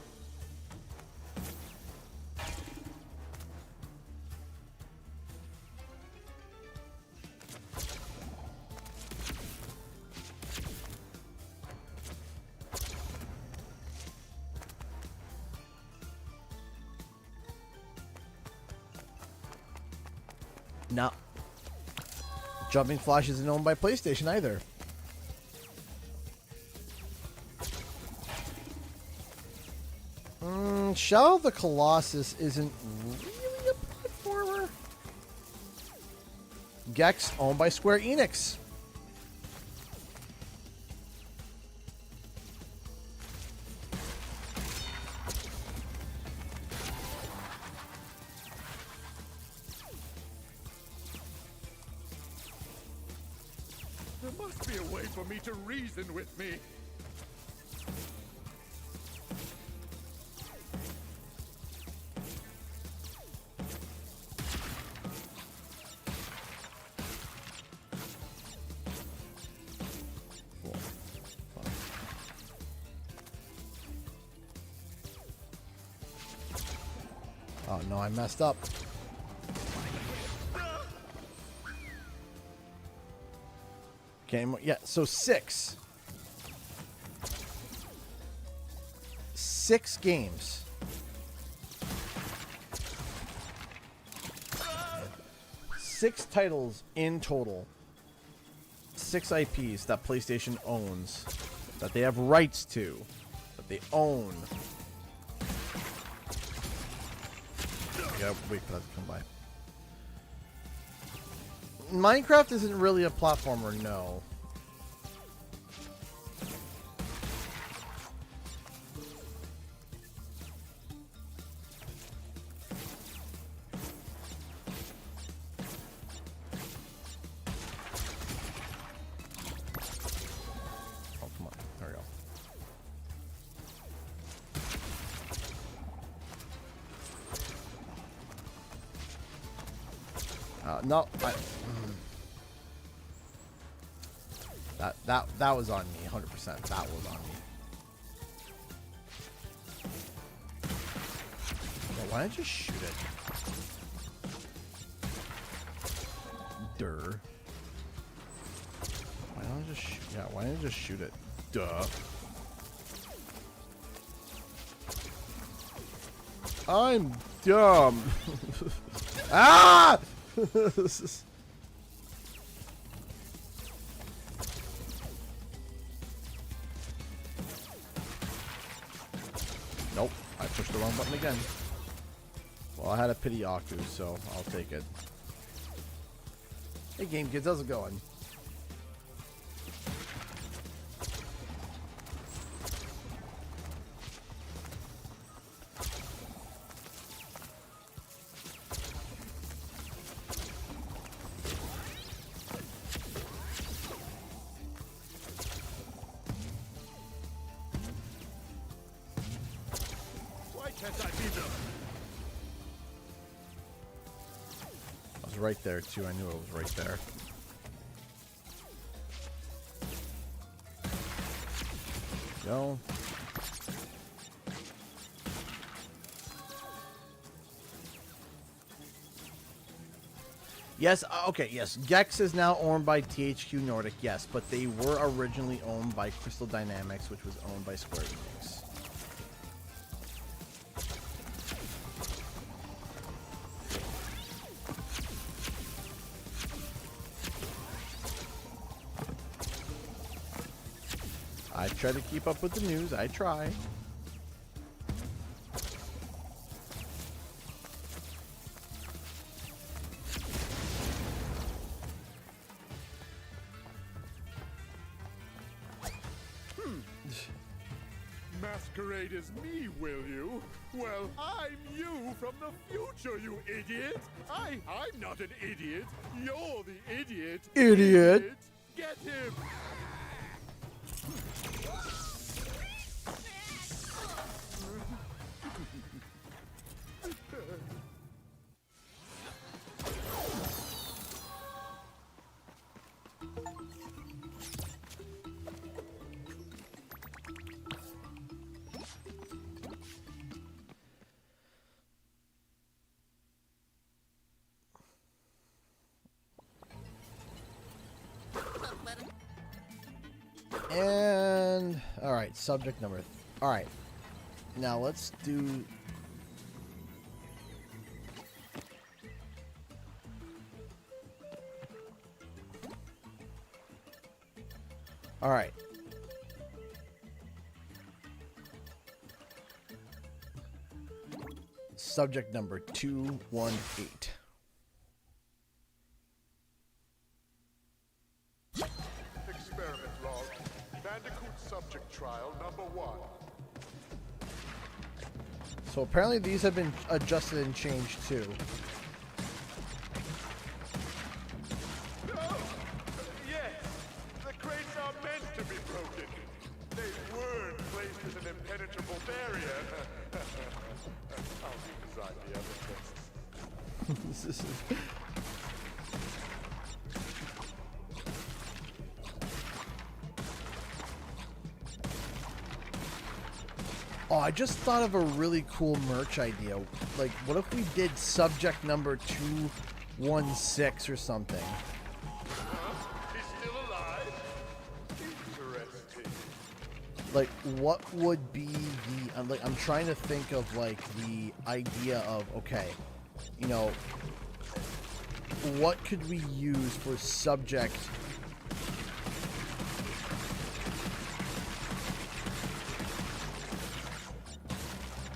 No. Jumping Flash isn't owned by PlayStation either. Shadow of the Colossus isn't really a platformer. Gex owned by Square Enix. There must be a way for me to reason with me. Oh no, I messed up. Okay, yeah, so 6. 6 games. 6 titles in total. 6 IPs that PlayStation owns, that they have rights to, that they own. I gotta wait for that to come by. Minecraft isn't really a platformer, no. Oh, come on. There we go. No, that was on me, 100%. That was on me. Yeah, why didn't you shoot it? Durr. Why don't I just shoot? Yeah, why didn't I just shoot it? Duh. I'm dumb. Ah! This is... Nope, I pushed the wrong button again. Well, I had a pity Aku, so I'll take it. Hey, Game Kids, how's it going? Right there too. I knew it was right there. Go. Yes, okay, yes. Gex is now owned by THQ Nordic, yes, but they were originally owned by Crystal Dynamics, which was owned by Square Enix. I try to keep up with the news. I try. Masquerade as me, will you? Well, I'm you from the future, you idiot! I'm not an idiot! You're the idiot! Idiot. Get him! And all right, subject number. All right, now let's do. All right. Subject number 218. Experiment log. Bandicoot subject trial number 1. So apparently these have been adjusted and changed too. Yes, the crates are meant to be broken. They weren't placed as an impenetrable barrier. I'll redesign the other tests. This is- Oh, I just thought of a really cool merch idea. Like, what if we did subject number 216 or something? He's still alive? Interesting. Like, what would be the... I'm trying to think of, like, the idea of, okay, you know, what could we use for subject...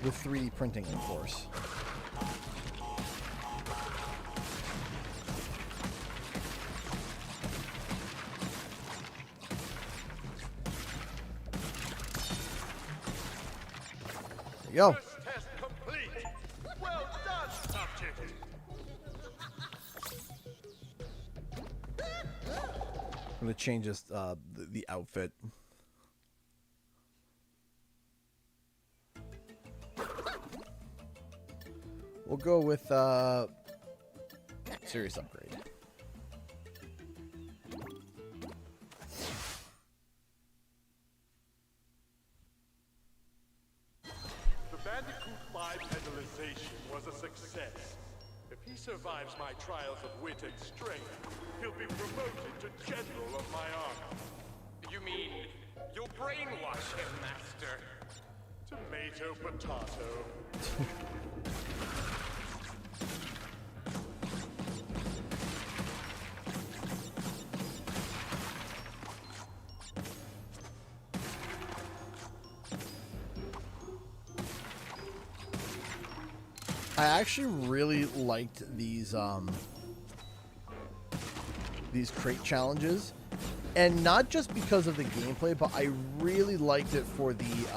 with 3D printing, of course. There you go. First test complete. Well done, subject. I'm gonna change this, the outfit. We'll go with serious upgrade. The Bandicoot bipedalization was a success. If he survives my trials of wit and strength, he'll be promoted to general of my army. You mean you'll brainwash him, Master? Tomato, potato. I actually really liked these crate challenges, and not just because of the gameplay, but I really liked it for the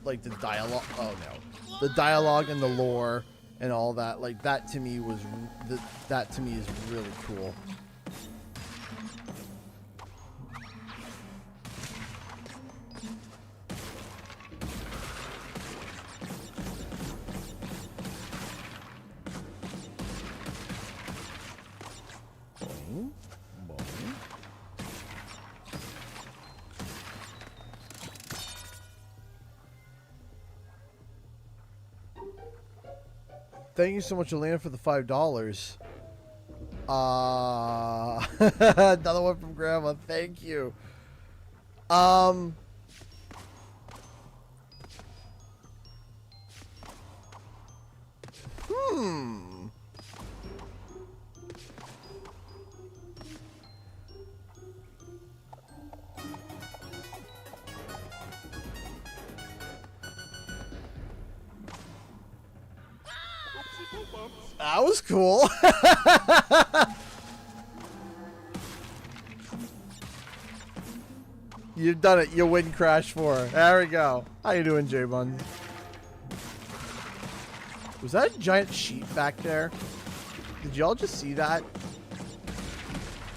like the dialogue. Oh no, the dialogue and the lore and all that. Like that to me was that to me is really cool. Thank you so much, Elena, for the $5. Another one from Grandma. Thank you. That was cool. You've done it. You win Crash 4. There we go. How you doing, J-Bun? Was that a giant sheep back there? Did y'all just see that?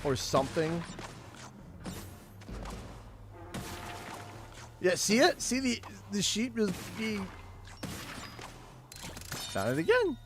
Or something? Yeah, see it? See the sheep just being... Found it again.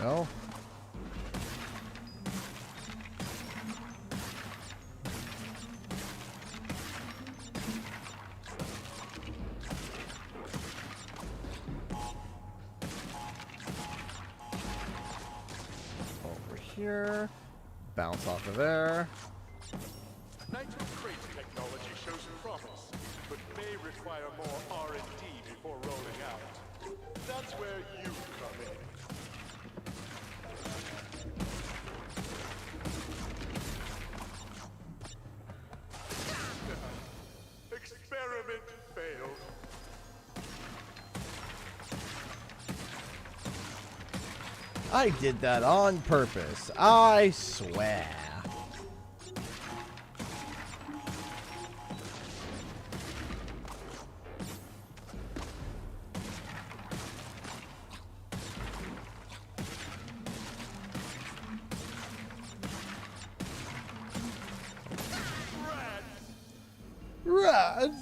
No. Over here. Bounce off of there. Nitro crate technology shows promise, but may require more R&D before rolling out. That's where you come in. Experiment failed. I did that on purpose. I swear. Rats.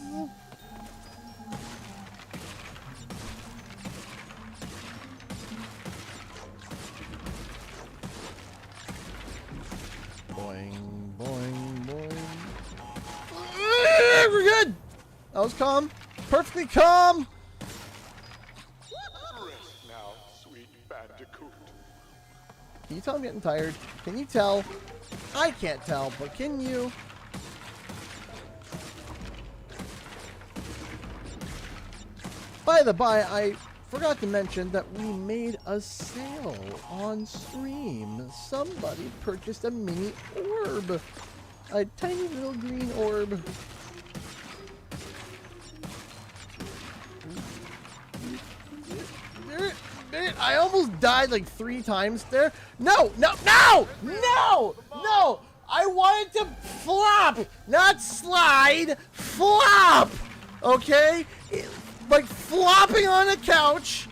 Boing, boing, boing. We're good. That was calm. Perfectly calm. Rest now, sweet Bandicoot. Can you tell I'm getting tired? Can you tell? I can't tell, but can you? By the by, I forgot to mention that we made a sale on stream. Somebody purchased a mini orb. A tiny little green orb. I almost died like 3 times there. No, no, no, no, no. I wanted to flop, not slide, flop. Okay? Like flopping on a couch,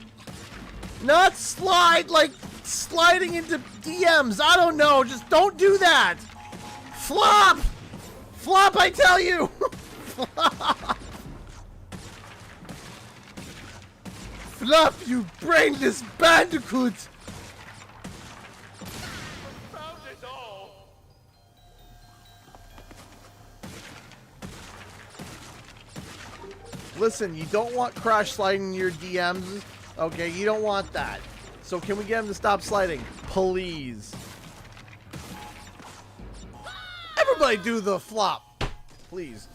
not slide, like sliding into DMs. I don't know. Just don't do that. Flop! Flop, I tell you! Flop! Flop, you brainless bandicoot! Found it all. Listen, you don't want Crash sliding in your DMs. Okay, you don't want that. So can we get him to stop sliding? Please. Everybody do the flop. Please.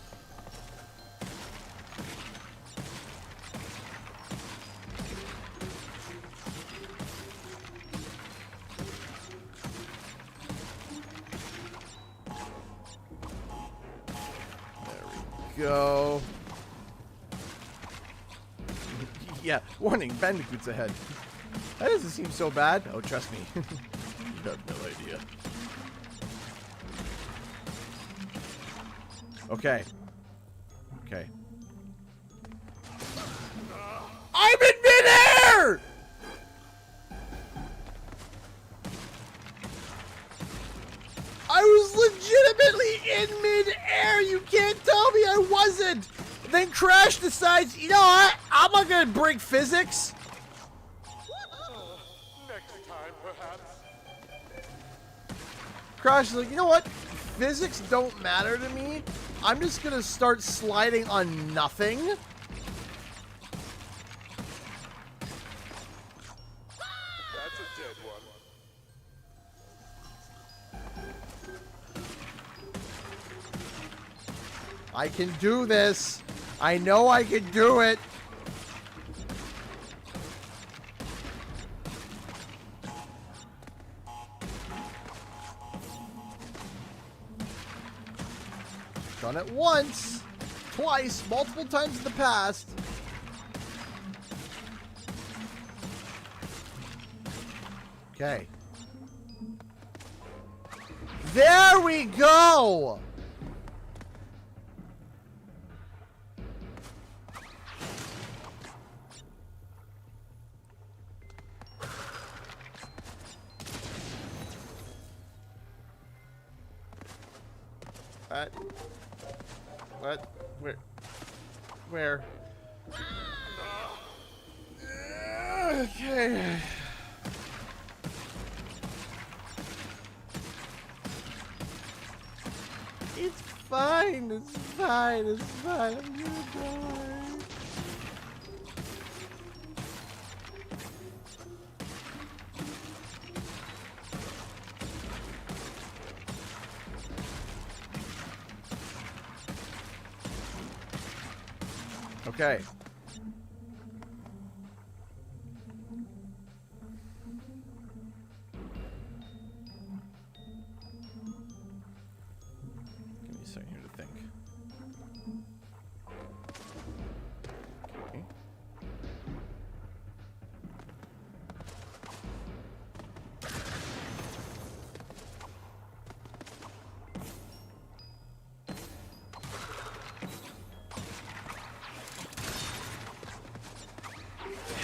There we go. Yeah, warning, Bandicoot's ahead. That doesn't seem so bad. Oh, trust me. You have no idea. Okay. Okay. I'm in midair! I was legitimately in midair! You can't tell me I wasn't! Then Crash decides, you know what? I'm not gonna break physics. Next time, perhaps. Crash is like, you know what? Physics don't matter to me. I'm just gonna start sliding on nothing. That's a dead one. I can do this. I know I can do it. Done it once, twice, multiple times in the past. Okay. There we go! What? Where? Okay. It's fine. It's fine. It's fine. I'm gonna die. Okay. Give me a second here to think. Okay.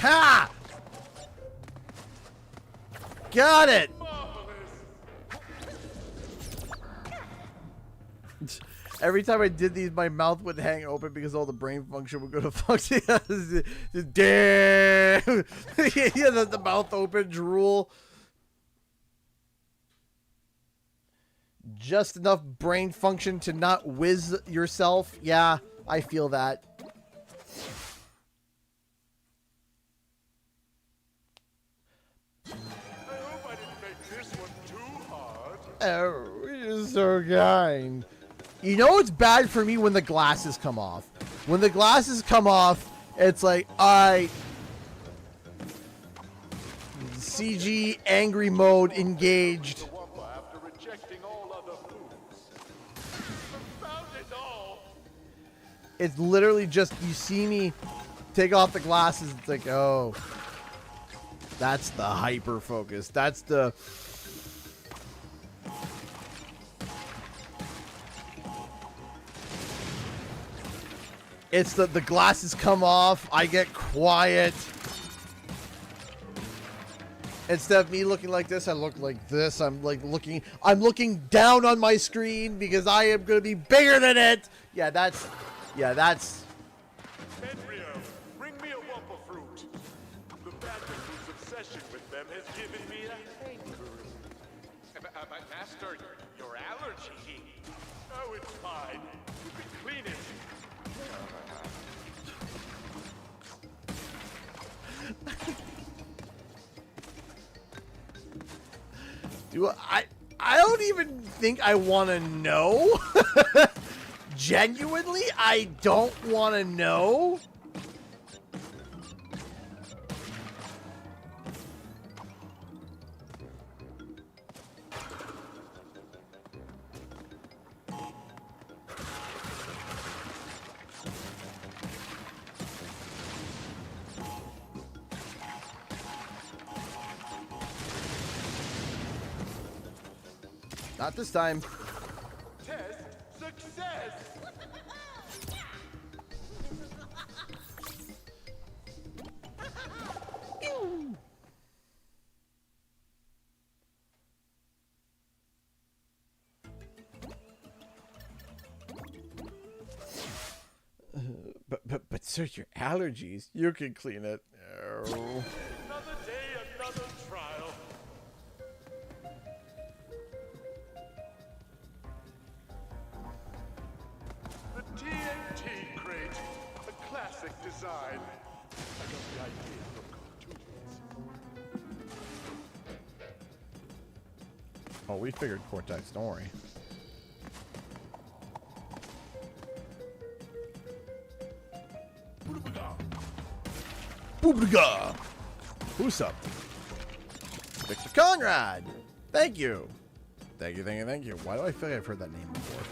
Ha! Got it! Every time I did these, my mouth would hang open because all the brain function would go to function. Just, damn! Yeah, the mouth open, drool. Just enough brain function to not whiz yourself. Yeah, I feel that. Oh, you're so kind. You know it's bad for me when the glasses come off. When the glasses come off, it's like, alright. CG angry mode engaged. After rejecting all other foods. Found it all. It's literally just, you see me take off the glasses, it's like, oh. That's the hyper focus. That's the... It's the glasses come off, I get quiet. Instead of me looking like this, I look like this. I'm looking down on my screen because I am gonna be bigger than it. Yeah, that's Pedro, bring me a Wumpa fruit. The Bandicoot's obsession with them has given me a hankering. But Master, your allergy. Oh, it's fine. You can clean it. I don't even think I want to know. Genuinely, I don't want to know. Not this time. Test success. But sir, your allergies. You can clean it. Oh. Another day, another trial. The TNT crate, a classic design. I got the idea from cartoons. Oh, we figured Cortex. Don't worry. Boobiga! Who's up? Victor Conrad! Thank you! Thank you, thank you, thank you. Why do I feel like I've heard that name before?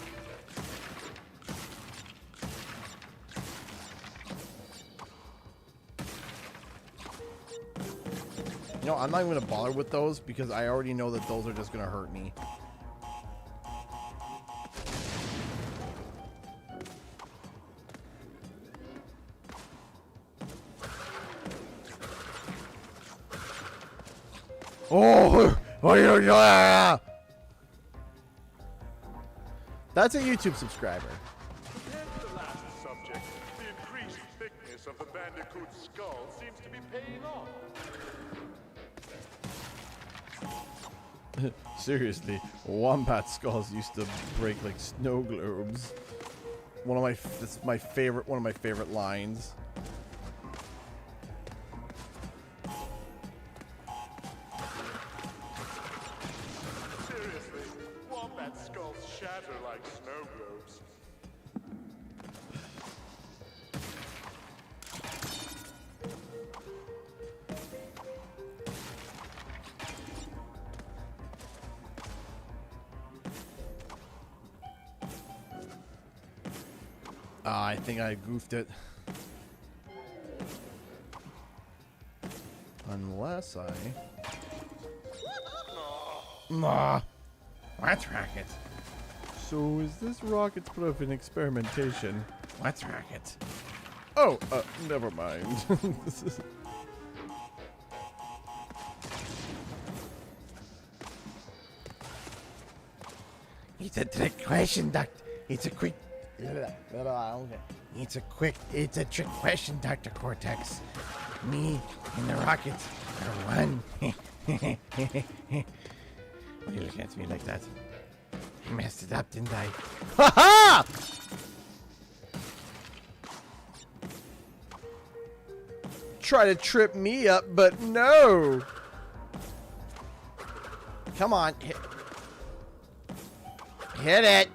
You know, I'm not even going to bother with those because I already know that those are just going to hurt me. Oh, yeah. That's a YouTube subscriber. Compared to the last subject, the increased thickness of the Bandicoot's skull seems to be paying off. Seriously, wombat skulls used to break like snow globes. One of my favorite lines. Seriously, wombat skulls shatter like snow globes. I think I goofed it. Unless I... Nah. Let's rocket. So is this rocket's put up in experimentation? Let's rocket. Oh, never mind. This is... It's a trick question, Doctor. It's a quick... It's a trick question, Dr. Cortex. Me and the rockets are one. Why are you looking at me like that? I messed it up, didn't I? Ha ha! Try to trip me up, but no. Come on. Hit it.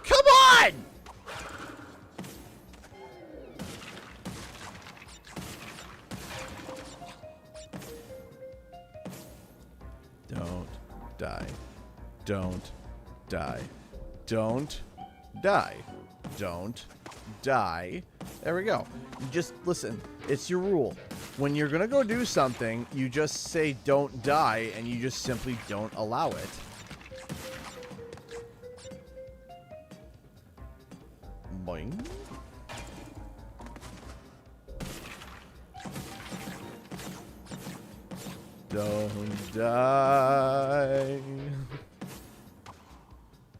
Come on! Don't die. Don't die. Don't die. Don't die. There we go. You just listen. It's your rule. When you're gonna go do something, you just say don't die, and you just simply don't allow it. Boing. Don't die.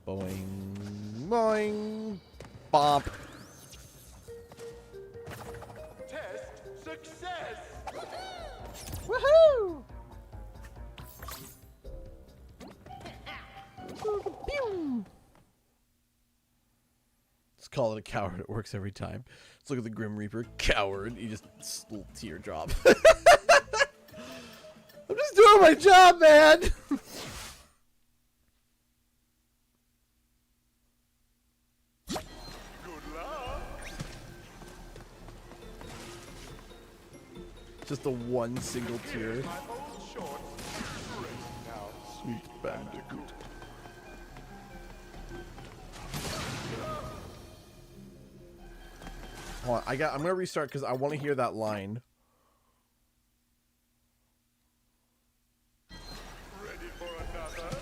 Boing. Boing. Bomp. Test success! Woohoo! Let's call it a coward. It works every time. Let's look at the Grim Reaper. Coward. He just little teardrop. I'm just doing my job, man. Good luck! Just a one single tear. My old shorts straight now. Sweet Bandicoot. Hold on, I'm gonna restart because I want to hear that line. Ready for another?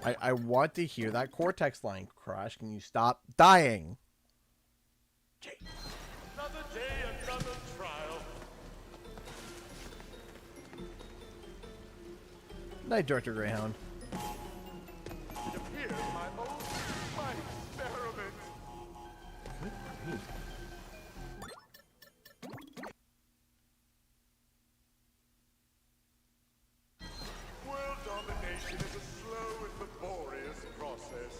I want to hear that Cortex line. Crash, can you stop dying? Another day, another trial. Night, Director Greyhound. It appears my experiment. Good grief. World domination is a slow and laborious process.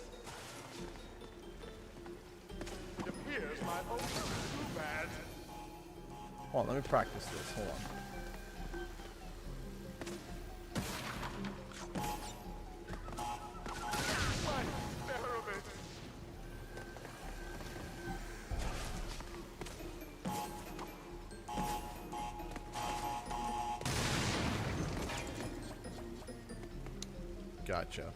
It appears my own too bad. Hold on, let me practice this. Hold on. My experiment. Gotcha.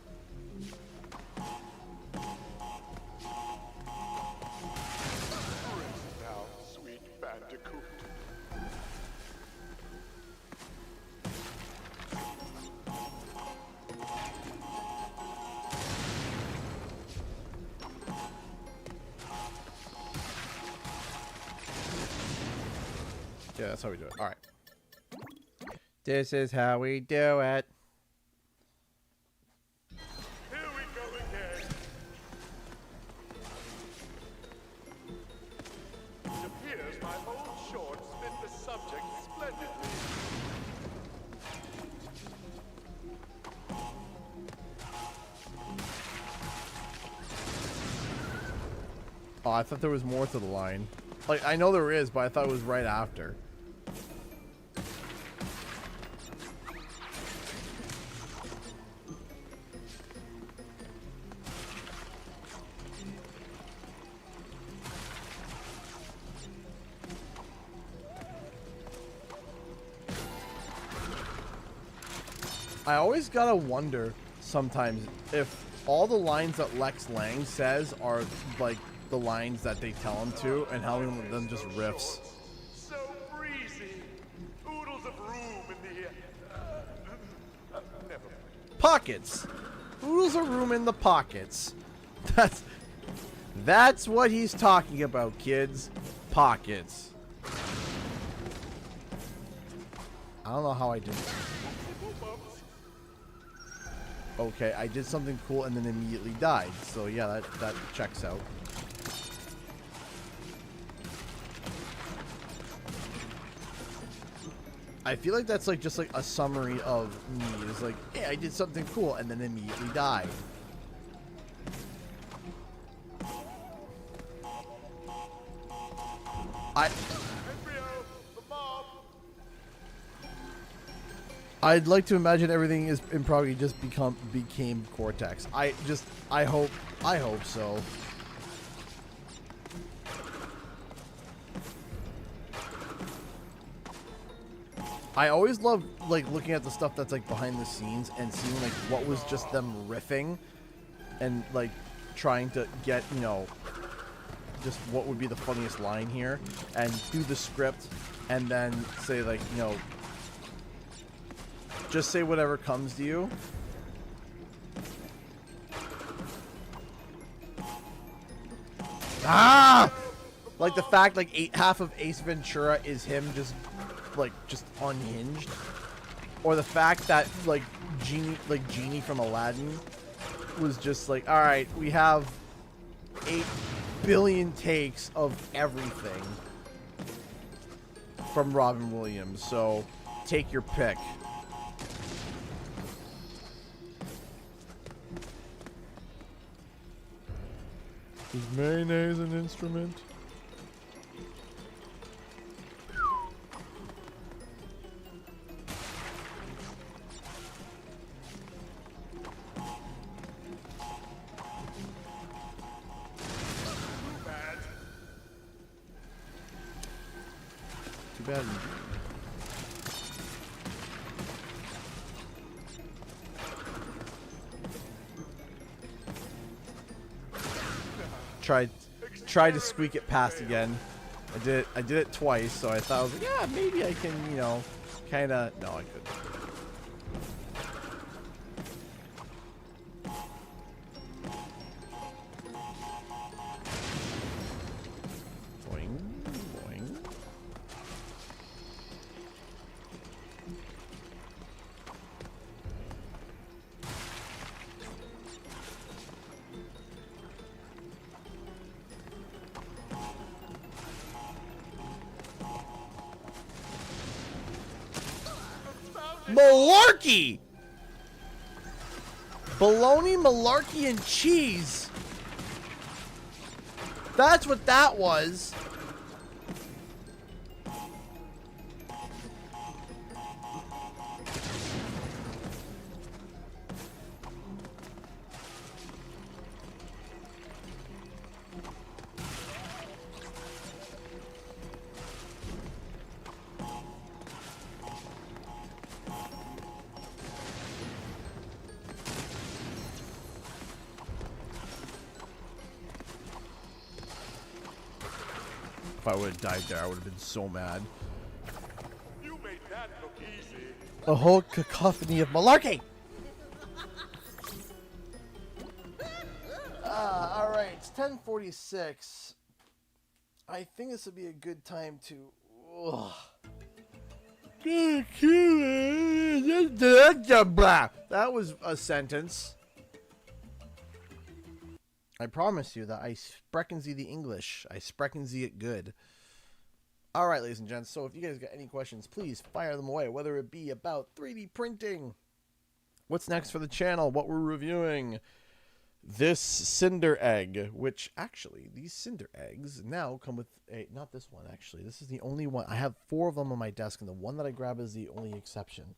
Rest now, sweet Bandicoot. Yeah, that's how we do it. All right. This is how we do it. Here we go again. It appears my old shorts fit the subject splendidly. Oh, I thought there was more to the line. Like, I know there is, but I thought it was right after. I always gotta wonder sometimes if all the lines that Lex Lang says are like the lines that they tell him to, and how many of them just riffs. So breezy. Oodles of room in the never mind. Pockets. Oodles of room in the pockets. That's what he's talking about, kids. Pockets. I don't know how I did that. Okay, I did something cool and then immediately died. So yeah, that checks out. I feel like that's like just like a summary of me. It's like, hey, I did something cool and then immediately died. Embryo, the mob. I'd like to imagine everything is and probably just became Cortex. I hope so. I always love like looking at the stuff that's like behind the scenes and seeing like what was just them riffing and like trying to get, you know, just what would be the funniest line here and do the script and then say like, you know, just say whatever comes to you. Ah! Like the fact like half of Ace Ventura is him just unhinged, or the fact that like Genie from Aladdin was just like, all right, we have 8 billion takes of everything from Robin Williams, so take your pick. Is mayonnaise an instrument? Too bad. Tried to squeak it past again. I did it twice, so I thought I was like, yeah, maybe I can, you know, kind of. No, I couldn't. Malarkey! Bologna, malarkey, and cheese. That's what that was. If I would have died there, I would have been so mad. You made that look easy. A whole cacophony of malarkey. All right, it's 10:46. I think this would be a good time to. That was a sentence. I promise you that I sprechen Sie the English. I sprechen Sie it good. All right, ladies and gents. So if you guys got any questions, please fire them away. Whether it be about 3D printing, what's next for the channel, what we're reviewing, this cinder egg, which actually these cinder eggs now come with a, not this one actually. This is the only one. I have 4 of them on my desk, and the one that I grab is the only exception.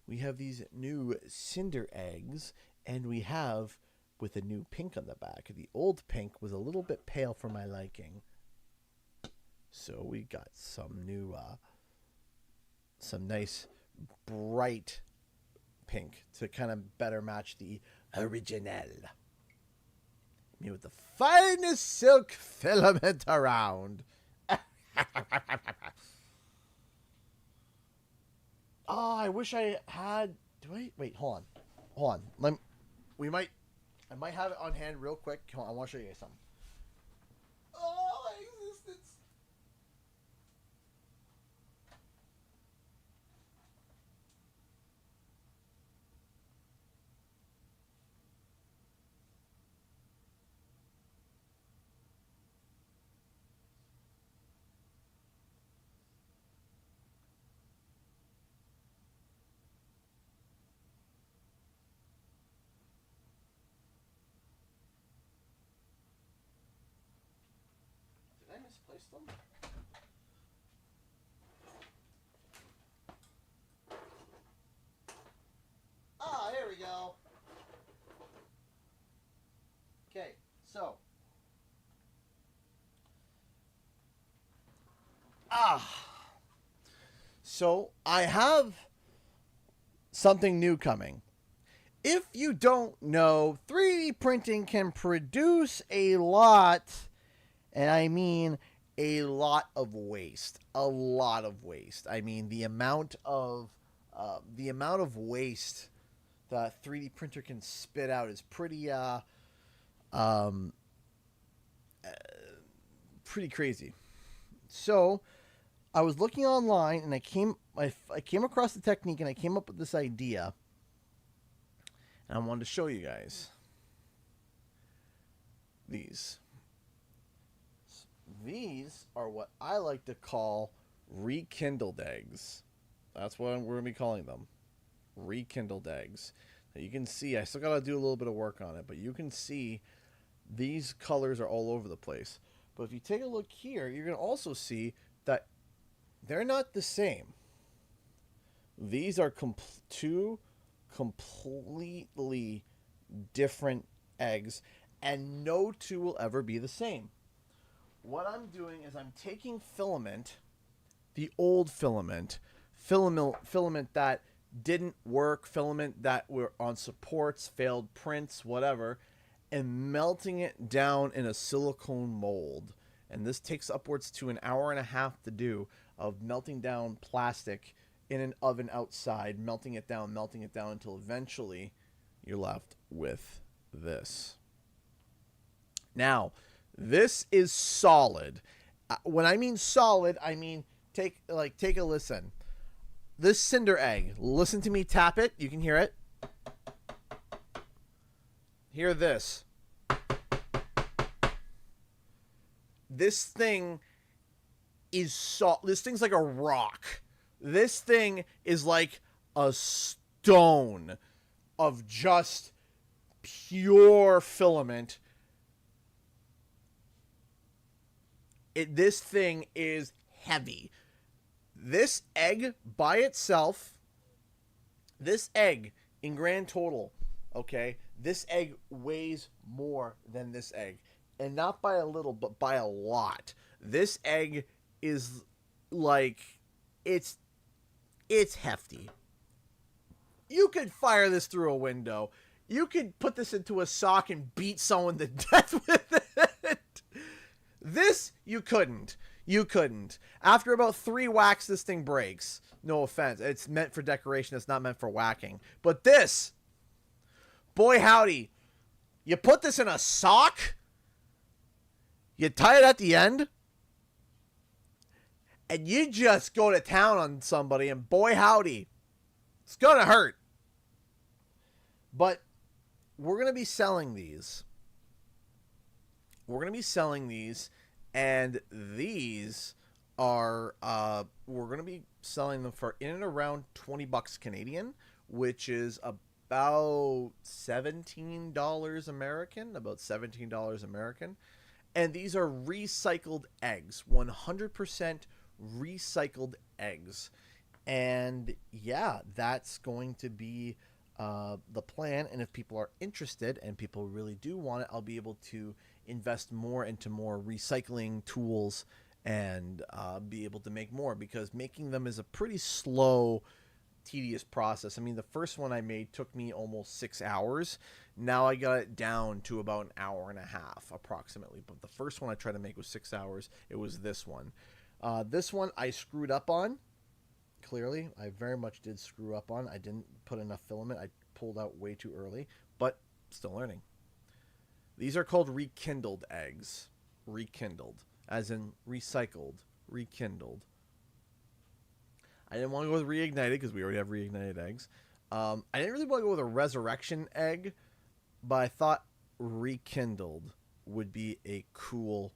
We have these new cinder eggs, and we have with a new pink on the back. The old pink was a little bit pale for my liking. So we got some new, some nice bright pink to kind of better match the original. Me with the finest silk filament around. Oh, I wish I had, do I, wait, hold on. I might have it on hand real quick. Hold on, I want to show you guys something. Oh, my existence. Did I misplace them? Ah, here we go. Okay, so. So I have something new coming. If you don't know, 3D printing can produce a lot, and I mean a lot of waste. A lot of waste. I mean the amount of waste that 3D printer can spit out is pretty pretty crazy. So I was looking online, and I came across the technique, and I came up with this idea, and I wanted to show you guys these. These are what I like to call rekindled eggs. That's what we're going to be calling them. Rekindled eggs. Now you can see, I still got to do a little bit of work on it, but you can see these colors are all over the place. But if you take a look here, you're going to also see that they're not the same. These are two completely different eggs, and no two will ever be the same. What I'm doing is I'm taking filament, the old filament that didn't work, filament that were on supports, failed prints, whatever, and melting it down in a silicone mold. And this takes upwards to an hour and a half to do, of melting down plastic in an oven outside, melting it down until eventually you're left with this. Now, this is solid. When I mean solid, I mean take a listen. This cinder egg, listen to me tap it. You can hear it. Hear this. This thing is this thing's like a rock. This thing is like a stone of just pure filament. This thing is heavy. This egg by itself, this egg in grand total, okay, this egg weighs more than this egg. And not by a little, but by a lot. This egg is like, it's hefty. You could fire this through a window. You could put this into a sock and beat someone to death with it. This, you couldn't. You couldn't. After about 3 whacks, this thing breaks. No offense. It's meant for decoration. It's not meant for whacking. But this, boy howdy, you put this in a sock, you tie it at the end, and you just go to town on somebody, and boy howdy, it's gonna hurt. But we're gonna be selling these. We're gonna be selling these, and these are we're gonna be selling them for in and around $20 Canadian, which is about $17 American. About $17 American. And these are recycled eggs, 100% recycled eggs. And yeah, that's going to be the plan. And if people are interested and people really do want it, I'll be able to invest more into more recycling tools and be able to make more, because making them is a pretty slow, tedious process. I mean, the first one I made took me almost 6 hours. Now I got it down to about an hour and a half approximately. But the first one I tried to make was 6 hours. It was this one. This one I screwed up on. Clearly, I very much did screw up on. I didn't put enough filament. I pulled out way too early, but still learning. These are called rekindled eggs. Rekindled, as in recycled, rekindled. I didn't want to go with reignited because we already have reignited eggs. I didn't really want to go with a resurrection egg, but I thought rekindled would be a cool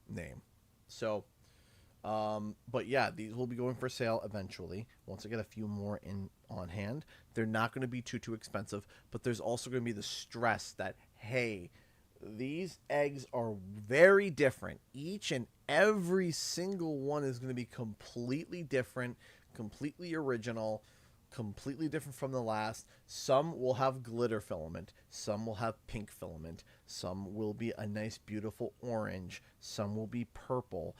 name. So, but yeah, these will be going for sale eventually. Once I get a few more on hand, they're not going to be too expensive, but there's also going to be the stress that, hey, these eggs are very different. Each and every single one is going to be completely different, completely original, completely different from the last. Some will have glitter filament, some will have pink filament, some will be a nice beautiful orange, some will be purple.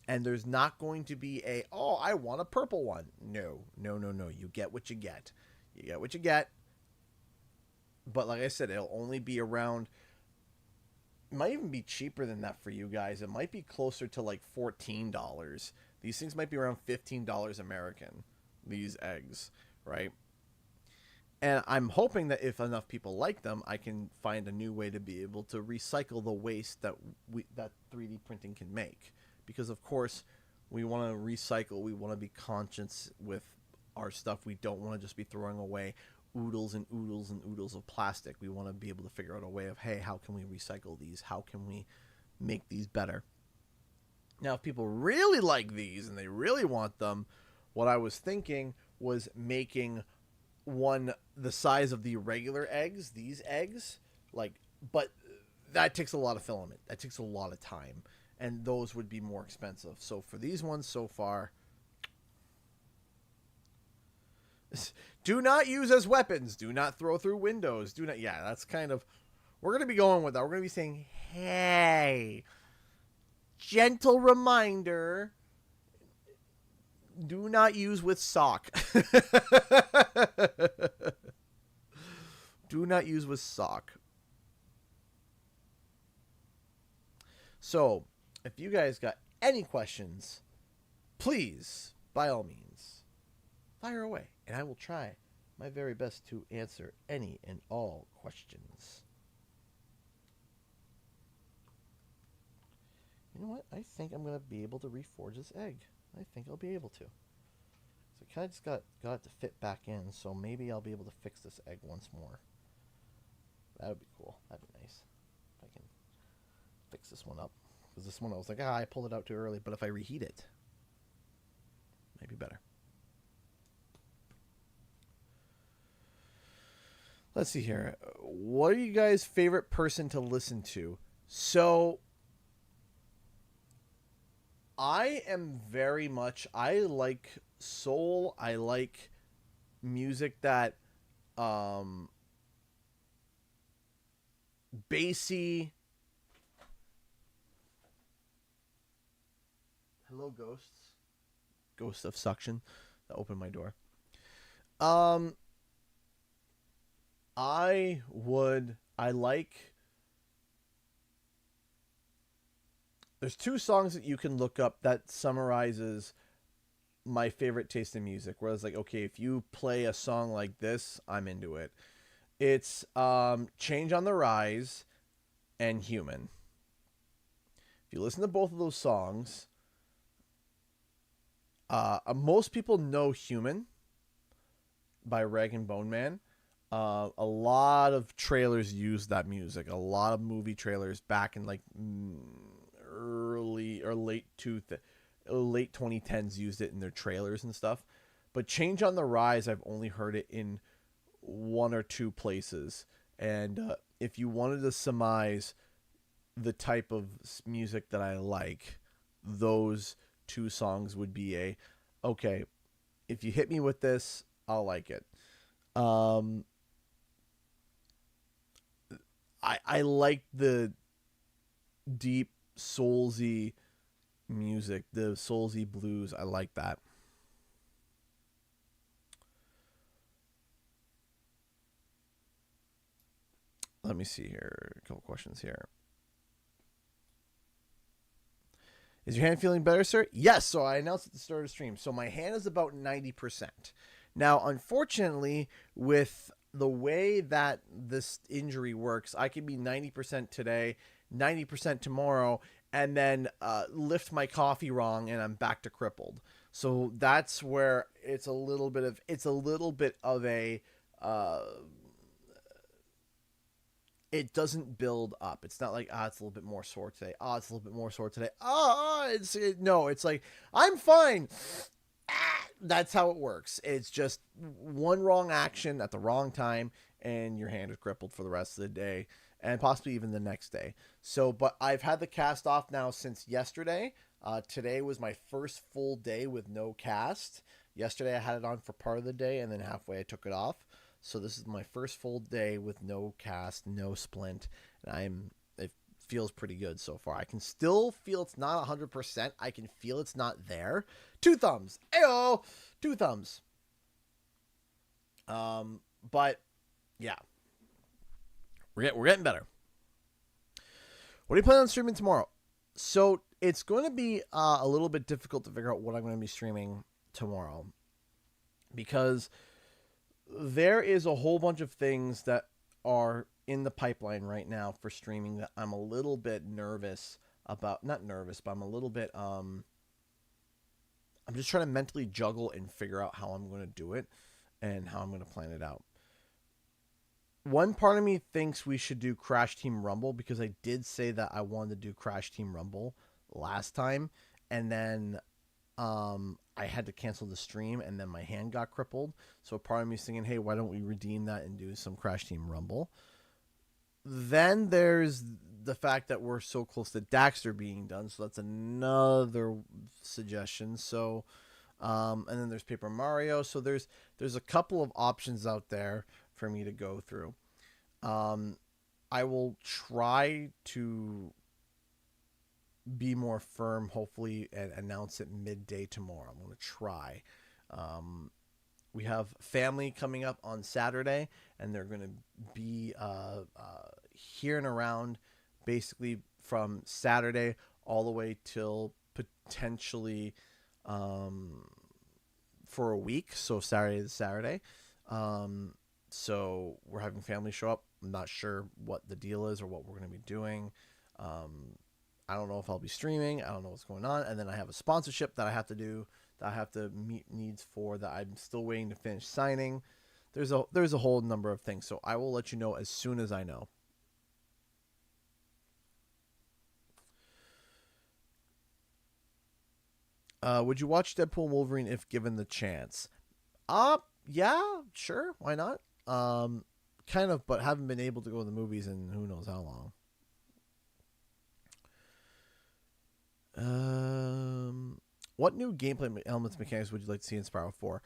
And there's not going to be a, oh, I want a purple one. No. You get what you get. You get what you get. But like I said, it'll only be around, it might even be cheaper than that for you guys. It might be closer to like $14. These things might be around $15 American, these eggs, right? And I'm hoping that if enough people like them, I can find a new way to be able to recycle the waste that that 3D printing can make. Because of course, we want to recycle, we want to be conscious with our stuff. We don't want to just be throwing away oodles and oodles and oodles of plastic. We want to be able to figure out a way of, hey, how can we recycle these? How can we make these better? Now, if people really like these and they really want them, what I was thinking was making one the size of the regular eggs, these eggs, like, but that takes a lot of filament. That takes a lot of time, and those would be more expensive. So for these ones so far, do not use as weapons. Do not throw through windows. Do not. Yeah, that's kind of. We're going to be going with that. We're going to be saying, hey, gentle reminder. Do not use with sock. Do not use with sock. So, if you guys got any questions, please, by all means, fire away, and I will try my very best to answer any and all questions. You know what? I think I'm going to be able to reforge this egg. I think I'll be able to. So I kind of just got it to fit back in, so maybe I'll be able to fix this egg once more. That would be cool. That'd be nice. If I can fix this one up. Because this one I was like, I pulled it out too early, but if I reheat it, might be better. Let's see here. What are you guys' favorite person to listen to? So I am very much, I like soul. I like music that bassy. Hello, ghosts. Ghost of suction that opened my door. Um, I like. There's two songs that you can look up that summarizes my favorite taste in music. Where it's like, okay, if you play a song like this, I'm into it. It's Change on the Rise and Human. If you listen to both of those songs, most people know Human by Rag and Bone Man. A lot of trailers use that music. A lot of movie trailers back in like early or late 2010s used it in their trailers and stuff. But Change on the Rise, I've only heard it in one or two places. And if you wanted to surmise the type of music that I like, those two songs would be okay, if you hit me with this, I'll like it. I like the deep soulsy music, the soulsy blues. I like that. Let me see here. A couple questions here. Is your hand feeling better, sir? Yes. So I announced at the start of the stream. So my hand is about 90%. Now, unfortunately, with the way that this injury works, I can be 90% today, 90% tomorrow, and then lift my coffee wrong, and I'm back to crippled. So that's where it's a little bit of a it doesn't build up. It's not like, it's a little bit more sore today. It's a little bit more sore today. No, it's like, I'm fine. That's how it works. It's just one wrong action at the wrong time, and your hand is crippled for the rest of the day, and possibly even the next day. So, but I've had the cast off now since yesterday. Today was my first full day with no cast. Yesterday I had it on for part of the day, and then halfway I took it off. So this is my first full day with no cast, no splint, and it feels pretty good so far. I can still feel it's not 100%. I can feel it's not there. 2 thumbs. Ayo! 2 thumbs. But yeah. We're getting better. What are you planning on streaming tomorrow? So it's going to be a little bit difficult to figure out what I'm going to be streaming tomorrow, because there is a whole bunch of things that are in the pipeline right now for streaming that I'm a little bit nervous about. Not nervous, but I'm a little bit, I'm just trying to mentally juggle and figure out how I'm going to do it and how I'm going to plan it out. One part of me thinks we should do Crash Team Rumble, because I did say that I wanted to do Crash Team Rumble last time, and then I had to cancel the stream, and then my hand got crippled. So part of me is thinking, hey, why don't we redeem that and do some Crash Team Rumble? Then there's the fact that we're so close to Daxter being done, so that's another suggestion. So, and then there's Paper Mario. So there's a couple of options out there for me to go through. I will try to be more firm, hopefully, and announce it midday tomorrow. I'm going to try. We have family coming up on Saturday, and they're going to be here and around basically from Saturday all the way till potentially for a week. So Saturday to Saturday. So we're having family show up. I'm not sure what the deal is or what we're going to be doing. I don't know if I'll be streaming. I don't know what's going on. And then I have a sponsorship that I have to do, that I have to meet needs for, that I'm still waiting to finish signing. There's a whole number of things. So I will let you know as soon as I know. Would you watch Deadpool and Wolverine if given the chance? Yeah, sure. Why not? kind of, but haven't been able to go to the movies in who knows how long. What new gameplay elements mechanics would you like to see in Spyro 4?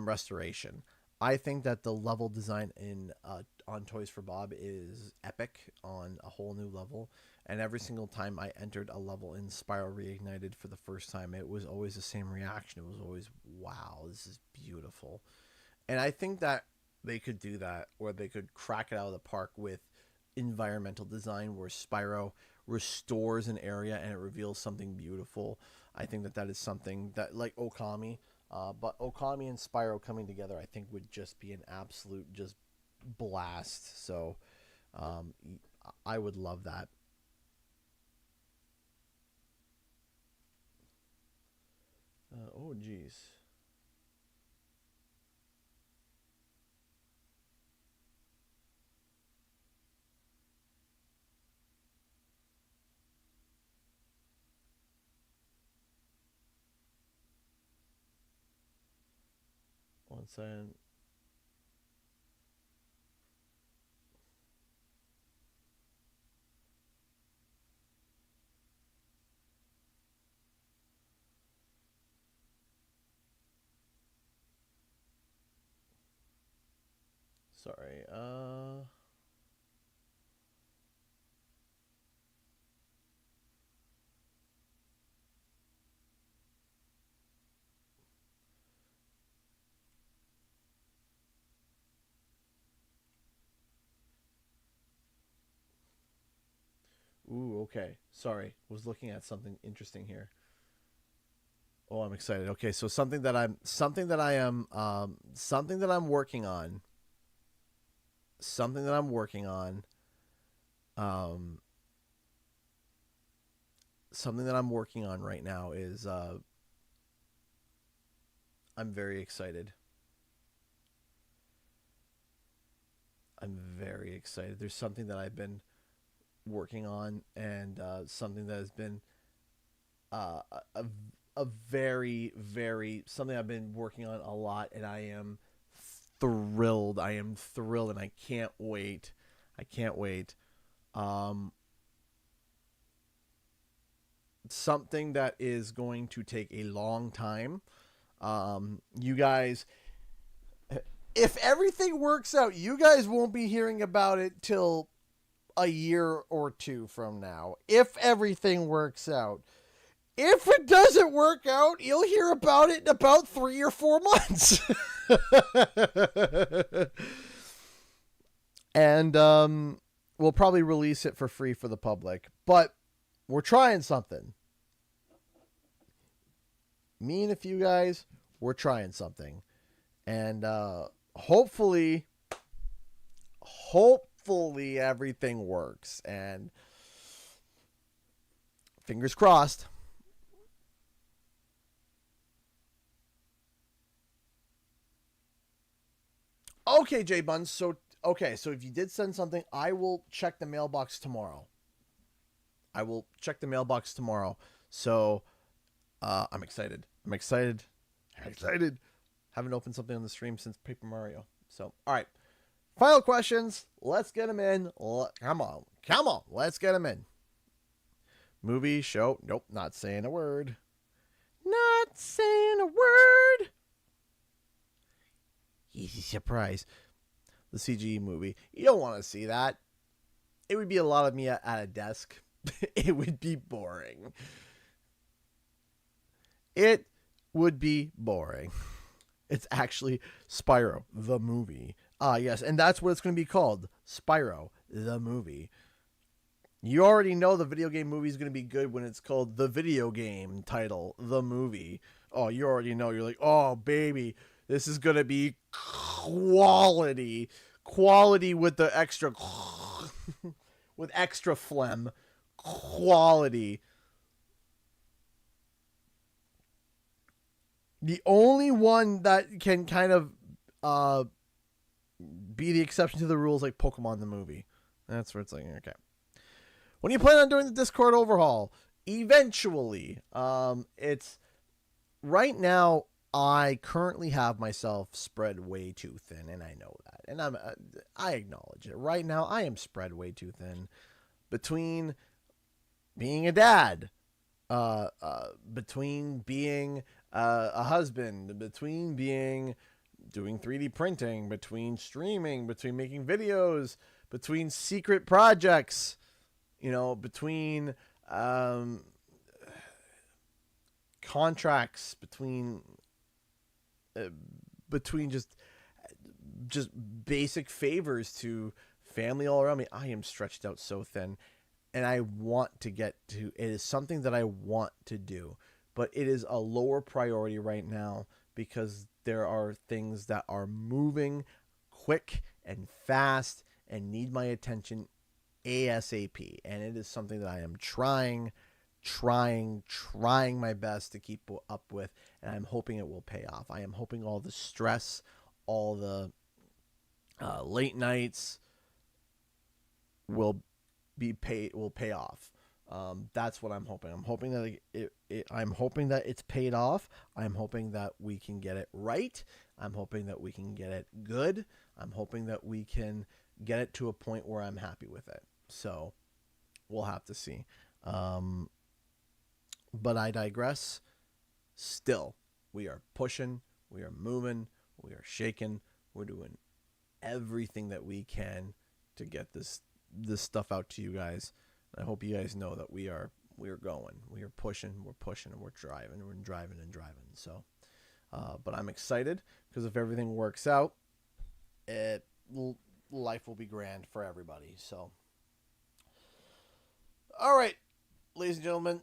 Restoration. I think that the level design in on Toys for Bob is epic on a whole new level. And every single time I entered a level in Spyro Reignited for the first time, it was always the same reaction. It was always, wow, this is beautiful. And I think that they could do that, or they could crack it out of the park with environmental design where Spyro restores an area and it reveals something beautiful. I think that that is something that, like Okami, but Okami and Spyro coming together, I think would just be an absolute just blast. So I would love that. Oh, geez. One second. Sorry. Ooh, okay. Sorry. Was looking at something interesting here. Oh, I'm excited. Okay, so something that I'm working on. Something that I'm working on. Something that I'm working on right now is I'm very excited. I'm very excited. There's something that I've been working on, and something that has been a very, very, something I've been working on a lot, and I am thrilled. I am thrilled, and I can't wait. I can't wait. Something that is going to take a long time. You guys, if everything works out, you guys won't be hearing about it till a year or two from now. If everything works out. If it doesn't work out, you'll hear about it in about 3 or 4 months. And we'll probably release it for free for the public. But we're trying something. Me and a few guys, we're trying something. And hopefully everything works. And fingers crossed. Okay, J Buns. So if you did send something, I will check the mailbox tomorrow. So I'm excited. Haven't opened something on the stream since Paper Mario. So, all right. Final questions. Let's get them in. Come on. Let's get them in. Movie, show. Nope, not saying a word. Easy surprise. The CGE movie. You don't want to see that. It would be a lot of me at a desk. It would be boring. It would be boring. It's actually Spyro, the movie. Yes, and that's what it's going to be called. Spyro, the movie. You already know the video game movie is going to be good when it's called the video game title, the movie. Oh, you already know. You're like, oh, baby, this is going to be quality. Quality with the extra, with extra phlegm. Quality. The only one that can kind of be the exception to the rules, like Pokemon the movie. That's where it's like, okay. When you plan on doing the Discord overhaul? Eventually. It's right now I currently have myself spread way too thin, and I know that. And I acknowledge it. Right now, I am spread way too thin between being a dad, between being a husband, between doing 3D printing, between streaming, between making videos, between secret projects, between contracts, between just basic favors to family all around me. I am stretched out so thin, and I want to get to it. Is something that I want to do, but it is a lower priority right now because there are things that are moving quick and fast and need my attention ASAP, and it is something that I am trying my best to keep up with, and I'm hoping it will pay off. I am hoping all the stress, all the late nights will pay off. That's what I'm hoping. I'm hoping that I'm hoping that it's paid off. I'm hoping that we can get it right. I'm hoping that we can get it good. I'm hoping that we can get it to a point where I'm happy with it. So we'll have to see. But I digress. Still, we are pushing, we are moving, we are shaking, we're doing everything that we can to get this stuff out to you guys. I hope you guys know that we are going, we are pushing, and we're driving. So, but I'm excited because if everything works out, life will be grand for everybody. So, all right, ladies and gentlemen.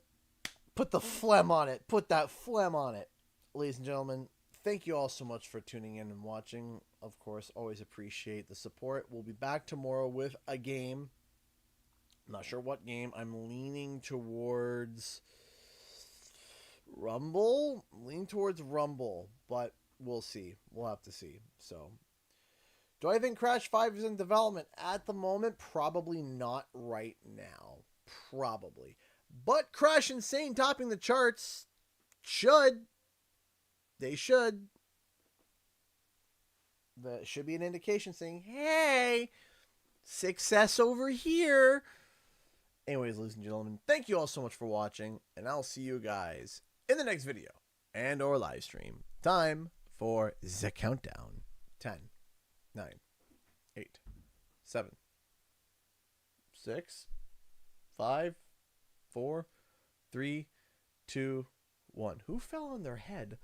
Put the phlegm on it. Put that phlegm on it. Ladies and gentlemen, thank you all so much for tuning in and watching. Of course, always appreciate the support. We'll be back tomorrow with a game. I'm not sure what game. I'm leaning towards Rumble. But we'll see. We'll have to see. So, do I think Crash 5 is in development at the moment? Probably not right now. Probably. But Crash Insane topping the charts They should. That should be an indication saying, hey, success over here. Anyways, ladies and gentlemen, thank you all so much for watching, and I'll see you guys in the next video and or live stream. Time for the countdown. 10, 9, 8, 7, 6, 5, 4, 3, 2, 1. Who fell on their head?